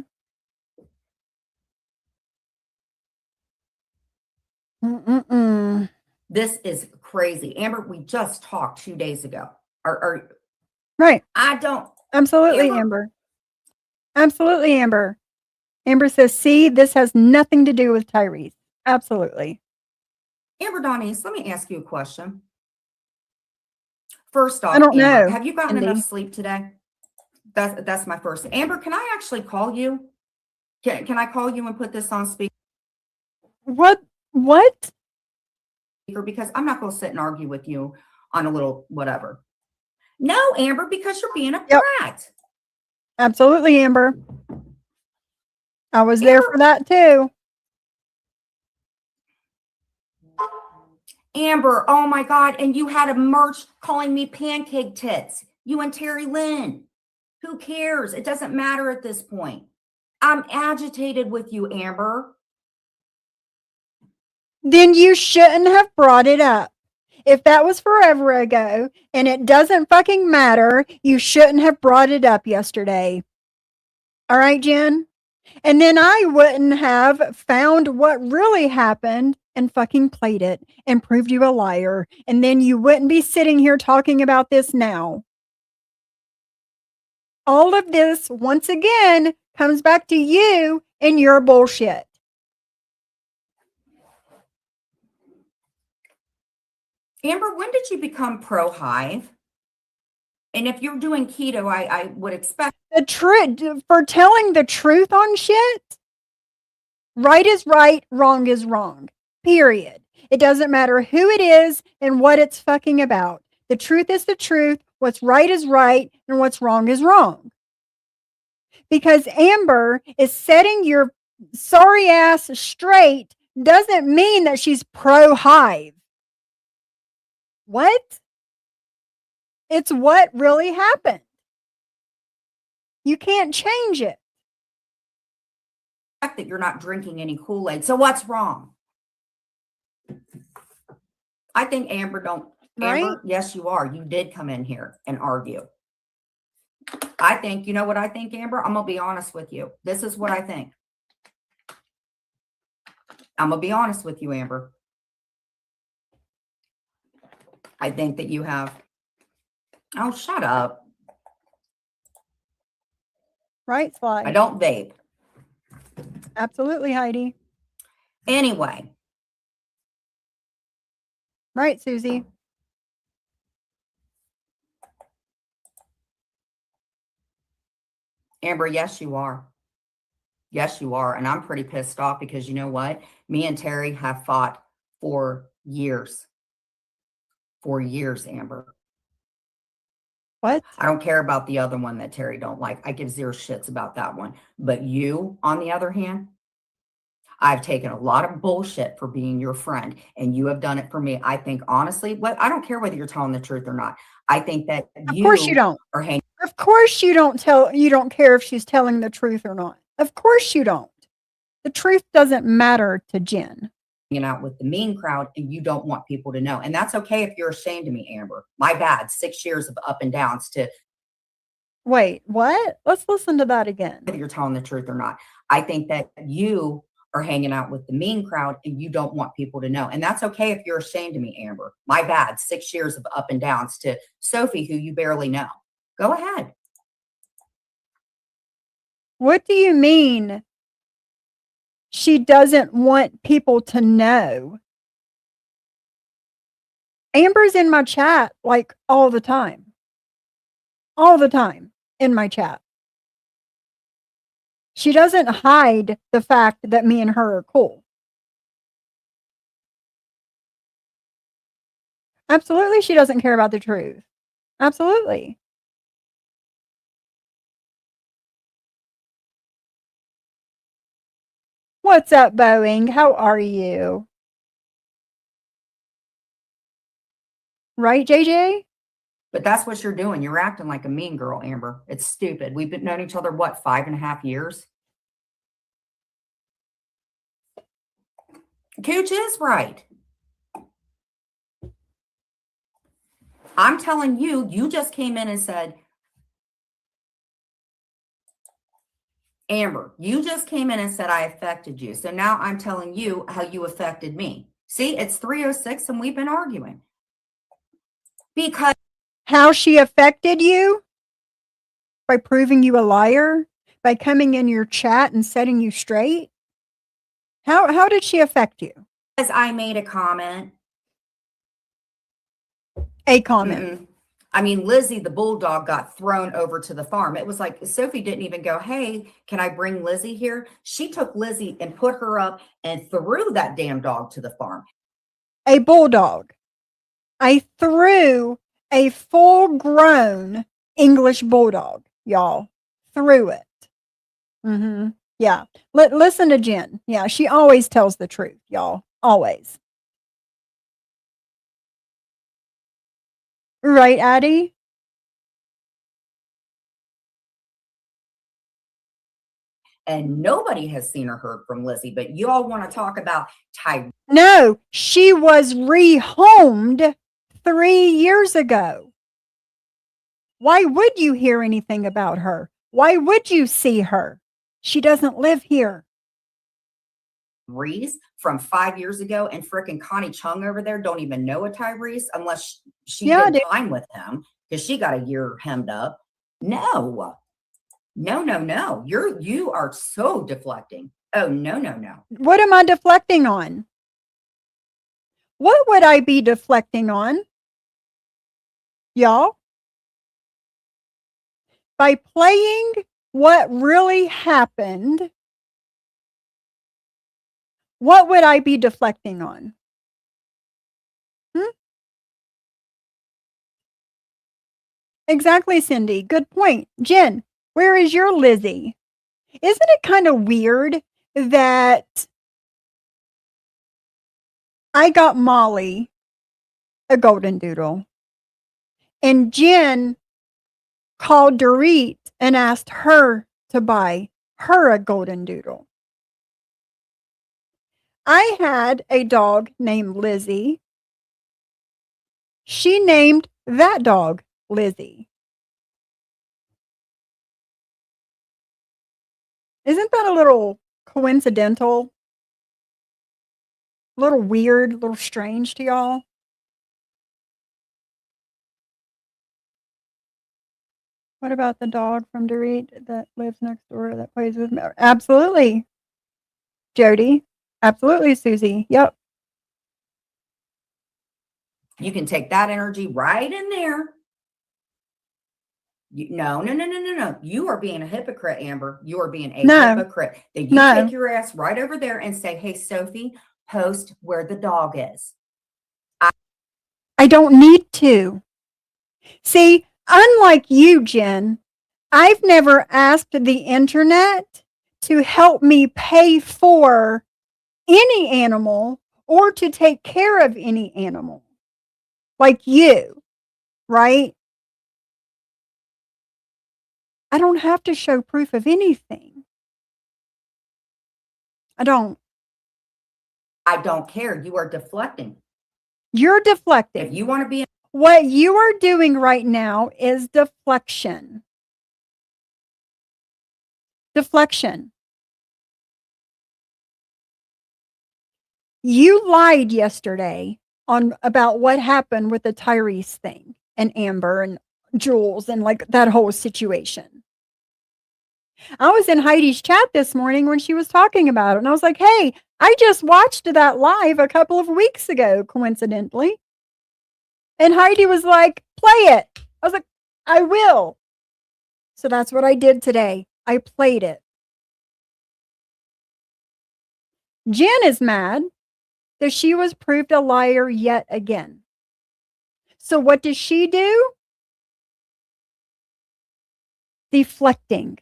Mm-mm-mm. This is crazy. Amber, we just talked 2 days ago. Right. I don't. Absolutely, Amber. Absolutely, Amber. Amber says, see, this has nothing to do with Tyrese. Absolutely. Amber, Donnice, let me ask you a question. First off, I don't Amber, know, have you gotten Cindy. enough sleep today? That's my first. Amber, can I actually call you? Can I call you and put this on speaker? What? Because I'm not going to sit and argue with you on a little whatever. No, Amber, because you're being a brat. Absolutely, Amber. I was there for that too. Amber, oh my God. And you had a merch calling me pancake tits. You and Terry Lynn. Who cares? It doesn't matter at this point. I'm agitated with you, Amber. Then you shouldn't have brought it up. If that was forever ago and it doesn't fucking matter, you shouldn't have brought it up yesterday. All right, Jen? And then I wouldn't have found what really happened and fucking played it and proved you a liar. And then you wouldn't be sitting here talking about this now. All of this, once again, comes back to you and your bullshit. Amber, when did you become pro-hive? And if you're doing keto, I would expect The truth for telling the truth on shit. Right is right, wrong is wrong. Period. It doesn't matter who it is and what it's fucking about. The truth is the truth. What's right is right, and what's wrong is wrong. Because Amber is setting your sorry ass straight doesn't mean that she's pro hive. What? It's what really happened. You can't change it. that you're not drinking any Kool-Aid. So what's wrong? I think Amber don't. Right? Amber, yes, you are. You did come in here and argue. I think, you know what I think, Amber? I'm going to be honest with you. This is what I think. I'm going to be honest with you, Amber. I think that you have. Oh, shut up. Right, Sly? I don't vape. Absolutely, Heidi. Anyway, Right, Susie? Amber, yes, you are. Yes, you are. And I'm pretty pissed off because you know what? Me and Terry have fought for years. For years, Amber. What? I don't care about the other one that Terry don't like. I give zero shits about that one. But you, on the other hand, I've taken a lot of bullshit for being your friend, and you have done it for me. I think honestly, I don't care whether you're telling the truth or not. I think that Of course you don't. are hanging Of course you don't care if she's telling the truth or not. Of course you don't. The truth doesn't matter to Jen. out with the mean crowd, and you don't want people to know. And that's okay if you're ashamed of me, Amber. My bad. 6 years of up and downs to Wait, what? Let's listen to that again. whether you're telling the truth or not. I think that you are hanging out with the mean crowd, and you don't want people to know. And that's okay if you're ashamed of me, Amber. My bad. 6 years of up and downs to Sophie, who you barely know. Go ahead. What do you mean she doesn't want people to know? Amber's in my chat like all the time. All the time in my chat. She doesn't hide the fact that me and her are cool. Absolutely, she doesn't care about the truth. Absolutely. What's up, Boeing? How are you? Right, JJ? But that's what you're doing. You're acting like a mean girl, Amber. It's stupid. We've been known each other, what, 5.5 years? Cooch is right. I'm telling you, you just came in and said, Amber, you just came in and said I affected you. So now I'm telling you how you affected me. See, it's 3:06 and we've been arguing. Because How she affected you? By proving you a liar? By coming in your chat and setting you straight? How did she affect you? I made a comment. A comment. Mm-mm. I mean, Lizzie, the bulldog, got thrown over to the farm. It was like Sophie didn't even go, hey, can I bring Lizzie here? She took Lizzie and put her up and threw that damn dog to the farm. A bulldog. I threw a full-grown English bulldog, y'all. Threw it. Mm-hmm. Yeah. Listen to Jen. Yeah, she always tells the truth, y'all. Always. Right, Addie? And nobody has seen or heard from Lizzie, but you all want to talk about Tyrese. No, she was rehomed 3 years ago. Why would you hear anything about her? Why would you see her? She doesn't live here. From 5 years ago, and frickin' Connie Chung over there don't even know a Tyrese unless she Yeah, did time with him because she got a year hemmed up. No. You are so deflecting. Oh, no. What am I deflecting on? What would I be deflecting on? Y'all? by playing what really happened, what would I be deflecting on? Exactly, Cindy. Good point. Jen, where is your Lizzie? Isn't it kind of weird that I got Molly a golden doodle and Jen called Dorit and asked her to buy her a golden doodle? I had a dog named Lizzie. She named that dog Lizzie. Isn't that a little coincidental? A little weird, a little strange to y'all? What about the dog from Dorit that lives next door that plays with me? Absolutely, Jody. Absolutely, Susie. Yep. You can take that energy right in there. No. You are being a hypocrite, Amber. You are being a hypocrite. Then you take your ass right over there and say, hey, Sophie, post where the dog is. I don't need to. See, unlike you, Jen, I've never asked the internet to help me pay for any animal or to take care of any animal like you, right? I don't have to show proof of anything. I don't. I don't care. You are deflecting. You're deflecting. If you want to be. What you are doing right now is deflection. Deflection. You lied yesterday on about what happened with the Tyrese thing and Amber and Jules and like that whole situation. I was in Heidi's chat this morning when she was talking about it, and I was like, hey, I just watched that live a couple of weeks ago, coincidentally. And Heidi was like, play it. I was like, I will. So that's what I did today. I played it. Jen is mad that she was proved a liar yet again. So what does she do? Deflecting.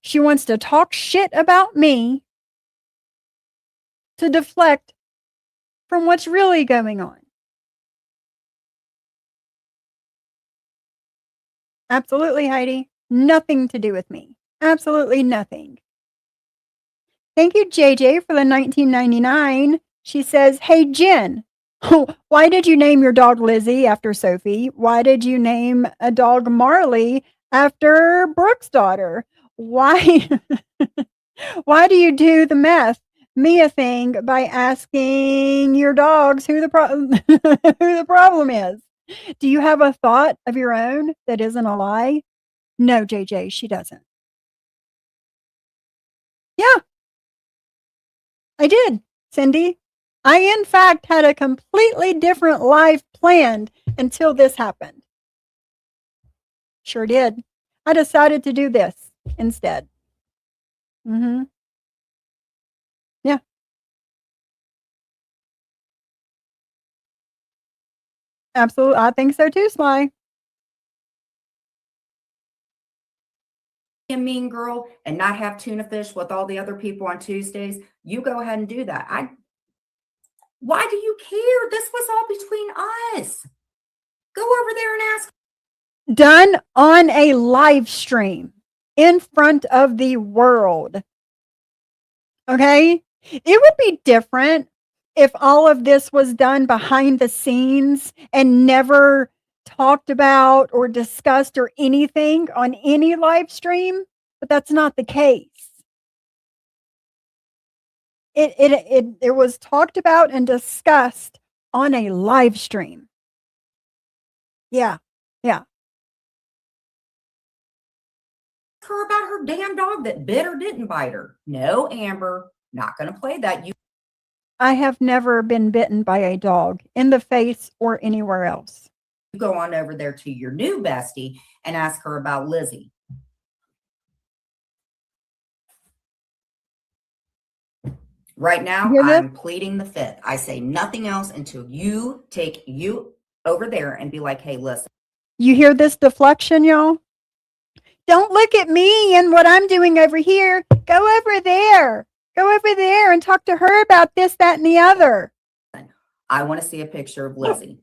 She wants to talk shit about me to deflect from what's really going on. Absolutely, Heidi. Nothing to do with me. Absolutely nothing. Thank you, JJ, for the $19.99. She says, hey, Jen, why did you name your dog Lizzie after Sophie? Why did you name a dog Marley after Brooke's daughter? Why do you do the meth Mia thing by asking your dogs who the problem is? Do you have a thought of your own that isn't a lie? No, JJ, she doesn't. Yeah, I did, Cindy. I, in fact, had a completely different life planned until this happened. Sure did. I decided to do this instead. Yeah. Absolutely. I think so too, Sly. A mean girl and not have tuna fish with all the other people on Tuesdays, you go ahead and do that. Why do you care? This was all between us. Go over there and ask. Done on a live stream in front of the world. Okay? It would be different if all of this was done behind the scenes and never talked about or discussed or anything on any live stream, but that's not the case. It was talked about and discussed on a live stream. Yeah. Her about her damn dog that bit or didn't bite her. No, Amber, not going to play that. I have never been bitten by a dog in the face or anywhere else. You go on over there to your new bestie and ask her about Lizzie. Right now, Hear this? I'm pleading the fifth. I say nothing else until you take you over there and be like, hey, listen. You hear this deflection, y'all? Don't look at me and what I'm doing over here. Go over there. Go over there and talk to her about this, that, and the other. I want to see a picture of Lizzie.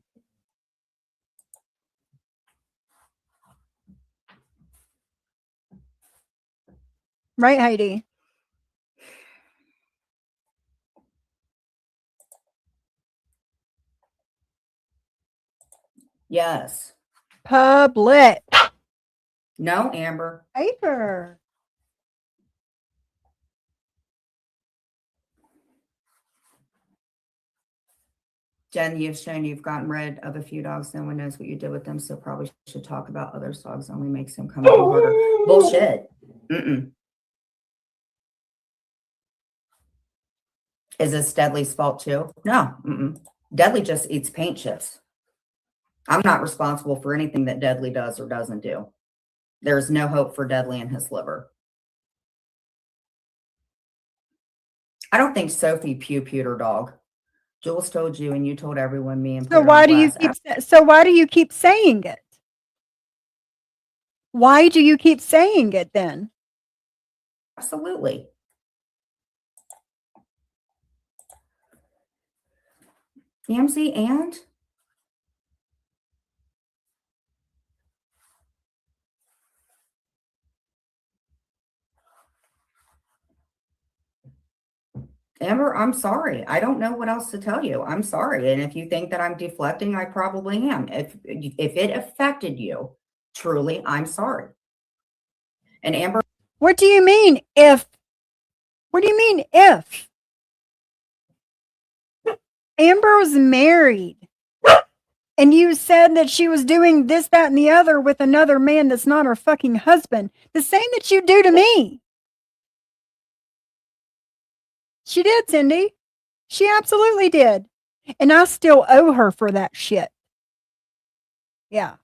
Right, Heidi? Yes. Public. No, Amber. Paper. Jen, you've shown you've gotten rid of a few dogs. No one knows what you did with them, so probably should talk about other dogs. Only makes them come out harder. Bullshit. Mm-mm. Is this Deadly's fault too? No. Mm-mm. Deadly just eats paint chips. I'm not responsible for anything that Deadly does or doesn't do. There's no hope for Deadly and his liver. I don't think Sophie pewed her dog. Jules told you, and you told everyone. Me and So why do you keep saying it? Why do you keep saying it then? Absolutely. EMC and Amber, I'm sorry. I don't know what else to tell you. I'm sorry. And if you think that I'm deflecting, I probably am. If it affected you, truly, I'm sorry. And Amber, What do you mean if? What do you mean if? Amber was married. And you said that she was doing this, that, and the other with another man that's not her fucking husband. The same that you do to me. She did, Cindy. She absolutely did. And I still owe her for that shit. Yeah.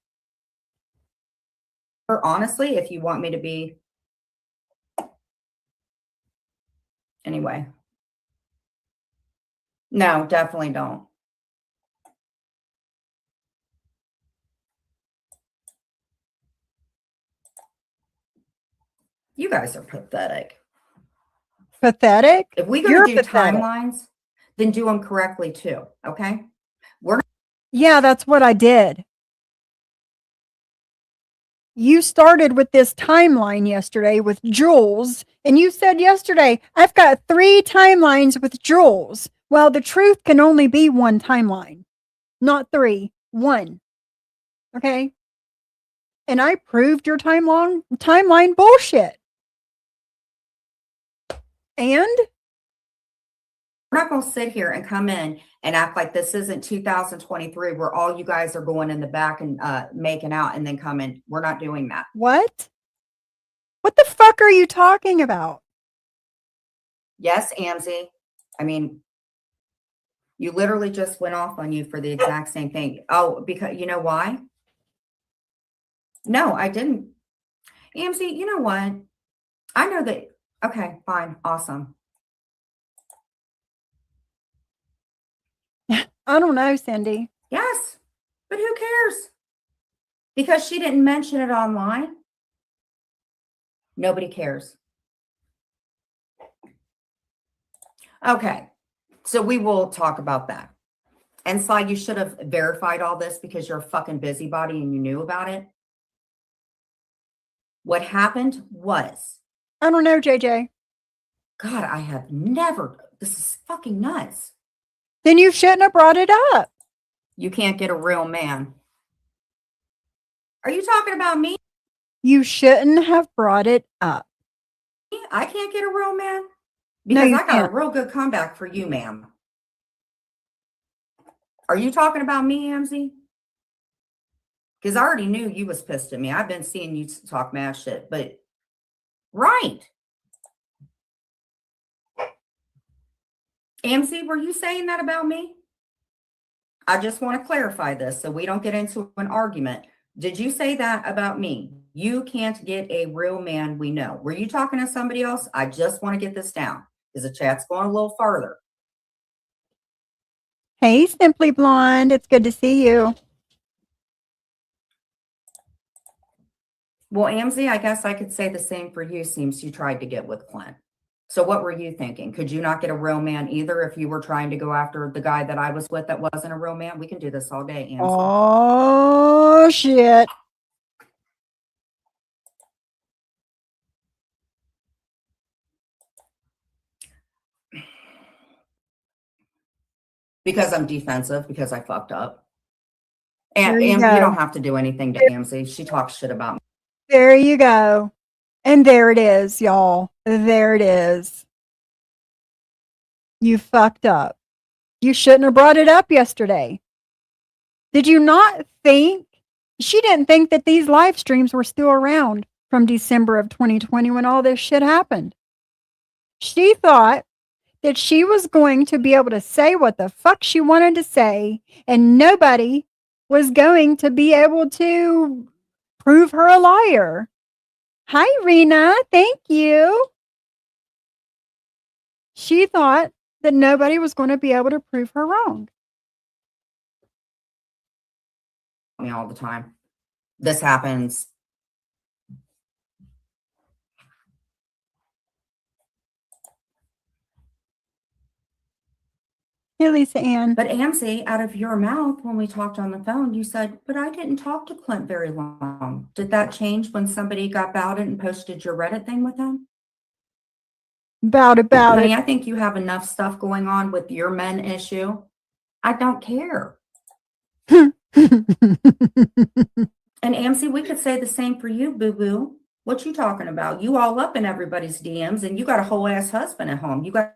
honestly, if you want me to be. Anyway. No, definitely don't. You guys are pathetic. Pathetic? If we go You're to do pathetic. timelines, then do them correctly too. Okay. Yeah, that's what I did. You started with this timeline yesterday with Jules, and you said yesterday, I've got 3 timelines with Jules. Well, the truth can only be one timeline, not 3, 1. Okay? And I proved your timeline bullshit. And we're not going to sit here and come in and act like this isn't 2023 where all you guys are going in the back and making out and then come in. We're not doing that. what? What the fuck are you talking about? Yes, Amzie. I mean, you literally just went off on you for the exact same thing. Oh, because you know why? No, I didn't. Amzie, you know what? I know that. Okay, fine. Awesome. I don't know, Cindy. Yes, but who cares? Because she didn't mention it online. Nobody cares. Okay, so we will talk about that. And Sly, you should have verified all this because you're a fucking busybody and you knew about it. What happened was, I don't know, JJ. God, I have never, this is fucking nuts. Then you shouldn't have brought it up. You can't get a real man. Are you talking about me? You shouldn't have brought it up. I can't get a real man? Because I got a real good comeback for you, ma'am. Are you talking about me, Amzie? Because I already knew you was pissed at me. I've been seeing you talk mad shit, but right. Amzie, were you saying that about me? I just want to clarify this so we don't get into an argument. Did you say that about me? You can't get a real man we know. Were you talking to somebody else? I just want to get this down because the chat's going a little farther. Hey, Simply Blonde. It's good to see you. Well, Amzie, I guess I could say the same for you since you tried to get with Clint. So what were you thinking? Could you not get a real man either if you were trying to go after the guy that I was with that wasn't a real man? We can do this all day, Amzie. Oh, shit. Because I'm defensive, because I fucked up. And, There you and go. you don't have to do anything to Amzie. She talks shit about me. There you go. And there it is, y'all. There it is. You fucked up. You shouldn't have brought it up yesterday. Did you not think? She didn't think that these live streams were still around from December of 2020 when all this shit happened. She thought that she was going to be able to say what the fuck she wanted to say, and nobody was going to be able to prove her a liar. Hi, Rena. Thank you. She thought that nobody was going to be able to prove her wrong. Me all the time. This happens. Hey, Lisa Ann. But Amzie, out of your mouth, when we talked on the phone, you said, but I didn't talk to Clint very long. Did that change when somebody got about it and posted your Reddit thing with him? About Honey, it. I think you have enough stuff going on with your men issue. I don't care. And Amzie, we could say the same for you, boo-boo. What you talking about? You all up in everybody's DMs and you got a whole ass husband at home. You got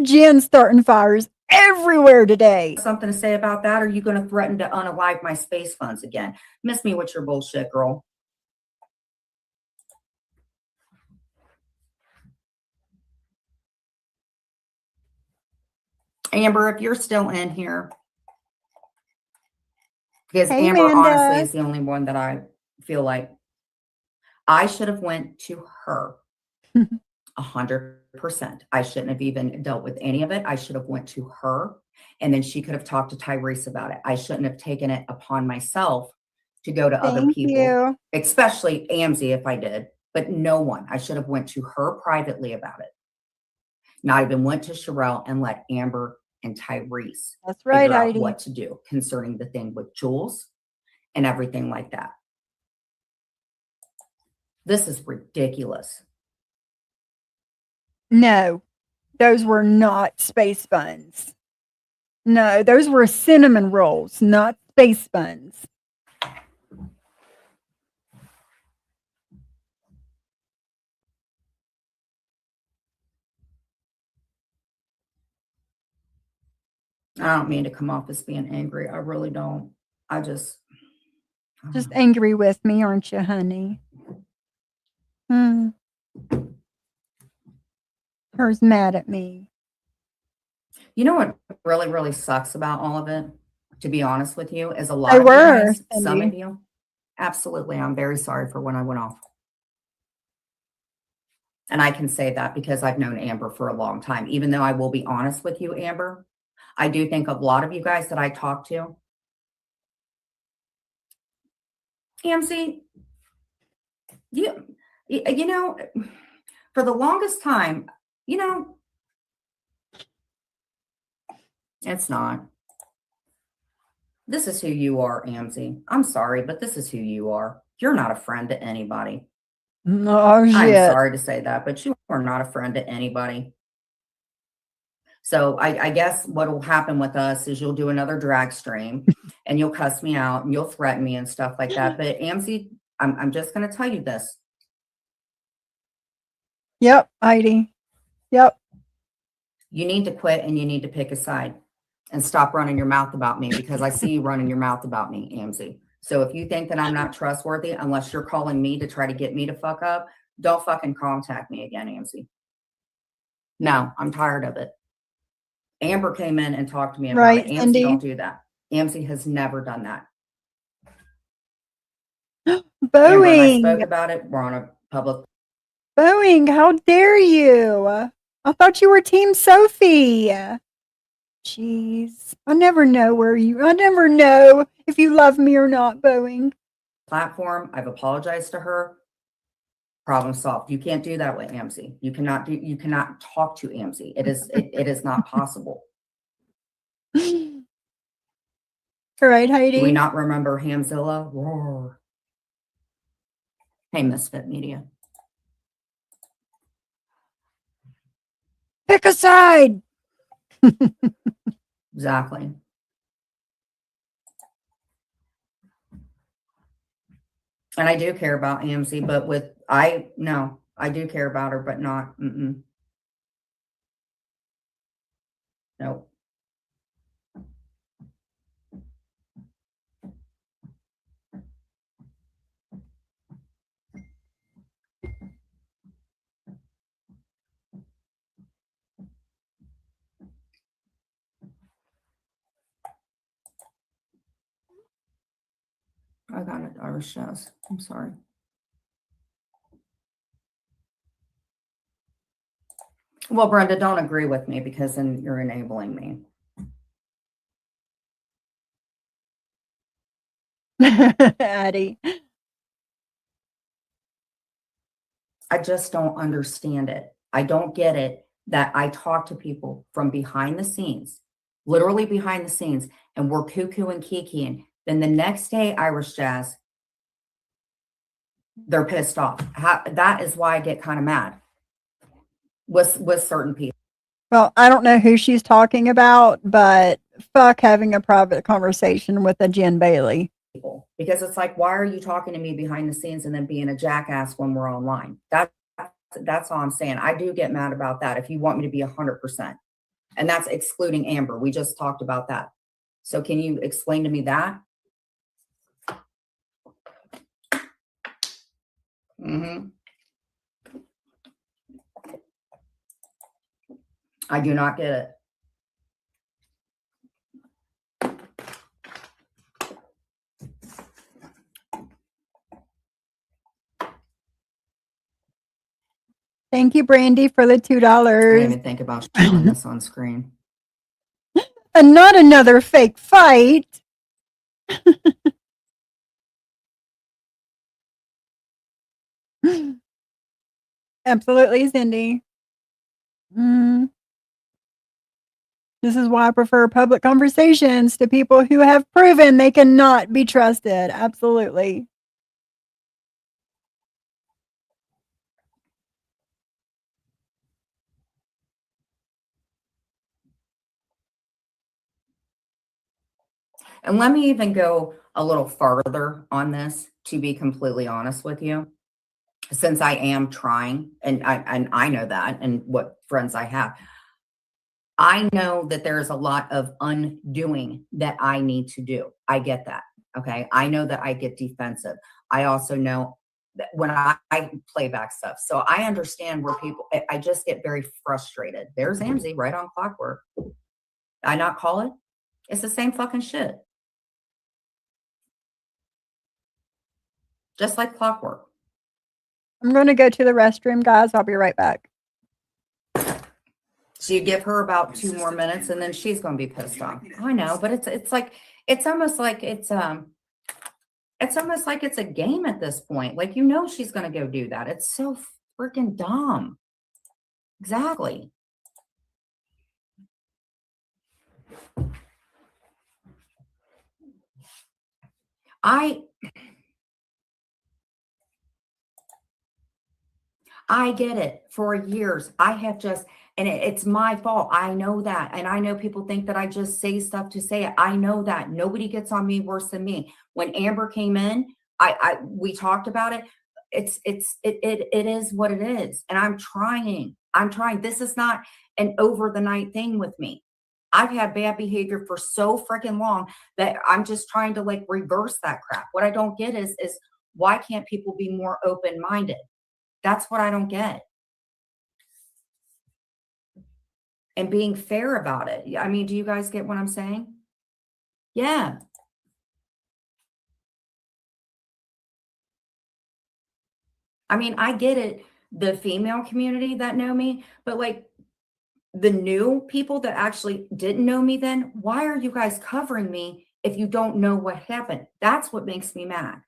Jen's starting fires everywhere today. something to say about that? Or are you going to threaten to unalive my space funds again? Miss me with your bullshit, girl. Amber, if you're still in here, because Hey, Amber Amanda. honestly is the only one that I feel like I should have went to her 100%. I shouldn't have even dealt with any of it. I should have went to her and then she could have talked to Tyrese about it. I shouldn't have taken it upon myself to go to other Thank people, you. especially Amzie if I did, but no one. I should have went to her privately about it. Not even went to Sherelle and let Amber and Tyrese That's right, figure out Heidi. what to do concerning the thing with Jules and everything like that. This is ridiculous. No, those were not space buns. No, those were cinnamon rolls, not space buns. I don't mean to come off as being angry. I really don't. I just Angry with me, aren't you, honey? Her's mad at me. You know what really, really sucks about all of it, to be honest with you, is a lot They of you were, guys, some Cindy. of you, absolutely. I'm very sorry for when I went off. And I can say that because I've known Amber for a long time. Even though I will be honest with you, Amber, I do think a lot of you guys that I talk to, Amzie, you know, for the longest time, you know, it's not. This is who you are, Amzie. I'm sorry, but this is who you are. You're not a friend to anybody. Oh, shit. I'm sorry to say that, but you are not a friend to anybody. So I guess what will happen with us is you'll do another drag stream and you'll cuss me out and you'll threaten me and stuff like that. But Amzie, I'm just going to tell you this. Yep, Heidi. Yep. You need to quit and you need to pick a side and stop running your mouth about me because I see you running your mouth about me, Amzie. So if you think that I'm not trustworthy, unless you're calling me to try to get me to fuck up, don't fucking contact me again, Amzie. No, I'm tired of it. Amber came in and talked to me about Right, it. AMC Cindy? don't do that. AMC has never done that. Amber and I Boeing. spoke about it. We're on a public. Boeing, how dare you? I thought you were Team Sophie. Jeez. I never know if you love me or not, Boeing. Platform. I've apologized to her. Problem solved. You can't do that with AMC. You cannot talk to AMC. It is not possible. All right, Heidi. Do we not remember Hamzilla? Roar. Hey, Misfit Media. Pick a side. Exactly. And I do care about AMC, but I do care about her, but not, nope. I got it, Irish Jazz. I'm sorry. Well, Brenda, don't agree with me because then you're enabling me. Addie. I just don't understand it. I don't get it that I talk to people from behind the scenes, literally behind the scenes, and we're cuckoo and kikiing. Then the next day, Irish Jazz, they're pissed off. That is why I get kind of mad with certain people. Well, I don't know who she's talking about, but fuck having a private conversation with a Jen Bailey. Because it's like, why are you talking to me behind the scenes and then being a jackass when we're online? That's all I'm saying. I do get mad about that if you want me to be 100%. And that's excluding Amber. We just talked about that. So can you explain to me that? I do not get it. Thank you, Brandy, for the I didn't $2. even think about showing this on screen. And not another fake fight. Absolutely, Cindy. This is why I prefer public conversations to people who have proven they cannot be trusted. Absolutely. And let me even go a little farther on this, to be completely honest with you. Since I am trying, and I know that, and what friends I have, I know that there's a lot of undoing that I need to do. I get that. Okay. I know that I get defensive. I also know that when I play back stuff. So I understand where people, I just get very frustrated. There's Amzi right on Clockwork. I not call it? It's the same fucking shit. Just like Clockwork. I'm going to go to the restroom, guys. I'll be right back. So you give her about 2 more minutes and then she's going to be pissed off. I know, but it's like, it's almost like it's almost like it's a game at this point. Like, she's going to go do that. It's so freaking dumb. Exactly. I get it. For years, I have just, and it's my fault. I know that. And I know people think that I just say stuff to say it. I know that. Nobody gets on me worse than me. When Amber came in, we talked about it. It is what it is. And I'm trying. This is not an over the night thing with me. I've had bad behavior for so freaking long that I'm just trying to like reverse that crap. What I don't get is why can't people be more open-minded? That's what I don't get. and being fair about it. I mean, do you guys get what I'm saying? Yeah. I mean, I get it, the female community that know me, but like the new people that actually didn't know me then, why are you guys covering me if you don't know what happened? That's what makes me mad.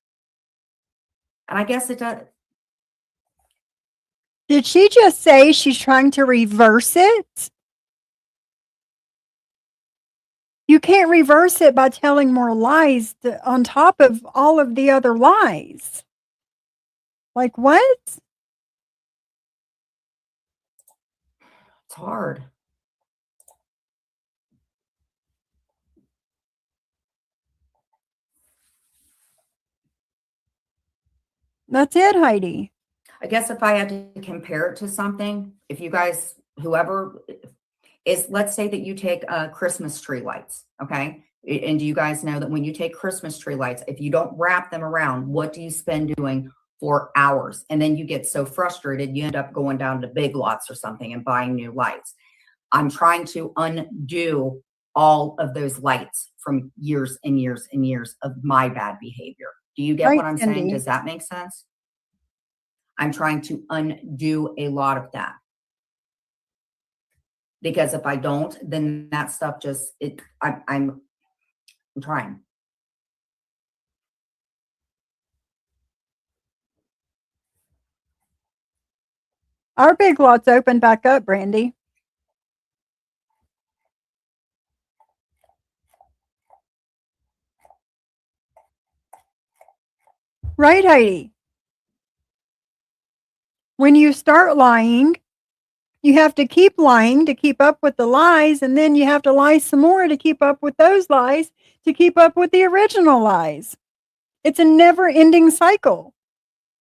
And I guess it does. Did she just say she's trying to reverse it? You can't reverse it by telling more lies on top of all of the other lies. Like what? It's hard. That's it, Heidi. I guess if I had to compare it to something, if you guys, whoever is, let's say that you take Christmas tree lights, okay? And do you guys know that when you take Christmas tree lights, if you don't wrap them around, what do you spend doing for hours? And then you get so frustrated, you end up going down to Big Lots or something and buying new lights. I'm trying to undo all of those lights from years and years and years of my bad behavior. Do you get Right, what I'm saying? Cindy. Does that make sense? I'm trying to undo a lot of that. Because if I don't, then that stuff just, I'm trying. Our Big Lots opened back up, Brandy. Right, Heidi. When you start lying, you have to keep lying to keep up with the lies, and then you have to lie some more to keep up with those lies, to keep up with the original lies. It's a never-ending cycle.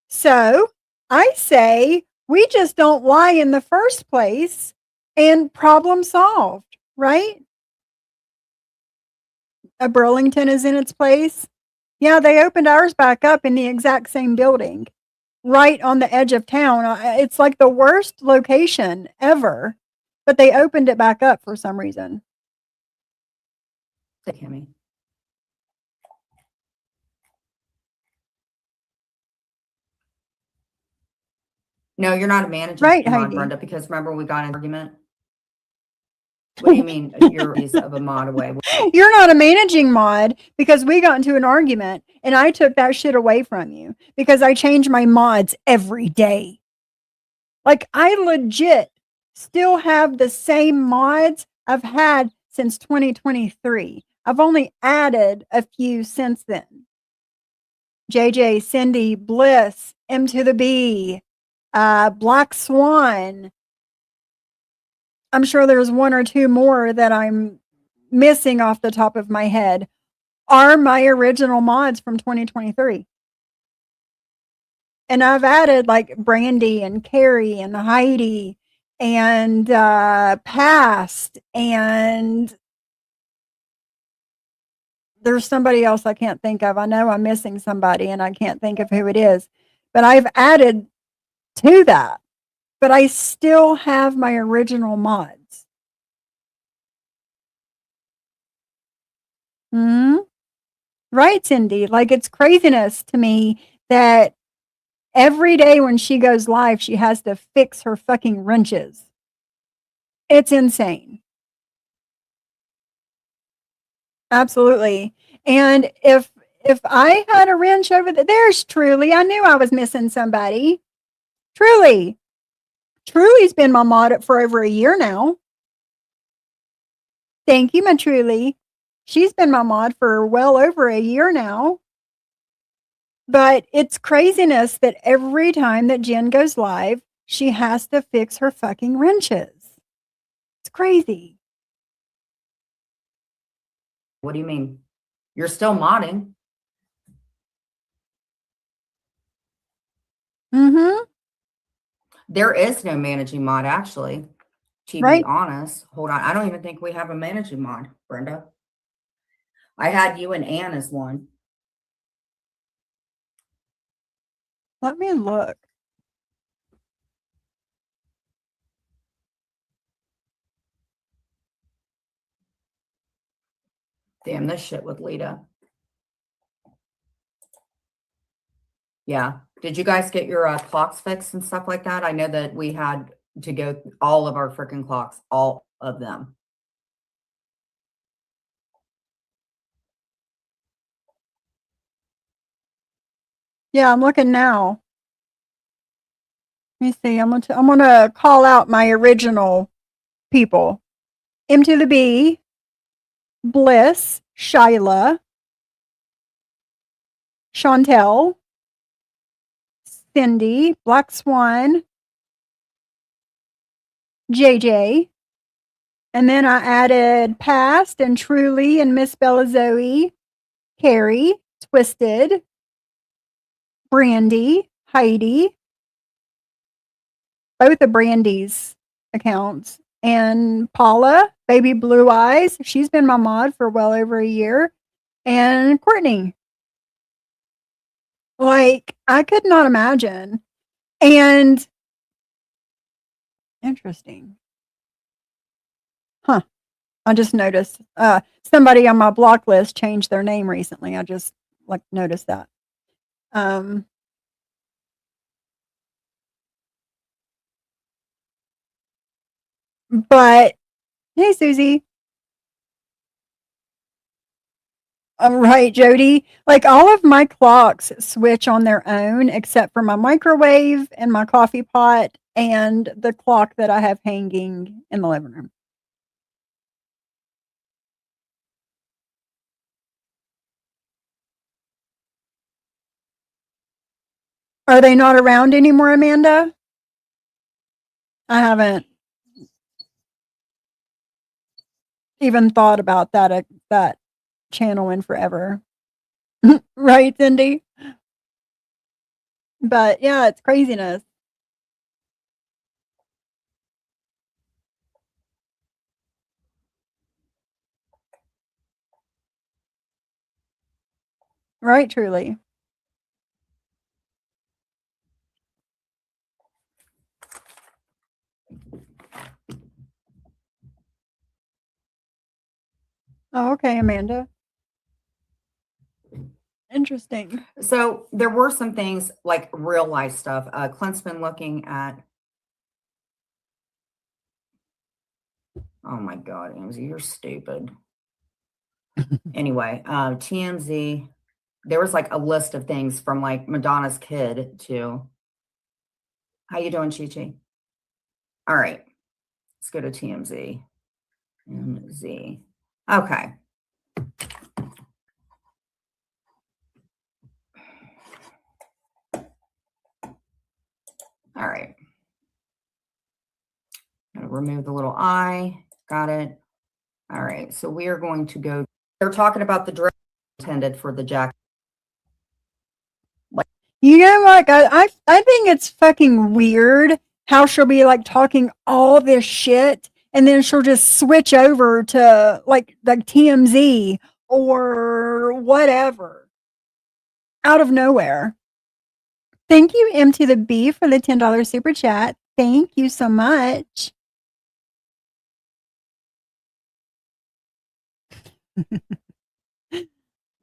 So I say we just don't lie in the first place and problem solved, right? A Burlington is in its place. Yeah, they opened ours back up in the exact same building, right on the edge of town. It's like the worst location ever, but they opened it back up for some reason. Kimmy. No, you're not a manager, Right, mod, Heidi. Brenda, because remember we got in an argument? What do you mean you're of a mod away? You're not a managing mod because we got into an argument and I took that shit away from you because I change my mods every day. Like I legit still have the same mods I've had since 2023. I've only added a few since then. JJ, Cindy, Bliss, M to the B, Black Swan. I'm sure there's one or two more that I'm missing off the top of my head are my original mods from 2023. And I've added like Brandy and Carrie and Heidi and Past, and there's somebody else I can't think of. I know I'm missing somebody and I can't think of who it is, but I've added to that. But I still have my original mods. Hmm. Right, Cindy. Like it's craziness to me that every day when she goes live, she has to fix her fucking wrenches. It's insane. Absolutely. And if I had a wrench over there's Truly. I knew I was missing somebody. Truly. Truly's been my mod for over a year now. Thank you, my Truly. She's been my mod for well over a year now. But it's craziness that every time that Jen goes live, she has to fix her fucking wrenches. It's crazy. What do you mean? You're still modding. Mm-hmm. There is no managing mod, actually, to Right. be honest. Hold on. I don't even think we have a managing mod, Brenda. I had you and Ann as one. Let me look. Damn this shit with Lita. Yeah. Did you guys get your clocks fixed and stuff like that? I know that we had to go all of our freaking clocks, all of them. Yeah, I'm looking now. Let me see. I'm gonna call out my original people. M to the B, Bliss, Shyla, Chantel, Cindy, Black Swan, JJ, and then I added Past and Truly and Miss Bella Zoe, Carrie, Twisted, Brandy, Heidi, both of Brandy's accounts, and Paula, Baby Blue Eyes. She's been my mod for well over a year, and Courtney. Like, I could not imagine. And interesting. Huh. I just noticed somebody on my block list changed their name recently. I just like noticed that. But hey, Susie. Right, Jody. Like all of my clocks switch on their own except for my microwave and my coffee pot and the clock that I have hanging in the living room. Are they not around anymore, Amanda? I haven't even thought about that channel in forever. Right, Cindy? But yeah, it's craziness. Right, truly. Oh, okay, Amanda. Interesting. So there were some things like real life stuff. Clint's been looking at. Oh my God, Amzie, you're stupid. Anyway, TMZ, there was like a list of things from like Madonna's kid to. How you doing, Chi-Chi? All right, let's go to TMZ. MZ. Okay. All right. I'm going to remove the little I. Got it. All right. So we are going to go. They're talking about the dress intended for the jacket. You know, like I think it's fucking weird how she'll be like talking all this shit and then she'll just switch over to like TMZ or whatever out of nowhere. Thank you, M to the B, for the $10 super chat. Thank you so much.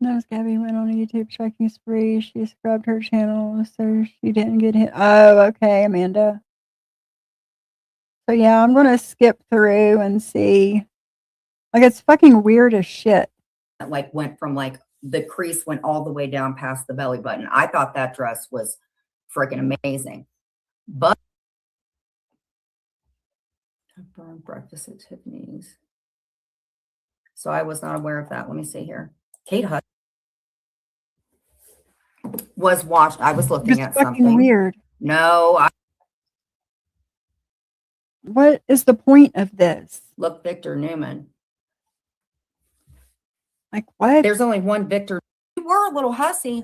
No, Gabby went on a YouTube striking spree. She scrubbed her channel so she didn't get hit. Oh, okay, Amanda. So yeah, I'm gonna skip through and see. Like it's fucking weird as shit. Like went from like the crease went all the way down past the belly button. I thought that dress was freaking amazing. But breakfast at Tiffany's. So I was not aware of that. Let me see here. Kate Hudson was watched. I was looking at something weird. No, what is the point of this? Look, Victor Newman. Like what? There's only one Victor. You were a little hussy.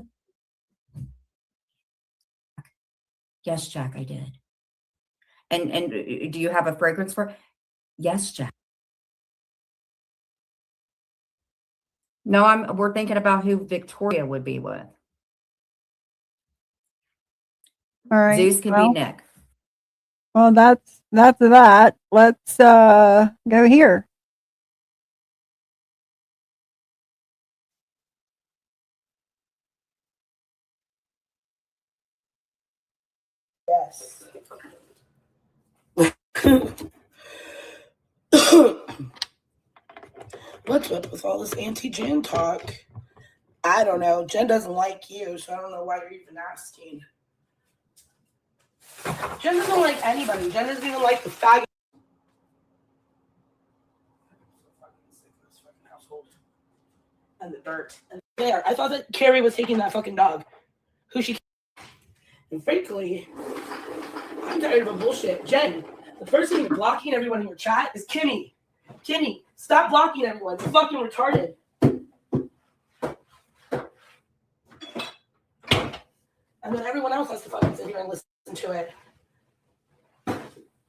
Yes, Jack, I did. And do you have a fragrance for? Yes, Jack. No, we're thinking about who Victoria would be with. All right. Zeus can be Nick. Well, that's that. Let's go here. Yes. What's up with all this anti-Jen talk? I don't know. Jen doesn't like you, so I don't know why you're even asking. Jen doesn't like anybody. Jen doesn't even like the faggot. And the dirt. And there. I thought that Carrie was taking that fucking dog. Who she. And frankly, I'm tired of bullshit. Jen, the person who's blocking everyone in your chat is Kimmy. Kimmy, stop blocking everyone. You're fucking retarded. And then everyone else has to fucking sit here and listen to it.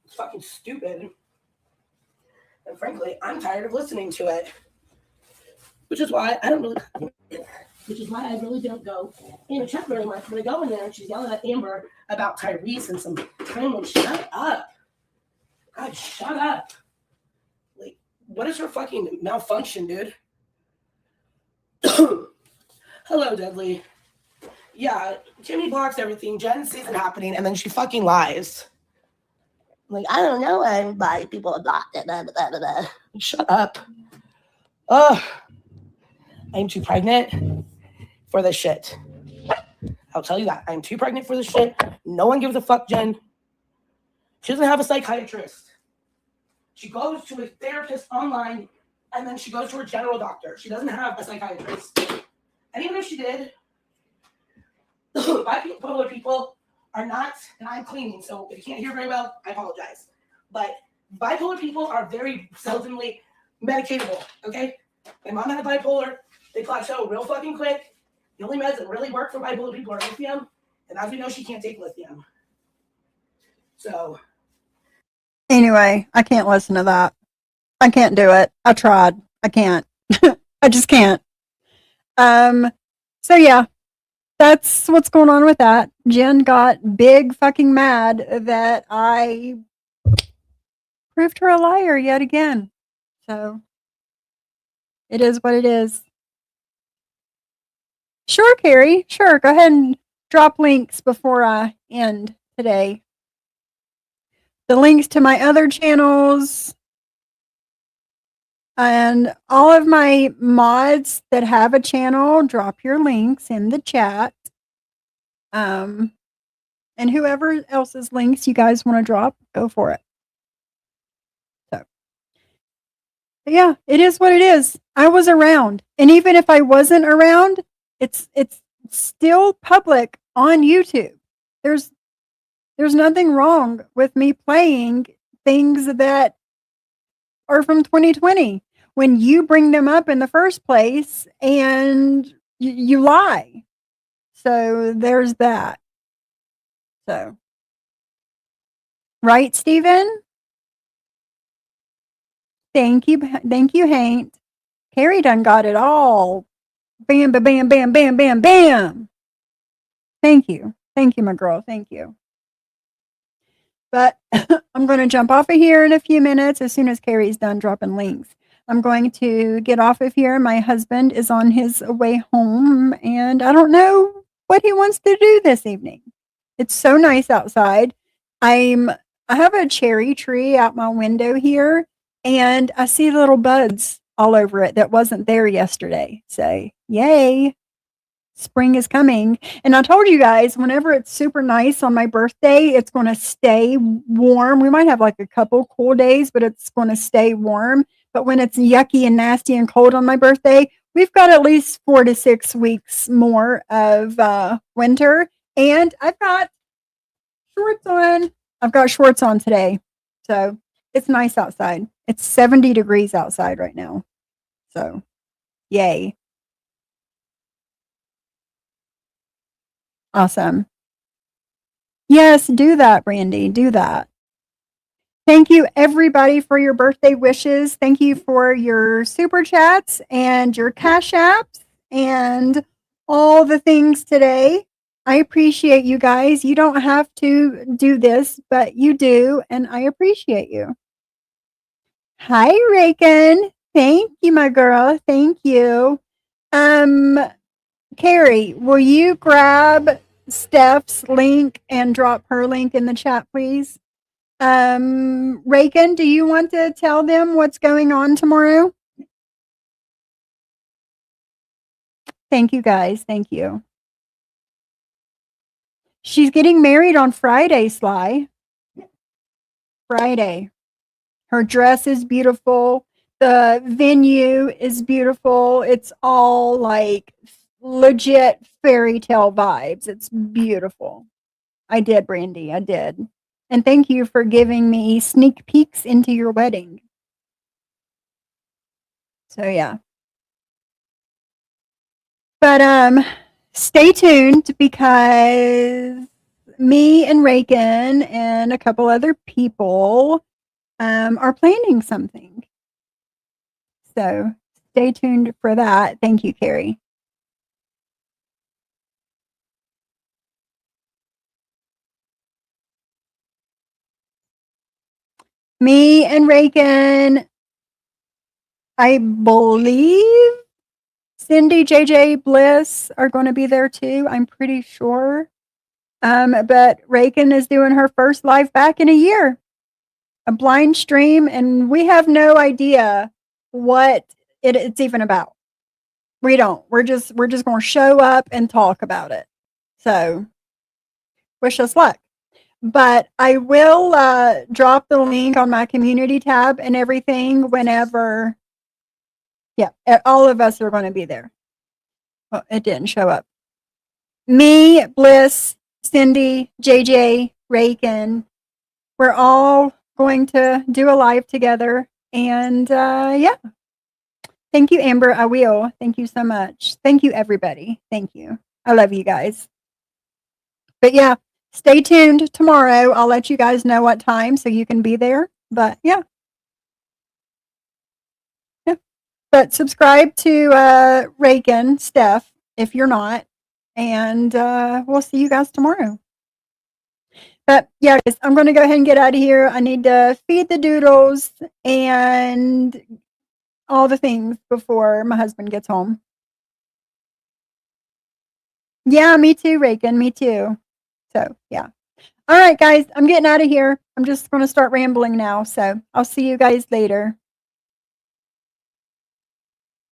It's fucking stupid. And frankly, I'm tired of listening to it. Which is why I really don't go in the chat very much. When I go in there and she's yelling at Amber about Tyrese and some time, shut up. God, shut up. Like, what is her fucking malfunction, dude? Hello, Deadly. Yeah, Jimmy blocks everything. Jen sees it happening, and then she fucking lies. Like, I don't know why people are blocked. Shut up. Ugh. I'm too pregnant for this shit. I'll tell you that. I'm too pregnant for this shit. No one gives a fuck, Jen. She doesn't have a psychiatrist. She goes to a therapist online, and then she goes to her general doctor. She doesn't have a psychiatrist. And even if she did, bipolar people are not, and I'm cleaning, so if you can't hear very well, I apologize. But bipolar people are very seldomly medicatable, okay? My mom had bipolar. They plateau real fucking quick. The only meds that really work for bipolar people are lithium, and as we know, she can't take lithium. So. Anyway, I can't listen to that. I can't do it. I tried. I can't. I just can't. So yeah, that's what's going on with that. Jen got big fucking mad that I proved her a liar yet again. So it is what it is. Sure, Carrie. Sure. Go ahead and drop links before I end today. The links to my other channels and all of my mods that have a channel, drop your links in the chat. And whoever else's links you guys want to drop, go for it. So, but yeah, it is what it is. I was around. And even if I wasn't around, it's still public on YouTube. There's nothing wrong with me playing things that are from 2020 when you bring them up in the first place and you lie. So there's that. So, right, Stephen? Thank you, Hank. Carrie done got it all. Bam, bam, bam, bam, bam, bam, bam. Thank you, my girl. Thank you. But I'm going to jump off of here in a few minutes as soon as Carrie's done dropping links. I'm going to get off of here. My husband is on his way home, and I don't know what he wants to do this evening. It's so nice outside. I have a cherry tree out my window here, and I see little buds all over it that wasn't there yesterday. So, yay. Spring is coming. And I told you guys, whenever it's super nice on my birthday, it's going to stay warm. We might have like a couple cool days, but it's going to stay warm. But when it's yucky and nasty and cold on my birthday, we've got at least 4 to 6 weeks more of winter. And I've got shorts on. I've got shorts on today. So it's nice outside. It's 70 degrees outside right now. So, yay. Awesome. Yes, do that, Brandy. Do that. Thank you, everybody, for your birthday wishes. Thank you for your super chats and your cash apps and all the things today. I appreciate you guys. You don't have to do this, but you do, and I appreciate you. Hi, Reagan. Thank you, my girl. Thank you. Carrie, will you grab Steph's link and drop her link in the chat, please. Reagan, do you want to tell them what's going on tomorrow? Thank you, guys. Thank you. She's getting married on Friday, Sly. Friday. Her dress is beautiful. The venue is beautiful. It's all like legit fairy tale vibes. It's beautiful. I did, Brandy. I did. And thank you for giving me sneak peeks into your wedding. So yeah. But stay tuned because me and Reagan and a couple other people are planning something. So stay tuned for that. Thank you, Carrie. Me and Reagan, I believe Cindy, JJ, Bliss are going to be there too. I'm pretty sure. But Reagan is doing her first live back in a year, a blind stream, and we have no idea what it's even about. We don't. We're just going to show up and talk about it. So wish us luck. But I will drop the link on my community tab and everything whenever. Yeah, all of us are going to be there. Well, it didn't show up. Me, Bliss, Cindy, JJ, Reagan, we're all going to do a live together. And yeah. Thank you, Amber. I will. Thank you so much. Thank you, everybody. Thank you. I love you guys. But yeah, stay tuned tomorrow. I'll let you guys know what time so you can be there. But yeah. Yeah. But subscribe to Reagan, Steph, if you're not. And we'll see you guys tomorrow. But yeah, guys, I'm going to go ahead and get out of here. I need to feed the doodles and all the things before my husband gets home. Yeah, me too, Reagan. Me too. So, yeah. All right, guys, I'm getting out of here. I'm just going to start rambling now. So I'll see you guys later.